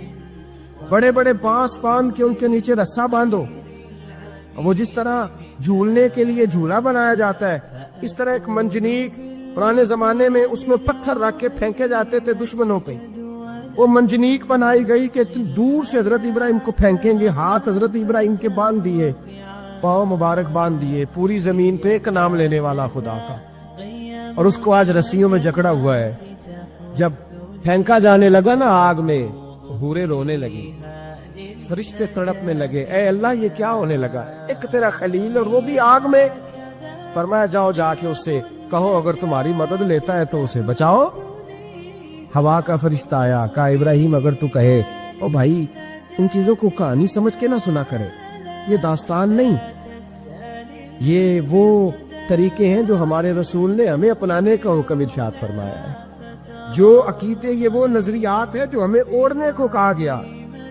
بڑے بڑے بانس باندھ کے ان کے نیچے رسا باندھو. وہ جس طرح جھولنے کے لیے جھولا بنایا جاتا ہے، اس طرح ایک منجنیق پرانے زمانے میں اس میں پتھر رکھ کے پھینکے جاتے تھے دشمنوں پہ. وہ منجنیق بنائی گئی کہ دور سے حضرت ابراہیم کو پھینکیں گے. ہاتھ حضرت ابراہیم کے باندھ دیے، پاؤں مبارک باندھ دیے. پوری زمین پہ ایک نام لینے والا خدا کا، اور اس کو آج رسیوں میں جکڑا ہوا ہے. جب پھینکا جانے لگا نا آگ میں، حوریں رونے لگی، فرشتے تڑپنے لگے، اے اللہ یہ کیا ہونے لگا؟ ایک تیرا خلیل اور وہ بھی آگ میں۔ فرمایا جاؤ جا کے اس سے کہو اگر تمہاری مدد لیتا ہے تو اسے بچاؤ۔ ہوا کا فرشتہ آیا، کہا ابراہیم اگر تو کہے، او بھائی ان چیزوں کو کہانی سمجھ کے نہ سنا کرے، یہ داستان نہیں، یہ وہ طریقے ہیں جو ہمارے رسول نے ہمیں اپنانے کا حکم ارشاد فرمایا ہے، جو عقیدے، یہ وہ نظریات ہے جو ہمیں اوڑھنے کو کہا گیا،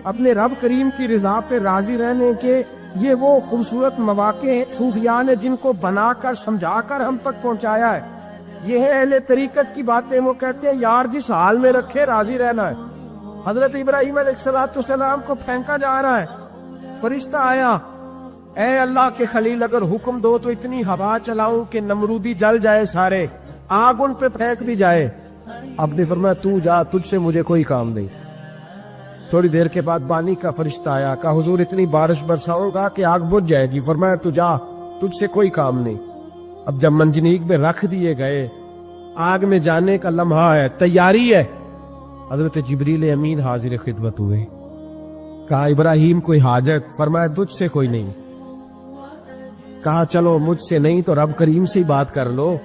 اپنے رب کریم کی رضا پہ راضی رہنے کے یہ وہ خوبصورت مواقع ہیں صوفیاء نے جن کو بنا کر سمجھا کر ہم تک پہنچایا ہے۔ یہ ہے اہل طریقت کی باتیں، وہ کہتے ہیں یار جس حال میں رکھے راضی رہنا ہے۔ حضرت ابراہیم علیہ السلام کو پھینکا جا رہا ہے، فرشتہ آیا، اے اللہ کے خلیل اگر حکم دو تو اتنی ہوا چلاؤں کہ نمرودی جل جائے، سارے آگ ان پہ پھینک دی جائے۔ اب نے فرمایا تو جا، تجھ سے مجھے کوئی کام نہیں۔ تھوڑی دیر کے بعد بانی کا فرشتہ آیا، کہا حضور اتنی بارش برساؤں گا کہ آگ بجھ جائے گی۔ فرمایا تو جا، تجھ سے کوئی کام نہیں۔ اب جب منجنیق میں رکھ دیے گئے، آگ میں جانے کا لمحہ ہے، تیاری ہے، حضرت جبریل امین حاضر خدمت ہوئے، کہا ابراہیم کوئی حاجت؟ فرمایا تجھ سے کوئی نہیں۔ کہا چلو مجھ سے نہیں تو رب کریم سے ہی بات کر لو،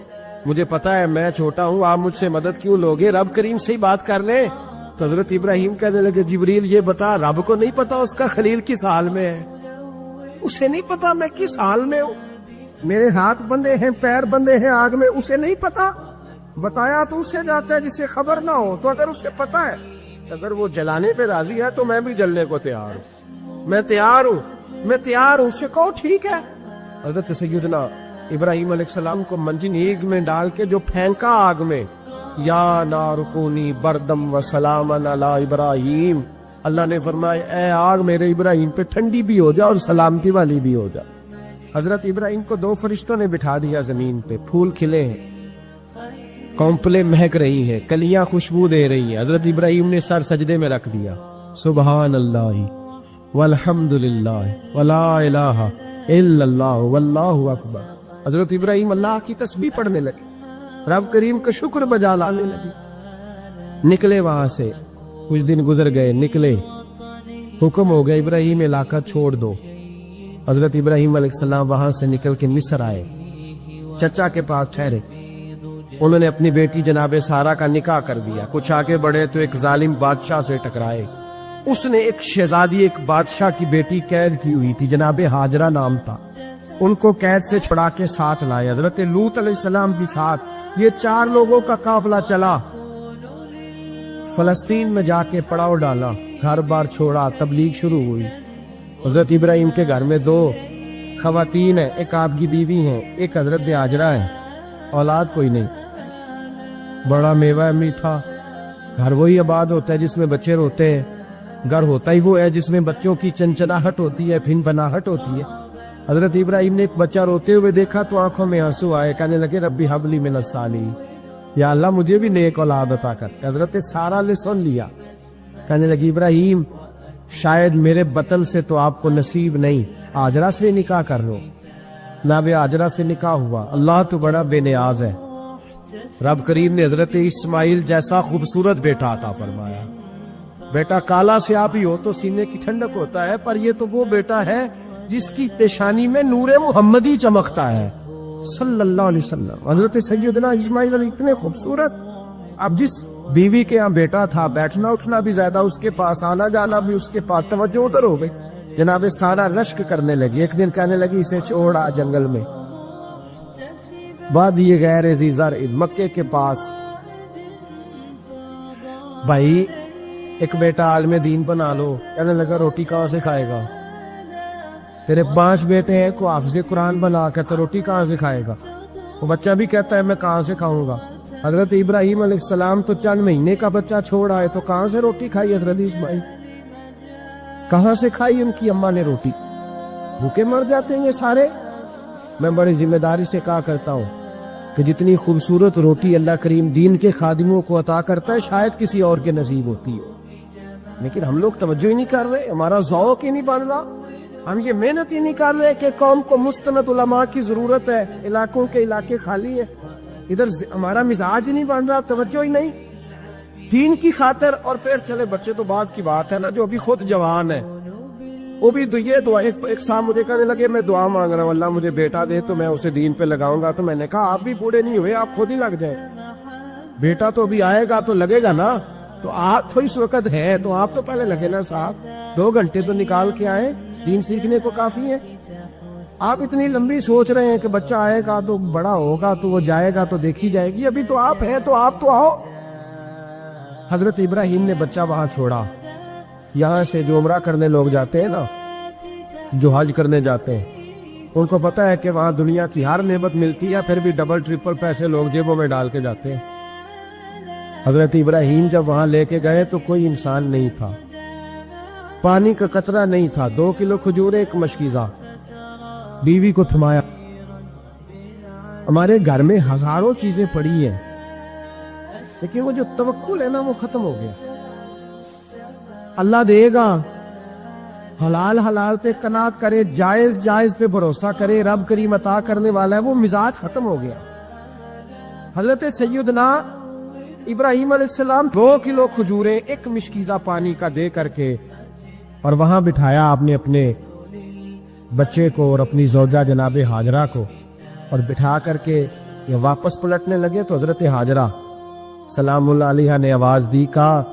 مجھے پتا ہے میں چھوٹا ہوں، آپ مجھ سے مدد کیوں لوگے، رب کریم سے ہی بات کر لیں۔ تو حضرت ابراہیم کہنے لگے جبریل یہ بتا رب کو نہیں پتا اس کا خلیل کس حال میں ہے؟ اسے نہیں پتا میں کس حال میں ہوں، میرے ہاتھ بندے ہیں، پیر بندے ہیں آگ میں، اسے نہیں پتا؟ بتایا تو اسے جاتا ہے جسے خبر نہ ہو۔ تو اگر اسے پتا ہے، اگر وہ جلانے پہ راضی ہے تو میں بھی جلنے کو تیار ہوں، میں تیار ہوں، اسے کہو ٹھیک ہے۔ حضرت سیدنا ابراہیم علیہ السلام کو منجنیق میں ڈال کے جو پھینکا آگ میں، یا نار کونی بردم و سلامن علی ابراہیم، اللہ نے فرمایا اے آگ میرے ابراہیم پہ ٹھنڈی بھی ہو جا اور سلامتی والی بھی ہو جا۔ حضرت ابراہیم کو دو فرشتوں نے بٹھا دیا زمین پہ، پھول کھلے ہیں، کونپلیں مہک رہی ہیں، کلیاں خوشبو دے رہی ہیں۔ حضرت ابراہیم نے سر سجدے میں رکھ دیا، سبحان اللہ والحمد للہ ولا الہ الا اللہ واللہ اکبر۔ حضرت ابراہیم اللہ کی تسبیح پڑھنے لگے، رب کریم کا شکر بجا لانے لگے۔ نکلے وہاں سے، کچھ دن گزر گئے، نکلے، حکم ہو گیا ابراہیم علاقہ چھوڑ دو۔ حضرت ابراہیم علیہ السلام وہاں سے نکل کے مصر آئے، چچا کے پاس ٹھہرے، انہوں نے اپنی بیٹی جناب سارہ کا نکاح کر دیا۔ کچھ آگے بڑھے تو ایک ظالم بادشاہ سے ٹکرائے، اس نے ایک شہزادی، ایک بادشاہ کی بیٹی قید کی ہوئی تھی، جناب ہاجرہ نام تھا، ان کو قید سے چھڑا کے ساتھ لائے۔ حضرت لوط علیہ السلام بھی ساتھ، یہ 4 لوگوں کا قافلہ چلا، فلسطین میں جا کے پڑاؤ ڈالا، گھر بار چھوڑا، تبلیغ شروع ہوئی۔ حضرت ابراہیم کے گھر میں 2 خواتین ہیں، ایک آپ کی بیوی ہیں، ایک حضرت ہاجرہ ہے، اولاد کوئی نہیں، بڑا میوہ ہے میٹھا، گھر وہی آباد ہوتا ہے جس میں بچے روتے ہیں، گھر ہوتا ہی وہ ہے جس میں بچوں کی چنچناہٹ ہوتی ہے، پھن پناہٹ ہوتی ہے۔ حضرت ابراہیم نے ایک بچہ روتے ہوئے دیکھا تو آنکھوں میں آنسو آئے، کہنے لگے ربی حب لی من الصالحین، یا اللہ مجھے بھی نیک اولاد عطا کر۔ حضرت سارہ نے سن لیا، کہنے لگی ابراہیم شاید میرے بطن سے تو آپ کو نصیب نہیں، ہاجرہ سے نکاح کر لو۔ جناب ہاجرہ سے نکاح ہوا، اللہ تو بڑا بے نیاز ہے، رب کریم نے حضرت اسماعیل جیسا خوبصورت بیٹا عطا فرمایا۔ بیٹا کالا سے آپ ہی ہو تو سینے کی ٹھنڈک ہوتا ہے، پر یہ تو وہ بیٹا ہے جس کی پیشانی میں نور محمدی چمکتا ہے صلی اللہ علیہ وسلم۔ حضرت سیدنا اسماعیل علیہ اتنے خوبصورت، اب جس بیوی کے یہاں بیٹا تھا، بیٹھنا اٹھنا بھی زیادہ اس کے پاس، آنا جانا بھی اس کے پاس، توجہ ادھر ہو گئی۔ جناب سارہ رشک کرنے لگی، ایک دن کہنے لگی اسے چھوڑا جنگل میں، وادی غیر ذی زرع مکے کے پاس۔ بھائی ایک بیٹا عالم دین بنا لو، کہنے لگا روٹی کہاں سے کھائے گا؟ تیرے 5 بیٹے ہیں، کو حافظ قرآن بنا کے تو روٹی کہاں سے کھائے گا؟ وہ بچہ بھی کہتا ہے میں کہاں سے کھاؤں گا۔ حضرت ابراہیم علیہ السلام تو چند مہینے کا بچہ چھوڑ آئے، تو کہاں سے روٹی کھائی حضرت اسماعیل؟ کہاں سے کھائی ان کی اماں نے روٹی؟ بھوکے مر جاتے ہیں یہ سارے۔ میں بڑی ذمہ داری سے کہا کرتا ہوں کہ جتنی خوبصورت روٹی اللہ کریم دین کے خادموں کو عطا کرتا ہے شاید کسی اور کے نصیب ہوتی ہو، لیکن ہم لوگ توجہ ہی نہیں کر رہے، ہمارا ذوق ہی نہیں بن رہا، ہم یہ محنت ہی نہیں کر رہے کہ قوم کو مستند علماء کی ضرورت ہے، علاقوں کے علاقے خالی ہیں، ادھر ہمارا مزاج ہی نہیں بن رہا، توجہ ہی نہیں۔ دین کی خاطر. اور پھر چلے بچے تو بات کی بات ہے نا, جو ابھی خود جوان ہے وہ بھی یہ دعا, ایک صاحب مجھے کہنے لگے میں دعا مانگ رہا ہوں اللہ مجھے بیٹا دے تو میں اسے دین پہ لگاؤں گا. تو میں نے کہا آپ بھی بوڑھے نہیں ہوئے, آپ خود ہی لگ جائیں. بیٹا تو ابھی آئے گا تو لگے گا نا, تو آپ تو اس وقت ہے تو آپ تو پہلے لگے نا صاحب, 2 گھنٹے تو نکال کے آئے, دین سیکھنے کو کافی ہے. آپ اتنی لمبی سوچ رہے ہیں کہ بچہ آئے گا تو بڑا ہوگا تو وہ جائے گا تو دیکھی جائے گی, ابھی تو آپ ہیں تو آپ تو آؤ. حضرت ابراہیم نے بچہ وہاں چھوڑا. یہاں سے جو عمرہ کرنے لوگ جاتے ہیں نا, جو حج کرنے جاتے ہیں, ان کو پتا ہے کہ وہاں دنیا کی ہر نعمت ملتی ہے, پھر بھی ڈبل ٹرپل پیسے لوگ جیبوں میں ڈال کے جاتے ہیں. حضرت ابراہیم جب وہاں لے کے گئے تو کوئی انسان نہیں تھا, پانی کا قطرہ نہیں تھا, 2 کلو کھجور, 1 مشکیزہ. بیوی کو تھمایا. ہمارے گھر میں ہزاروں چیزیں پڑی ہیں لیکن وہ جو توکل ہے نا وہ ختم ہو گیا. اللہ دے گا, حلال حلال پہ قناعت کرے, جائز جائز پہ بھروسہ کرے, رب کریم عطا کرنے والا ہے, وہ مزاج ختم ہو گیا. حضرت سیدنا ابراہیم علیہ السلام 2 کلو کھجوریں 1 مشکیزہ پانی کا دے کر کے, اور وہاں بٹھایا آپ نے اپنے بچے کو اور اپنی زوجہ جناب ہاجرہ کو, اور بٹھا کر کے یہ واپس پلٹنے لگے تو حضرت ہاجرہ سلام اللہ علیہ نے آواز دی, کہا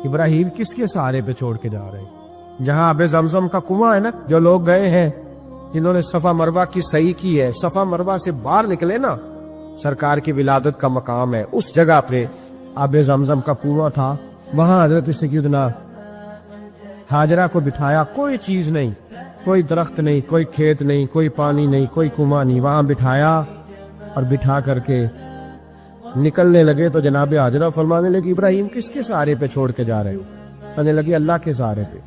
ابراہیم کس کے سہارے پہ چھوڑ کے جا رہے ہیں؟ جہاں آب زمزم کا کنواں ہے نا, جو لوگ گئے ہیں جنہوں نے صفا مروہ کی صحیح کی ہے, صفا مروہ سے باہر نکلے نا, سرکار کی ولادت کا مقام ہے, اس جگہ پہ آب زمزم کا کنواں تھا. وہاں حضرت سیدنا ہاجرہ کو بٹھایا, کوئی چیز نہیں, کوئی درخت نہیں, کوئی کھیت نہیں, کوئی پانی نہیں, کوئی کنواں نہیں, وہاں بٹھایا اور بٹھا کر کے نکلنے لگے تو جناب ہاجرہ فرمانے لگی ابراہیم کس کے سہارے پہ چھوڑ کے جا رہے ہو؟ کہنے لگی اللہ کے سہارے پہ.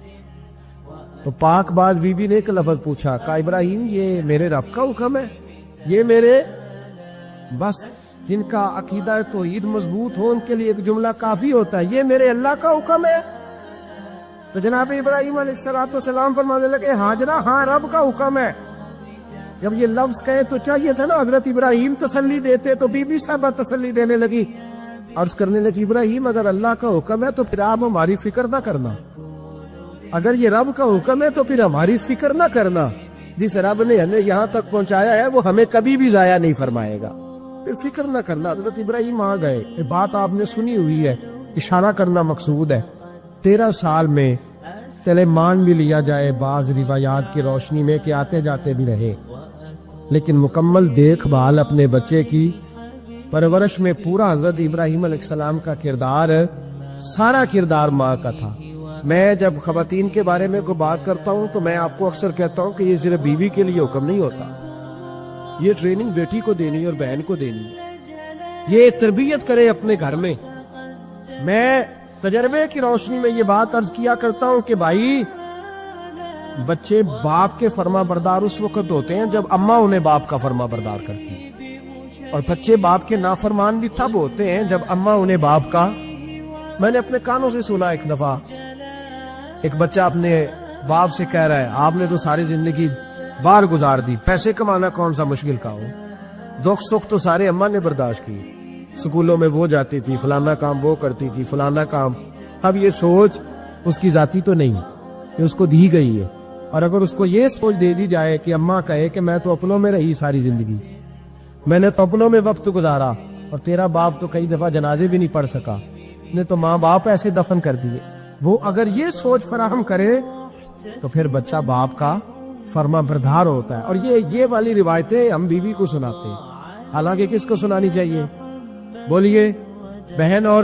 تو پاک باز بی بی نے ایک لفظ پوچھا, کہا ابراہیم یہ میرے رب کا حکم ہے, یہ میرے, بس جن کا عقیدہ توحید مضبوط ہو ان کے لیے ایک جملہ کافی ہوتا ہے, یہ میرے اللہ کا حکم ہے. تو جناب ابراہیم علیہ السلام فرمانے لگے ہاجرہ ہاں رب کا حکم ہے. جب یہ لفظ کہے تو چاہیے تھا نا حضرت ابراہیم تسلی دیتے, تو بی بی صاحبہ تسلی دینے لگی, عرض کرنے لگی ابراہیم اگر اللہ کا حکم ہے تو پھر آپ ہماری فکر نہ کرنا, اگر یہ رب کا حکم ہے تو پھر ہماری فکر نہ کرنا, جس رب نے ہمیں یہاں تک پہنچایا ہے وہ ہمیں کبھی بھی ضائع نہیں فرمائے گا, پھر فکر نہ کرنا. حضرت ابراہیم آ گئے. یہ بات آپ نے سنی ہوئی ہے, اشارہ کرنا مقصود ہے. 13 سال میں چلے مان بھی لیا جائے بعض روایات کی روشنی میں کہ آتے جاتے بھی رہے, لیکن مکمل دیکھ بھال اپنے بچے کی پرورش میں پورا حضرت ابراہیم علیہ السلام کا کردار, سارا کردار ماں کا تھا. میں جب خواتین کے بارے میں کوئی بات کرتا ہوں تو میں آپ کو اکثر کہتا ہوں کہ یہ صرف بیوی کے لیے حکم نہیں ہوتا, یہ ٹریننگ بیٹی کو دینی اور بہن کو دینی ہے, یہ تربیت کرے اپنے گھر میں. میں تجربے کی روشنی میں یہ بات عرض کیا کرتا ہوں کہ بھائی بچے باپ کے فرما بردار اس وقت ہوتے ہیں جب اماں انہیں باپ کا فرما بردار کرتی ہیں, اور بچے باپ کے نافرمان بھی تب ہوتے ہیں جب اماں انہیں باپ کا. میں نے اپنے کانوں سے سنا ایک دفعہ ایک بچہ اپنے باپ سے کہہ رہا ہے آپ نے تو ساری زندگی باہر گزار دی, پیسے کمانا کون سا مشکل کام ہو, دکھ سکھ تو سارے اماں نے برداشت کی, سکولوں میں وہ جاتی تھی, فلانا کام وہ کرتی تھی, فلانا کام. اب یہ سوچ اس کی ذاتی تو نہیں, یہ اس کو دی گئی ہے. اور اگر اس کو یہ سوچ دے دی جائے کہ اماں کہے کہ میں تو اپنوں میں رہی ساری زندگی, میں نے تو اپنوں میں وقت گزارا, اور تیرا باپ تو کئی دفعہ جنازے بھی نہیں پڑھ سکا, نے تو ماں باپ ایسے دفن کر دیے, وہ اگر یہ سوچ فراہم کرے تو پھر بچہ باپ کا فرما بردار ہوتا ہے. اور یہ والی روایتیں ہم بیوی کو سناتے ہیں, حالانکہ کس کو سنانی چاہیے؟ بولیے, بہن اور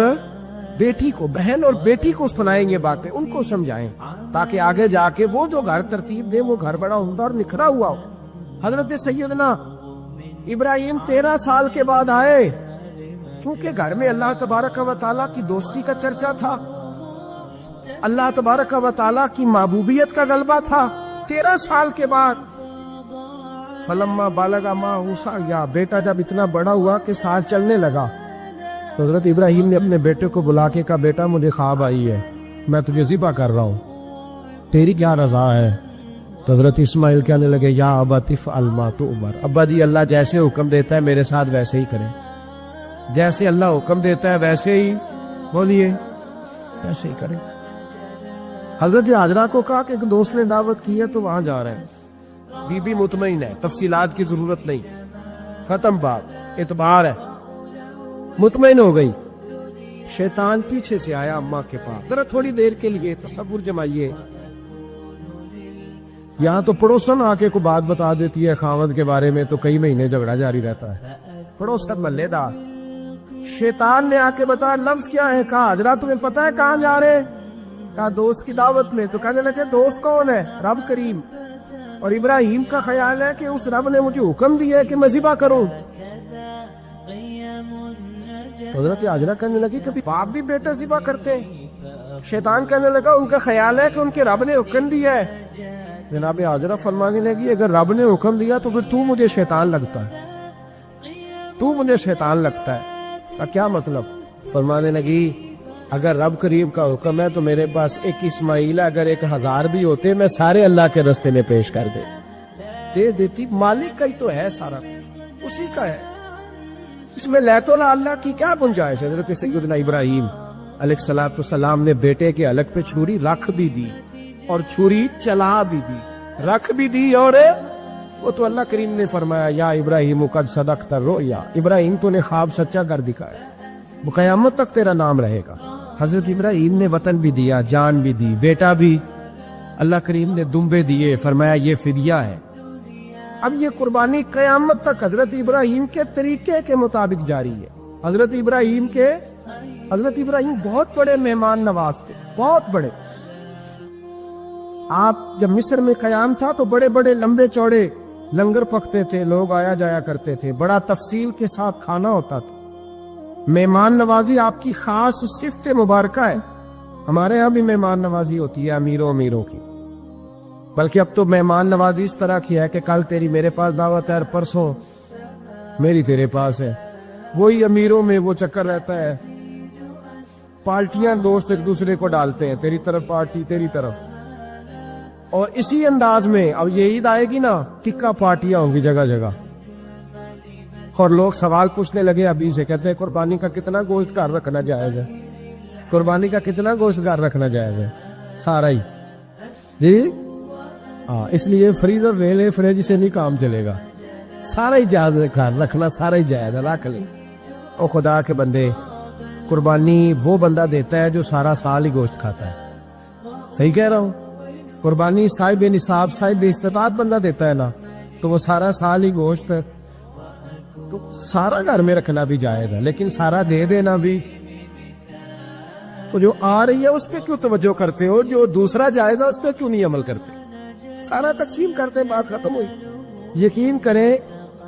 بیٹی کو. بہن اور بیٹی کو سنائیں گے باتیں, ان کو سمجھائیں تاکہ آگے جا کے وہ جو گھر ترتیب دے وہ گھر بڑا عمدہ اور نکھرا ہوا ہو. حضرت سیدنا ابراہیم 13 سال کے بعد آئے, چونکہ گھر میں اللہ تبارک و تعالیٰ کی دوستی کا چرچا تھا, اللہ تبارک و تعالیٰ کی محبوبیت کا غلبہ تھا. 13 سال کے بعد فلما بالغ معہ سعیا, بیٹا جب اتنا بڑا ہوا کہ ساتھ چلنے لگا, تو حضرت ابراہیم نے اپنے بیٹے کو بلا کے کہا بیٹا مجھے خواب آئی ہے, میں تجھے ذبح کر رہا ہوں, تیری کیا رضا ہے؟ تو حضرت اسماعیل کہنے لگے یا ابت افعل ما تؤمر, ابا جی اللہ جیسے حکم دیتا ہے میرے ساتھ ویسے ہی کریں, جیسے اللہ حکم دیتا ہے ویسے ہی بولیے ایسے ہی کریں. حضرت حاجرہ کو کہا کہ ایک دوست نے دعوت کی ہے تو وہاں جا رہے ہیں. بی بی مطمئن ہے, تفصیلات کی ضرورت نہیں, ختم بات, اعتبار ہے, مطمئن ہو گئی. شیطان پیچھے سے آیا اماں کے پاس. ذرا تھوڑی دیر کے لیے تصور جمائیے, یہاں تو پڑوسن آ کے کو بات بتا دیتی ہے خاوند کے بارے میں تو کئی مہینے جھگڑا جاری رہتا ہے. پڑوسن محلے دار. شیطان نے آ کے بتایا لفظ کیا ہے. کہا حضرت تمہیں پتا ہے کہاں جا رہے ہیں؟ کہا دوست کی دعوت میں. تو کہنے لگے دوست کون ہے؟ رب کریم. اور ابراہیم کا خیال ہے کہ اس رب نے مجھے حکم دیا ہے کہ میں ذبح کروں. تو حضرت حاجرہ کہنے لگی کبھی باپ بھی بیٹا ذبح کرتے ہیں؟ شیطان کہنے لگا ان کا خیال ہے کہ ان کے رب نے حکم دیا ہے. جناب حاجرہ فرمانے لگی اگر رب نے حکم دیا تو پھر تو مجھے شیطان لگتا ہے, تو مجھے شیطان لگتا ہے. کا کیا مطلب؟ فرمانے لگی اگر رب کریم کا حکم ہے تو میرے پاس ایک اسماعیل ہے, اگر 1000 بھی ہوتے میں سارے اللہ کے رستے میں پیش کر دے دیتی. مالک کا ہی تو ہے سارا کچھ, اسی کا ہے, اس میں لیت اللہ کی کیا گنجائش ہے. حضرت سیدنا ابراہیم علیہ السلام نے بیٹے کے حلق پہ چھری رکھ بھی دی اور چھری چلا بھی دی, رکھ بھی دی, اور وہ تو اللہ کریم نے فرمایا یا ابراہیم قد صدقت الرؤیا, ابراہیم تو نے خواب سچا کر دکھایا, وہ قیامت تک تیرا نام رہے گا. حضرت ابراہیم نے وطن بھی دیا, جان بھی دی, بیٹا بھی. اللہ کریم نے دمبے دیے, فرمایا یہ فدیہ ہے. اب یہ قربانی قیامت تک حضرت ابراہیم کے طریقے کے مطابق جاری ہے. حضرت ابراہیم بہت بڑے مہمان نواز تھے, بہت بڑے. آپ جب مصر میں قیام تھا تو بڑے بڑے لمبے چوڑے لنگر پکتے تھے, لوگ آیا جایا کرتے تھے, بڑا تفصیل کے ساتھ کھانا ہوتا تھا. مہمان نوازی آپ کی خاص صفت مبارکہ ہے. ہمارے ہاں بھی مہمان نوازی ہوتی ہے امیروں کی, بلکہ اب تو مہمان نوازی اس طرح کی ہے کہ کل تیری میرے پاس دعوت ہے اور پرسوں میری تیرے پاس ہے. وہی امیروں میں وہ چکر رہتا ہے, پارٹیاں دوست ایک دوسرے کو ڈالتے ہیں, تیری طرف پارٹی تیری طرف. اور اسی انداز میں اب یہ عید آئے گی نا, ٹکا پارٹیاں ہوں گی جگہ جگہ, اور لوگ سوال پوچھنے لگے ابھی سے, کہتے ہیں قربانی کا کتنا گوشت گھر رکھنا جائز ہے, قربانی کا کتنا گوشت گھر رکھنا جائز ہے؟ سارا ہی جی, اس لیے فریزر لے لے, فریج سے نہیں کام چلے گا. سارا ہی جائز ہے گھر رکھنا, سارا ہی جائز ہے, رکھ لیں. او خدا کے بندے, قربانی وہ بندہ دیتا ہے جو سارا سال ہی گوشت کھاتا ہے. صحیح کہہ رہا ہوں؟ قربانی صاحب نصاب, صاحب استطاعت بندہ دیتا ہے نا, تو وہ سارا سال ہی گوشت, تو سارا گھر میں رکھنا بھی جائز ہے, لیکن سارا دے دینا بھی. تو جو آ رہی ہے اس پہ کیوں توجہ کرتے ہو, جو دوسرا جائز ہے اس پہ کیوں نہیں عمل کرتے؟ سارا تقسیم کرتے, بات ختم ہوئی. یقین کریں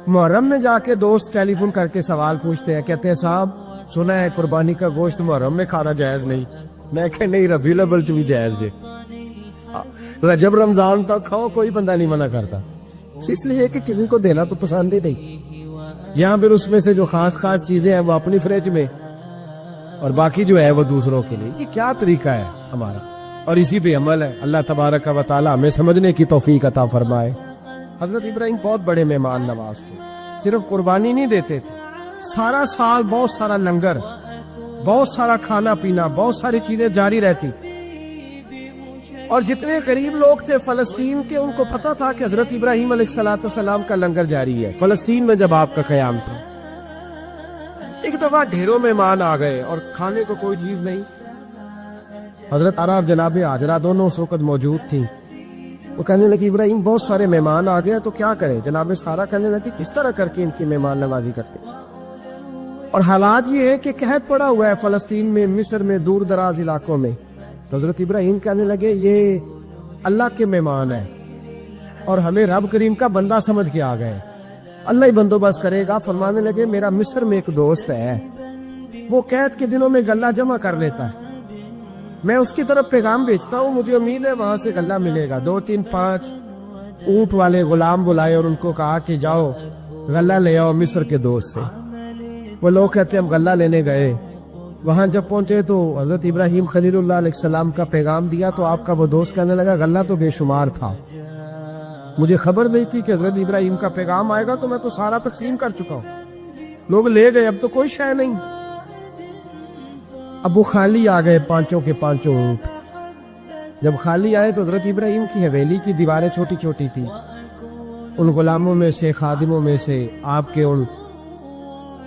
محرم میں جا کے دوست ٹیلی فون کر کے سوال پوچھتے ہیں, کہتے ہیں صاحب سنا ہے قربانی کا گوشت محرم میں کھانا جائز نہیں. میں کہ نہیں, ربیع الاول بھی جائز جے, رجب رمضان تک کھاؤ, کوئی بندہ نہیں منع کرتا. اس لیے کہ کسی کو دینا تو پسند ہی نہیں. یہاں پھر اس میں سے جو خاص چیزیں ہیں وہ اپنی فریج میں, اور باقی جو ہے وہ دوسروں کے لیے. یہ کیا طریقہ ہے ہمارا, اور اسی پہ عمل ہے. اللہ تبارک و تعالی ہمیں سمجھنے کی توفیق عطا فرمائے. حضرت ابراہیم بہت بڑے مہمان نواز تھے. صرف قربانی نہیں دیتے تھے, سارا سال بہت سارا لنگر, بہت سارا کھانا پینا, بہت ساری چیزیں جاری رہتی. اور جتنے قریب لوگ تھے فلسطین کے, ان کو پتا تھا کہ حضرت ابراہیم علیہ السلام کا لنگر جاری ہے. فلسطین میں جب آپ کا قیام تھا, ایک دفعہ ڈھیروں مہمان آ گئے اور کھانے کو کوئی چیز نہیں. حضرت سارہ اور جناب حاجرہ دونوں اس وقت موجود تھیں. وہ کہنے لگی ابراہیم بہت سارے مہمان آ گئے تو کیا کریں؟ جناب سارہ کہنے لگی کس طرح کر کے ان کی مہمان نوازی کرتے. اور حالات یہ ہے کہ قحط پڑا ہوا ہے فلسطین میں, مصر میں, دور دراز علاقوں میں. تو حضرت ابراہیم کہنے لگے یہ اللہ کے مہمان ہیں اور ہمیں رب کریم کا بندہ سمجھ کے آ گئے, اللہ ہی بندوبست کرے گا. فرمانے لگے میرا مصر میں ایک دوست ہے, وہ قحط کے دنوں میں غلہ جمع کر لیتا ہے, میں اس کی طرف پیغام بھیجتا ہوں, مجھے امید ہے وہاں سے غلہ ملے گا. 2-3-5 اونٹ والے غلام بلائے اور ان کو کہا کہ جاؤ غلہ لے آؤ مصر کے دوست سے. وہ لوگ کہتے ہیں ہم غلہ لینے گئے, وہاں جب پہنچے تو حضرت ابراہیم خلیل اللہ علیہ السلام کا پیغام دیا تو آپ کا وہ دوست کہنے لگا غلہ تو بے شمار تھا, مجھے خبر نہیں تھی کہ حضرت ابراہیم کا پیغام آئے گا, تو میں تو سارا تقسیم کر چکا ہوں, لوگ لے گئے, اب تو کوئی شے نہیں. اب وہ خالی آ گئے پانچوں کے پانچوں اونٹ. جب خالی آئے تو حضرت ابراہیم کی حویلی کی دیواریں چھوٹی چھوٹی تھی. ان غلاموں میں سے، خادموں میں سے، آپ کے ان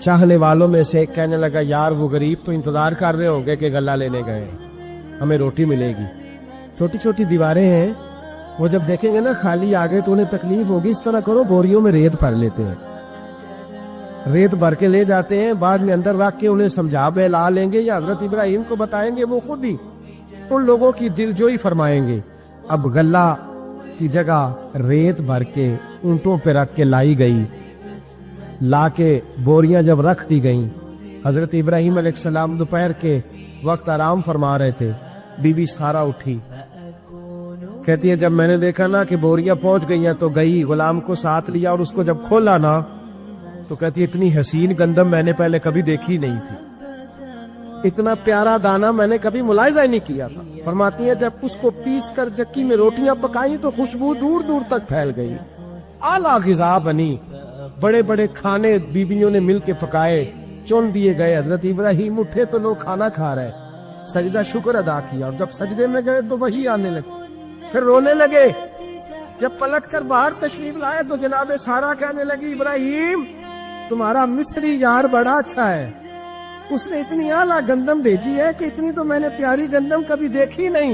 چاہنے والوں میں سے ایک کہنے لگا یار وہ غریب تو انتظار کر رہے ہوں گے کہ غلہ لینے گئے، ہمیں روٹی ملے گی. چھوٹی چھوٹی دیواریں ہیں، وہ جب دیکھیں گے نا خالی آ گئے تو انہیں تکلیف ہوگی. اس طرح کرو بوریوں میں ریت بھر لیتے ہیں، ریت بھر کے لے جاتے ہیں، بعد میں اندر رکھ کے انہیں سمجھا بہلا لیں گے یا حضرت ابراہیم کو بتائیں گے، وہ خود ہی ان لوگوں کی دلجوئی فرمائیں گے. اب غلہ کی جگہ ریت بھر کے اونٹوں پہ رکھ کے لائی گئی. لا کے بوریاں جب رکھ دی گئیں، حضرت ابراہیم علیہ السلام دوپہر کے وقت آرام فرما رہے تھے. بی بی سارا اٹھی، کہتی ہے جب میں نے دیکھا نا کہ بوریاں پہنچ گئی ہیں تو گئی، غلام کو ساتھ لیا اور اس کو جب کھولا نا تو کہتی ہے اتنی حسین گندم میں نے پہلے کبھی دیکھی نہیں تھی، اتنا پیارا دانہ میں نے کبھی ملاحظہ ہی نہیں کیا تھا. فرماتی ہے جب اس کو پیس کر چکی میں روٹیاں پکائیں تو خوشبو دور دور تک پھیل گئی. اعلیٰ غذا بنی، بڑے بڑے کھانے بیویوں نے مل کے پکائے، چن دیے گئے. حضرت ابراہیم اٹھے تو لوگ کھانا کھا رہے، سجدہ شکر ادا کیا، اور جب سجدے میں گئے تو وہی آنے لگے، پھر رونے لگے. جب پلٹ کر باہر تشریف لائے تو جناب سارا کہنے لگی ابراہیم تمہارا مصری یار بڑا اچھا ہے، اس نے اتنی اعلیٰ گندم بھیجی ہے کہ اتنی تو میں نے پیاری گندم کبھی دیکھی نہیں.